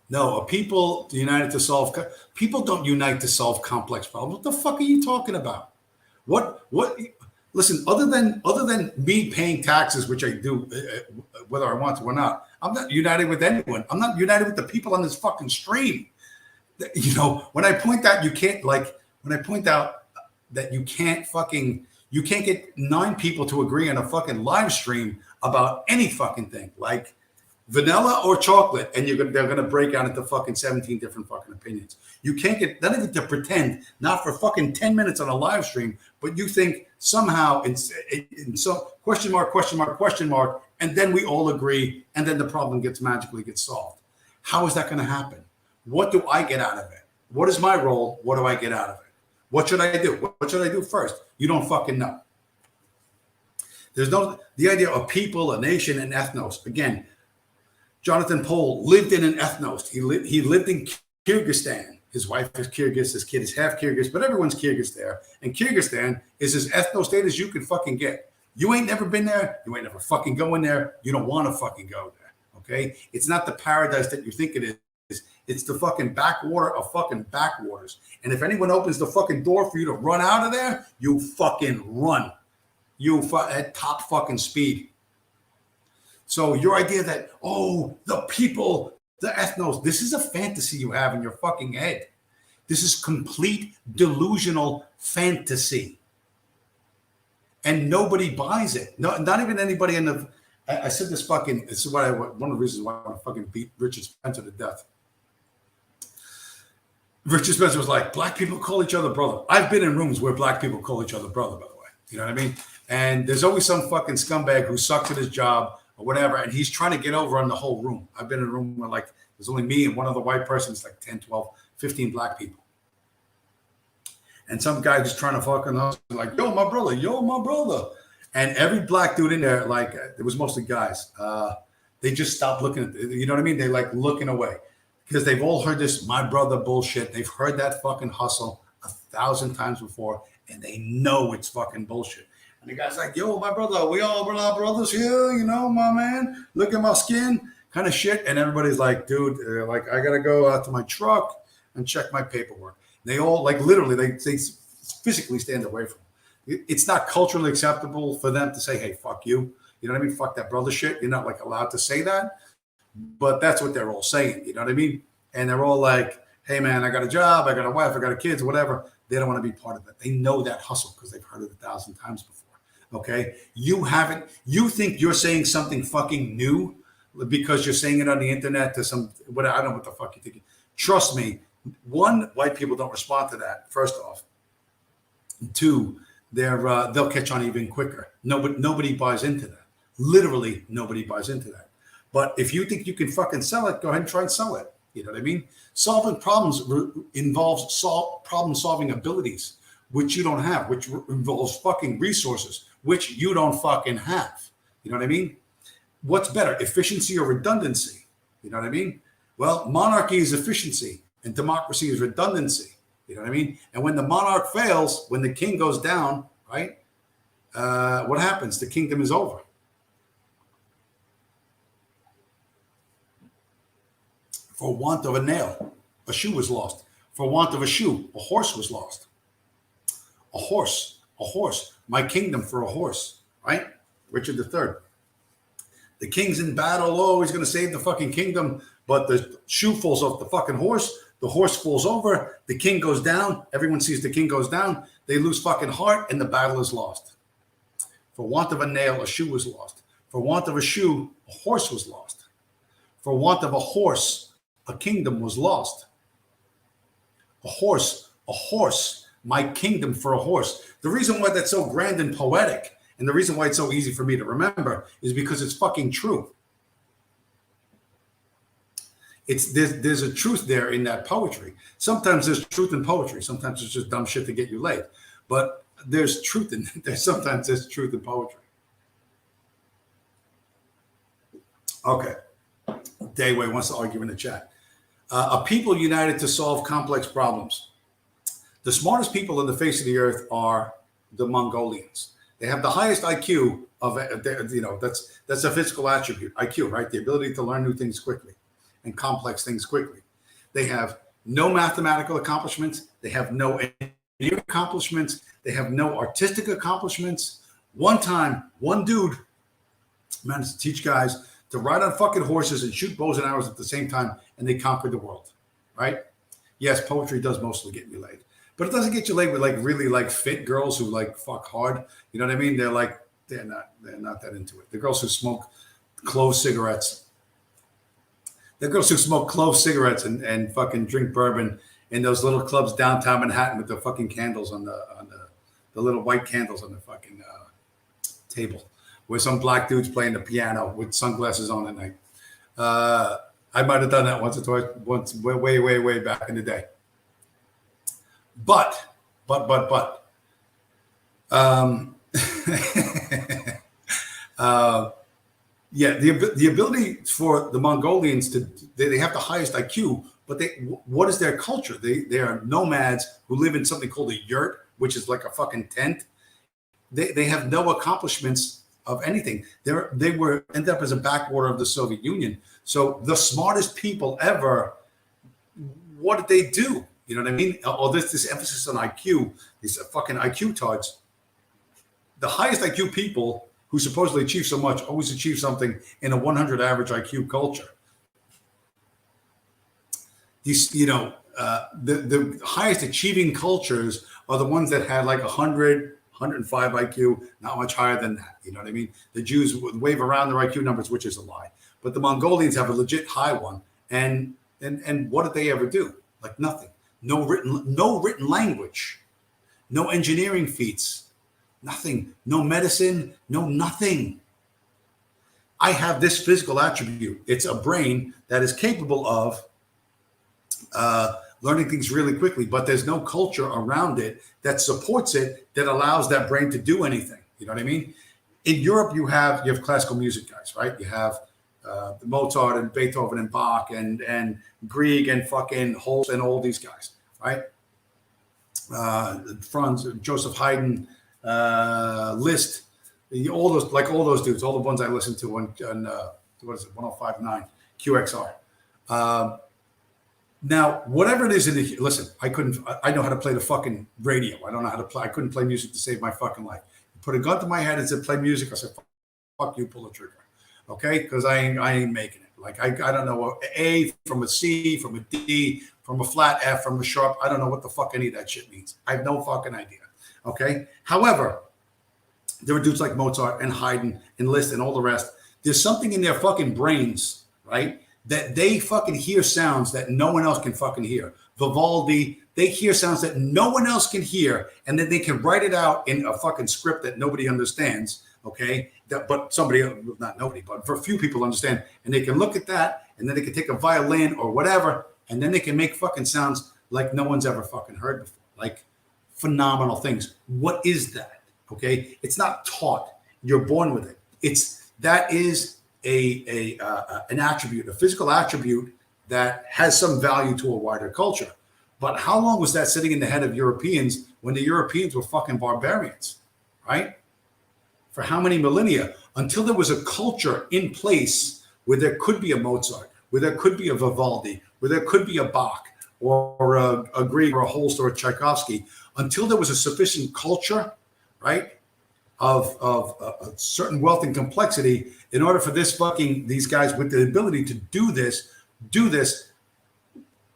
No, people united to solve. People don't unite to solve complex problems. What the fuck are you talking about? What? Listen, other than me paying taxes, which I do, whether I want to or not, I'm not united with anyone. I'm not united with the people on this fucking stream. When I point out you can't get 9 people to agree on a fucking live stream about any fucking thing, like vanilla or chocolate, and they're gonna break out into fucking 17 different fucking opinions. You can't get not even to pretend, not for fucking 10 minutes on a live stream, but you think somehow in so question mark, and then we all agree, and then the problem magically gets solved. How is that going to happen? What do I get out of it? What is my role? What do I get out of it? What should I do? What should I do first? You don't fucking know. There's the idea of people, a nation, and ethnos. Again, Jonathan Pohl lived in an ethnos. He lived in Kyrgyzstan. His wife is Kyrgyz. His kid is half Kyrgyz, but everyone's Kyrgyz there. And Kyrgyzstan is as ethno state as you can fucking get. You ain't never been there. You ain't never fucking going there. You don't want to fucking go there. Okay? It's not the paradise that you think it is. It's the fucking backwater of fucking backwaters. And if anyone opens the fucking door for you to run out of there, you fucking run. At top fucking speed. So your idea that, the people, the ethnos, this is a fantasy you have in your fucking head. This is complete delusional fantasy. And nobody buys it. No, not even anybody in the, I said this fucking, this is one of the reasons why I want to fucking beat Richard Spencer to death. Richard Spencer was like, black people call each other brother. I've been in rooms where black people call each other brother, by the way. You know what I mean? And there's always some fucking scumbag who sucks at his job or whatever, and he's trying to get over on the whole room. I've been in a room where there's only me and one other white person. It's like 10, 12, 15 black people. And some guy just trying to fucking hustle, like, yo, my brother. And every black dude in there, it was mostly guys. They just stopped looking at, you know what I mean? They looking away because they've all heard this my brother bullshit. They've heard that fucking hustle 1,000 times before, and they know it's fucking bullshit. And the guy's like, yo, my brother, we're all brothers here, my man. Look at my skin, kind of shit. And everybody's like, dude, I got to go out to my truck and check my paperwork. They all, literally, they physically stand away from him. It's not culturally acceptable for them to say, hey, fuck you. You know what I mean? Fuck that brother shit. You're not, allowed to say that. But that's what they're all saying. You know what I mean? And they're all like, hey, man, I got a job. I got a wife. I got kids, whatever. They don't want to be part of that. They know that hustle because they've heard it 1,000 times before. Okay, you think you're saying something fucking new because you're saying it on the internet to I don't know what the fuck you're thinking. Trust me, 1, white people don't respond to that, first off. 2, they'll catch on even quicker. Nobody buys into that. Literally, nobody buys into that. But if you think you can fucking sell it, go ahead and try and sell it. You know what I mean? Solving problems involves problem-solving abilities, which you don't have, which involves fucking resources, which you don't fucking have. You know what I mean? What's better, efficiency or redundancy? You know what I mean? Well, monarchy is efficiency and democracy is redundancy. You know what I mean? And when the monarch fails, when the king goes down, right? What happens? The kingdom is over. For want of a nail. a shoe was lost. For want of a shoe, a horse was lost. A horse. My kingdom for a horse, right? Richard III. The king's in battle. Oh, he's going to save the fucking kingdom. But the shoe falls off the fucking horse. The horse falls over. The king goes down. Everyone sees the king goes down. They lose fucking heart and the battle is lost. For want of a nail, a shoe was lost. For want of a shoe, a horse was lost. For want of a horse, a kingdom was lost. A horse, my kingdom for a horse. The reason why that's so grand and poetic, and the reason why it's so easy for me to remember, is because it's fucking true. There's a truth there in that poetry. Sometimes there's truth in poetry. Sometimes it's just dumb shit to get you laid. But there's truth in there. Sometimes there's truth in poetry. Okay. Dayway wants to argue in the chat. A people united to solve complex problems. The smartest people on the face of the earth are the Mongolians. They have the highest IQ of, that's a physical attribute, IQ, right? The ability to learn new things quickly and complex things quickly. They have no mathematical accomplishments. They have no engineering accomplishments. They have no artistic accomplishments. One time, one dude managed to teach guys to ride on fucking horses and shoot bows and arrows at the same time, and they conquered the world, right? Yes, poetry does mostly get you laid, but it doesn't get you laid with like really like fit girls who like fuck hard. You know what I mean? They're not that into it. The girls who smoke clove cigarettes. The girls who smoke clove cigarettes and fucking drink bourbon in those little clubs downtown Manhattan with the fucking candles on the little white candles on the fucking table, where some black dude's playing the piano with sunglasses on at night. I might have done that once or twice, way back in the day. But, yeah, the ability for the Mongolians they have the highest IQ, but what is their culture? They are nomads who live in something called a yurt, which is like a fucking tent. They have no accomplishments of anything. They ended up as a backwater of the Soviet Union. So the smartest people ever, what did they do? You know what I mean? All this emphasis on IQ, these fucking IQ tards. The highest IQ people who supposedly achieve so much always achieve something in a 100 average IQ culture. These, the highest achieving cultures are the ones that had like 100, 105 IQ, not much higher than that. You know what I mean? The Jews would wave around their IQ numbers, which is a lie. But the Mongolians have a legit high one. And what did they ever do? Like nothing. No written language. No engineering feats. Nothing. No medicine. No nothing. I have this physical attribute. It's a brain that is capable of learning things really quickly, but there's no culture around it that supports it, that allows that brain to do anything. You know what I mean? In Europe, you have classical music guys, right? You have Mozart and Beethoven and Bach and Grieg and fucking Holst and all these guys, right? Franz, Joseph Haydn, Liszt, all those dudes, all the ones I listen to on what is it, 105.9 QXR. Now, whatever it is listen, I know how to play the fucking radio. I don't know how to play. I couldn't play music to save my fucking life. You put a gun to my head and said, play music. I said, fuck you, pull the trigger. Okay? Because I ain't making it. Like, I don't know A from a C, from a D, from a flat F, from a sharp. I don't know what the fuck any of that shit means. I have no fucking idea. Okay? However, there were dudes like Mozart and Haydn and Liszt and all the rest. There's something in their fucking brains, right? That they fucking hear sounds that no one else can fucking hear. Vivaldi, they hear sounds that no one else can hear, and then they can write it out in a fucking script that nobody understands, okay? But not nobody, but for a few people understand, and they can look at that, and then they can take a violin or whatever, and then they can make fucking sounds like no one's ever fucking heard before, like phenomenal things. What is that, okay? It's not taught. You're born with it. That is an attribute, a physical attribute that has some value to a wider culture. But how long was that sitting in the head of Europeans when the Europeans were fucking barbarians, right? For how many millennia? Until there was a culture in place where there could be a Mozart, where there could be a Vivaldi, where there could be a Bach, or a Grieg or a Holst or a Tchaikovsky, until there was a sufficient culture, right, of a certain wealth and complexity, in order for these guys with the ability to do this.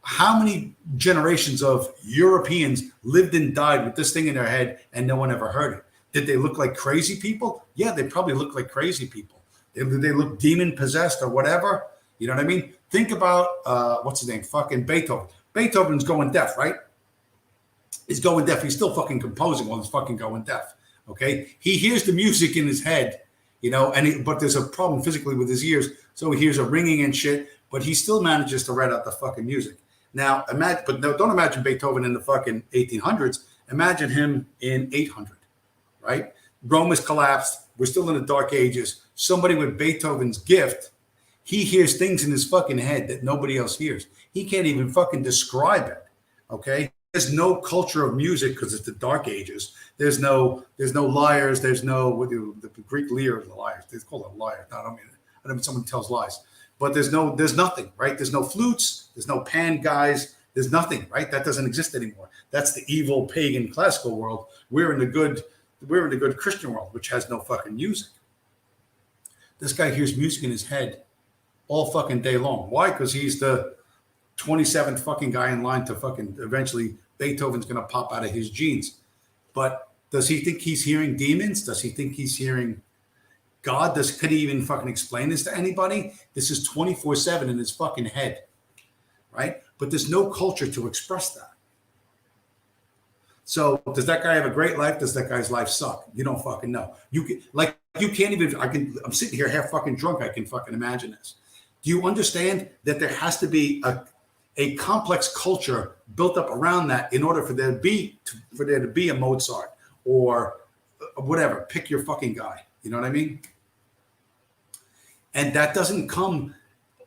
How many generations of Europeans lived and died with this thing in their head and no one ever heard it? Did they look like crazy people? Yeah, they probably look like crazy people. Did they look demon possessed or whatever? You know what I mean? Think about, what's his name? Fucking Beethoven. Beethoven's going deaf, right? He's going deaf. He's still fucking composing while he's fucking going deaf. Okay? He hears the music in his head, you know, but there's a problem physically with his ears. So he hears a ringing and shit, but he still manages to write out the fucking music. Now, don't imagine Beethoven in the fucking 1800s. Imagine him in 800, right? Rome has collapsed. We're still in the Dark Ages. Somebody with Beethoven's gift, he hears things in his fucking head that nobody else hears. He can't even fucking describe it, okay? There's no culture of music because it's the Dark Ages. There's no liars. There's no, the Greek lyre is the liars. They call it a liar. I don't mean someone tells lies. But there's nothing, right? There's no flutes, there's no pan guys, there's nothing, right? That doesn't exist anymore. That's the evil pagan classical world. We're in the good Christian world, which has no fucking music. This guy hears music in his head all fucking day long. Why? Because he's the 27th fucking guy in line to fucking eventually Beethoven's gonna pop out of his genes. But does he think he's hearing demons? Does he think he's hearing God? Could he even fucking explain this to anybody? This is 24/7 in his fucking head, right? But there's no culture to express that. So does that guy have a great life? Does that guy's life suck? You don't fucking know. You can't even. I'm sitting here half fucking drunk. I can fucking imagine this. Do you understand that there has to be a complex culture built up around that in order for there to be a Mozart or whatever? Pick your fucking guy. You know what I mean? And that doesn't come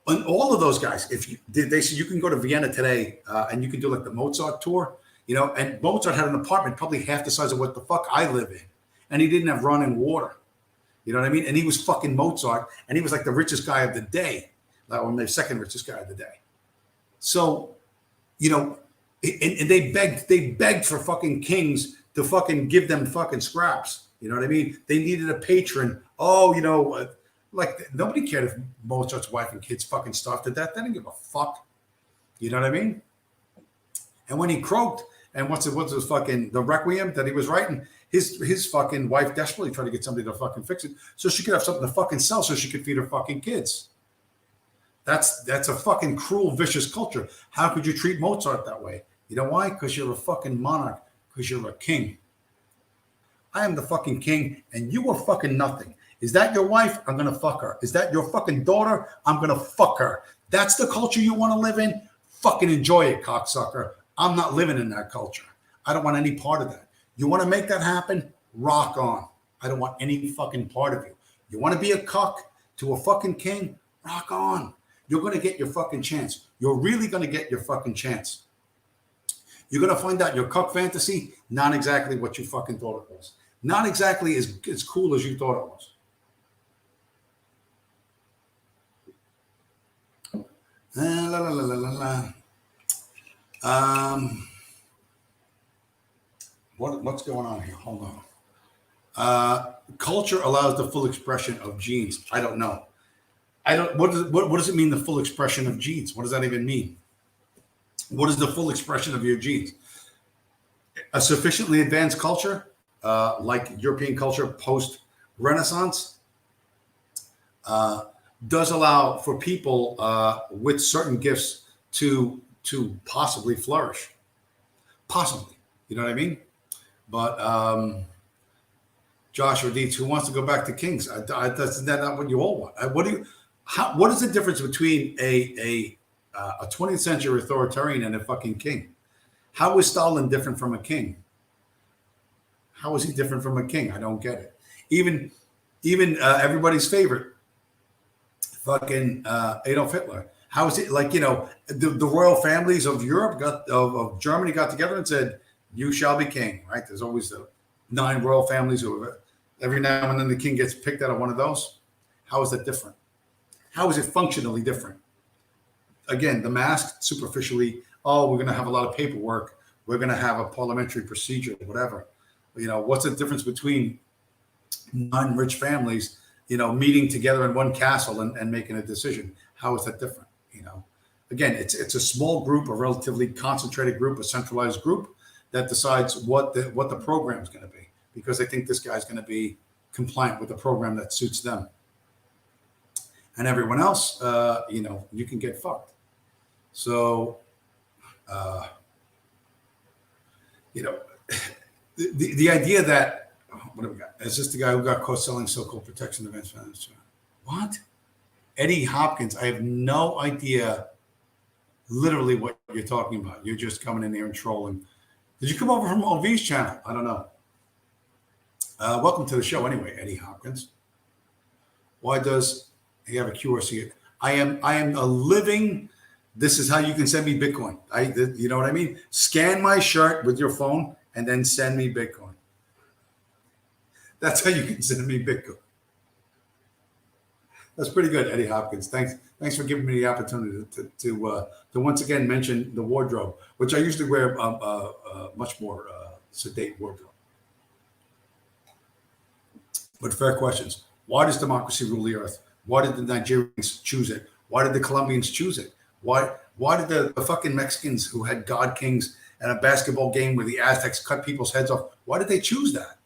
on all of those guys. If they say you can go to Vienna today and you can do like the Mozart tour, you know, and Mozart had an apartment probably half the size of what the fuck I live in. And he didn't have running water. You know what I mean? And he was fucking Mozart, and he was like the richest guy of the day, or the second richest guy of the day. So, you know, and they begged for fucking kings to fucking give them fucking scraps. You know what I mean? They needed a patron. Oh, you know, like nobody cared if Mozart's wife and kids fucking starved to death. They didn't give a fuck. You know what I mean? And when he croaked, and what's the fucking the Requiem that he was writing, his fucking wife desperately tried to get somebody to fucking fix it so she could have something to fucking sell so she could feed her fucking kids. That's a fucking cruel, vicious culture. How could you treat Mozart that way? You know why? Because you're a fucking monarch. Because you're a king. I am the fucking king, and you are fucking nothing. Is that your wife? I'm going to fuck her. Is that your fucking daughter? I'm going to fuck her. That's the culture you want to live in? Fucking enjoy it, cocksucker. I'm not living in that culture. I don't want any part of that. You want to make that happen? Rock on. I don't want any fucking part of you. You want to be a cuck to a fucking king? Rock on. You're going to get your fucking chance. You're really going to get your fucking chance. You're going to find out your cuck fantasy, not exactly what you fucking thought it was. Not exactly as cool as you thought it was. What's going on here? Hold on. Culture allows the full expression of genes. I don't know. What does it mean, the full expression of genes? What does that even mean? What is the full expression of your genes? A sufficiently advanced culture, like European culture post-Renaissance, does allow for people with certain gifts to possibly flourish. Possibly. You know what I mean? But Joshua Dietz, who wants to go back to Kings? That's not what you all want. What is the difference between a 20th century authoritarian and a fucking king? How is Stalin different from a king? How is he different from a king? I don't get it. Even everybody's favorite, fucking Adolf Hitler. How is it, like, you know, the royal families of Europe of Germany got together and said, "You shall be king," right? There's always the 9 royal families who every now and then the king gets picked out of one of those. How is that different? How is it functionally different? Again, the mask superficially Oh, we're going to have a lot of paperwork. We're going to have a parliamentary procedure, whatever. What's the difference between non-rich families, meeting together in one castle and making a decision? How is that different? Again, it's a small group, a relatively concentrated group, a centralized group that decides what the program is going to be, because they think this guy's going to be compliant with the program that suits them. And everyone else, you can get fucked. So, the idea that, what do we got? Is this the guy who got caught selling so-called protection events? What? Eddie Hopkins. I have no idea literally what you're talking about. You're just coming in here and trolling. Did you come over from OV's channel? I don't know. Welcome to the show anyway, Eddie Hopkins. Why does he have a QRC? I am a living, this is how you can send me Bitcoin. You know what I mean? Scan my shirt with your phone and then send me Bitcoin. That's how you can send me Bitcoin. That's pretty good, Eddie Hopkins. Thanks for giving me the opportunity to once again mention the wardrobe, which I usually wear much more sedate wardrobe. But fair questions. Why does democracy rule the earth? Why did the Nigerians choose it? Why did the Colombians choose it? Why did the fucking Mexicans who had God Kings and a basketball game where the Aztecs cut people's heads off, why did they choose that?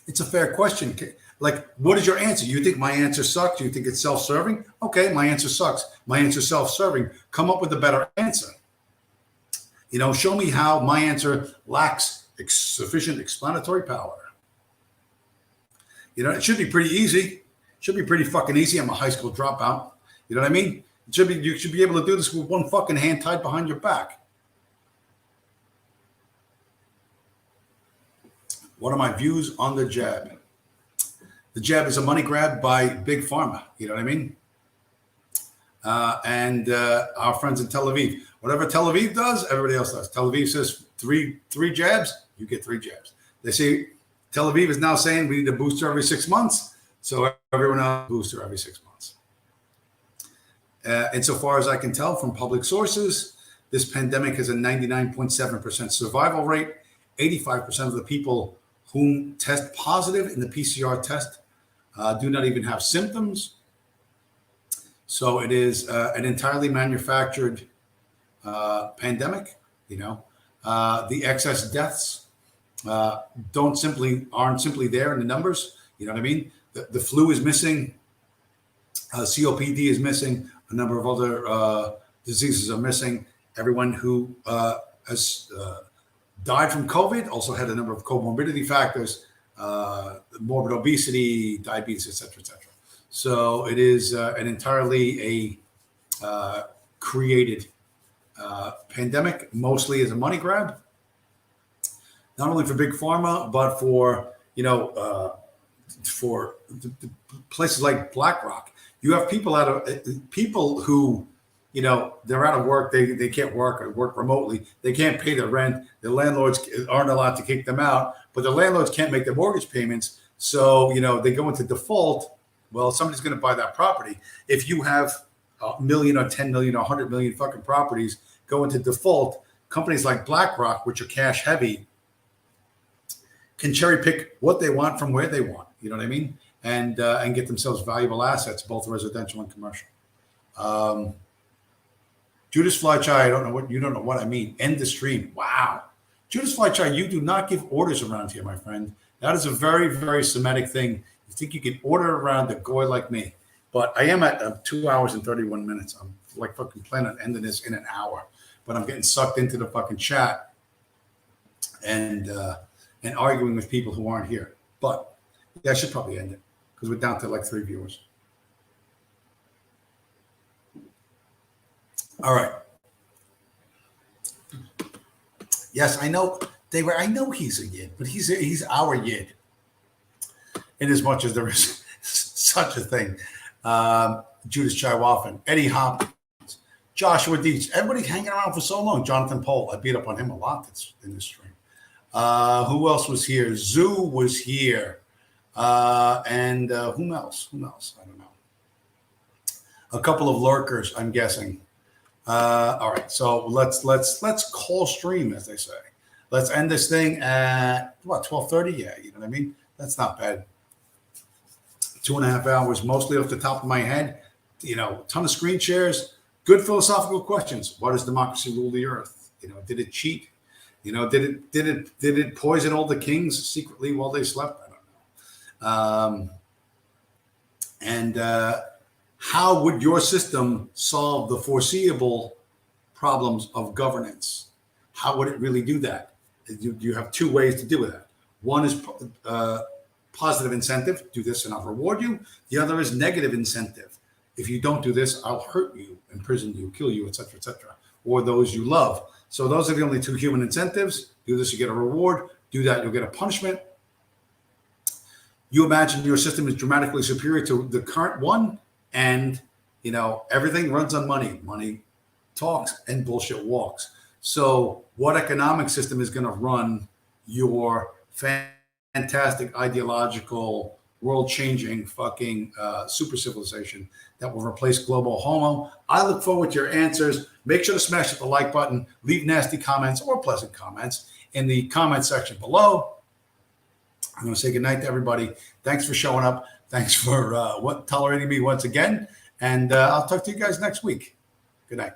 It's a fair question. Like, what is your answer? You think my answer sucks? You think it's self-serving? Okay, my answer sucks. My answer's self-serving. Come up with a better answer. Show me how my answer lacks sufficient explanatory power. It should be pretty easy. It should be pretty fucking easy. I'm a high school dropout. You know what I mean? You should be able to do this with one fucking hand tied behind your back. What are my views on the jab? The jab is a money grab by Big Pharma. You know what I mean? And our friends in Tel Aviv. Whatever Tel Aviv does, everybody else does. Tel Aviv says three jabs, you get 3 jabs. They say Tel Aviv is now saying we need a booster every 6 months. So everyone else booster every 6 months. Insofar as I can tell from public sources, this pandemic has a 99.7% survival rate. 85% of the people whom test positive in the PCR test do not even have symptoms. So it is an entirely manufactured pandemic. The excess deaths aren't simply there in the numbers. You know what I mean? The flu is missing. COPD is missing. A number of other diseases are missing. Everyone who has died from COVID also had a number of comorbidity factors, morbid obesity, diabetes, et cetera, et cetera. So it is an entirely a created pandemic, mostly as a money grab, not only for Big Pharma, but for the places like BlackRock. You have people who, they're out of work. They can't work or work remotely. They can't pay their rent. The landlords aren't allowed to kick them out, but the landlords can't make their mortgage payments. So, they go into default. Well, somebody's going to buy that property. If you have $1 million or 10 million or 100 million fucking properties go into default, companies like BlackRock, which are cash heavy, can cherry pick what they want from where they want. You know what I mean? And get themselves valuable assets, both residential and commercial. Judas Flychai, you don't know what I mean. End the stream. Wow. Judas Flychai, you do not give orders around here, my friend. That is a very, very Semitic thing. You think you can order around a goy like me. But I am at 2 hours and 31 minutes. I'm like fucking planning on ending this in an hour. But I'm getting sucked into the fucking chat and arguing with people who aren't here. But yeah, I should probably end it because we're down to like 3 viewers. All right. Yes, I know, David. I know he's a yid, but he's our yid. In as much as there is such a thing. Judas Chiwaffen, Eddie Hopkins, Joshua Deitch. Everybody's hanging around for so long. Jonathan Pohl. I beat up on him a lot in this stream. Who else was here? Zoo was here. And whom else? I don't know. A couple of lurkers, I'm guessing. All right, so let's call stream, as they say. Let's end this thing at what, 12:30? Yeah, you know what I mean. That's not bad. 2.5 hours, mostly off the top of my head. A ton of screen shares. Good philosophical questions. Why does democracy rule the earth? Did it cheat? Did it poison all the kings secretly while they slept? I don't know. And how would your system solve the foreseeable problems of governance? How would it really do that? You have two ways to deal with that. One is positive incentive, do this and I'll reward you. The other is negative incentive. If you don't do this, I'll hurt you, imprison you, kill you, etc., etc., or those you love. So those are the only two human incentives. Do this, you get a reward. Do that, you'll get a punishment. You imagine your system is dramatically superior to the current one, and everything runs on money. Money talks and bullshit walks. So what economic system is going to run your fantastic ideological world-changing fucking super civilization that will replace global homo? I look forward to your answers. Make sure to smash the like button, leave nasty comments or pleasant comments in the comment section below. I'm going to say goodnight to everybody. Thanks for showing up. Thanks for tolerating me once again. And I'll talk to you guys next week. Good night.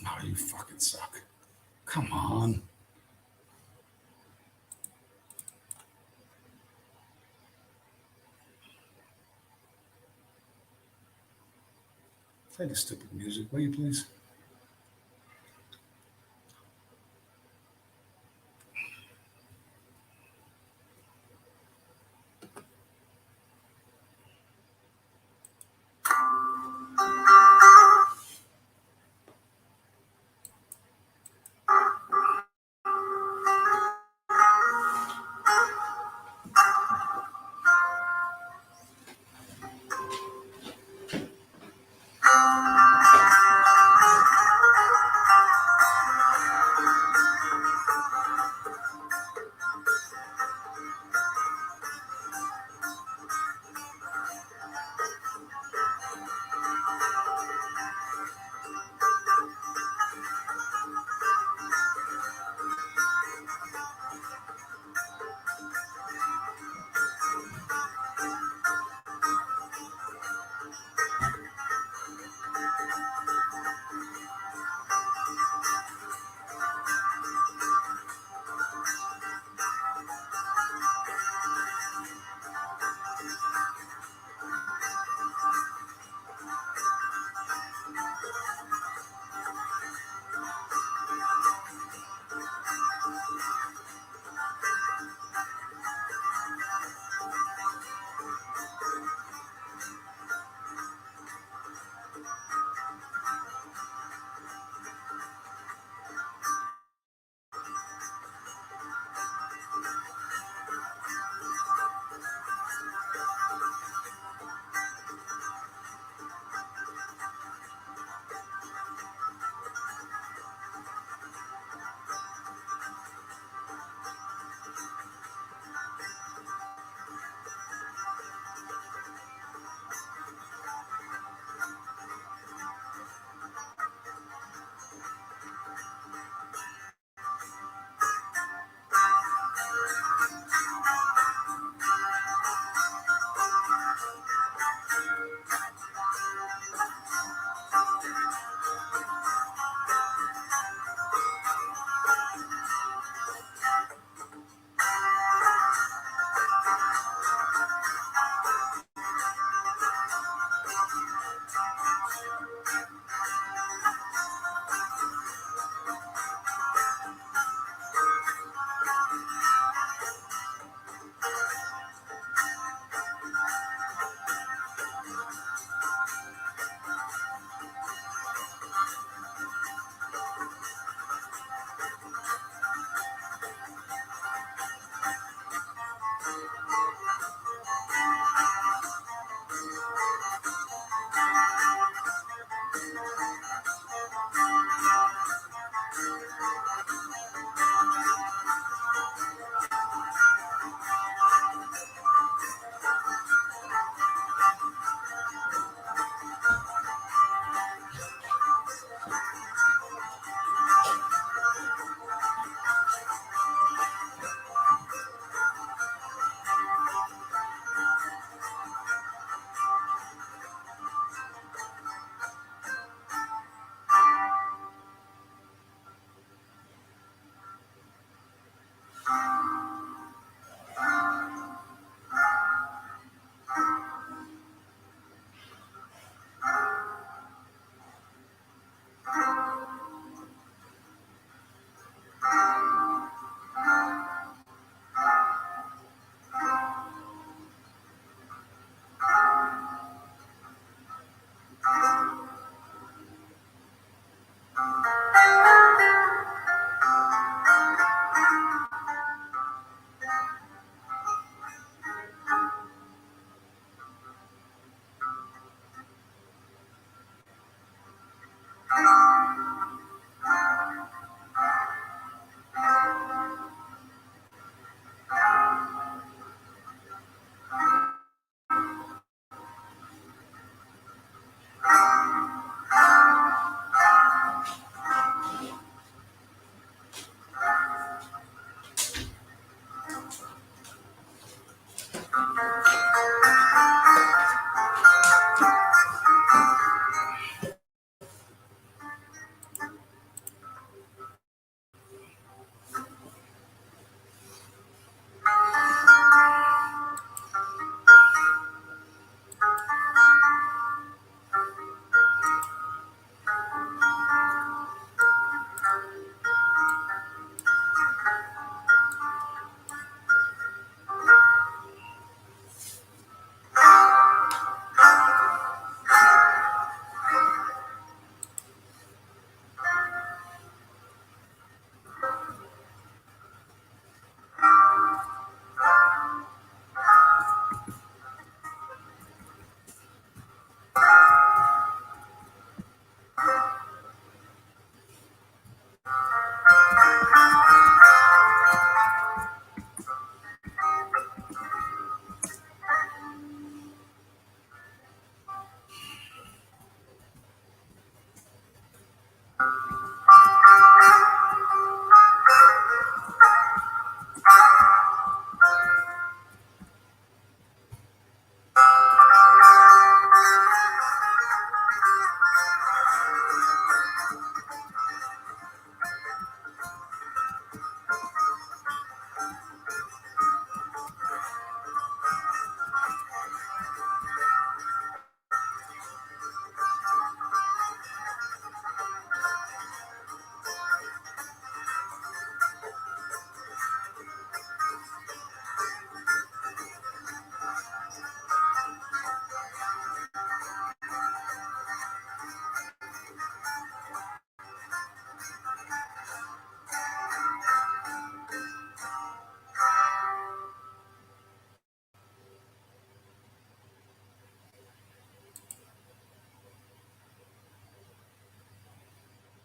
Oh, you fucking suck. Come on. Play the stupid music, will you please?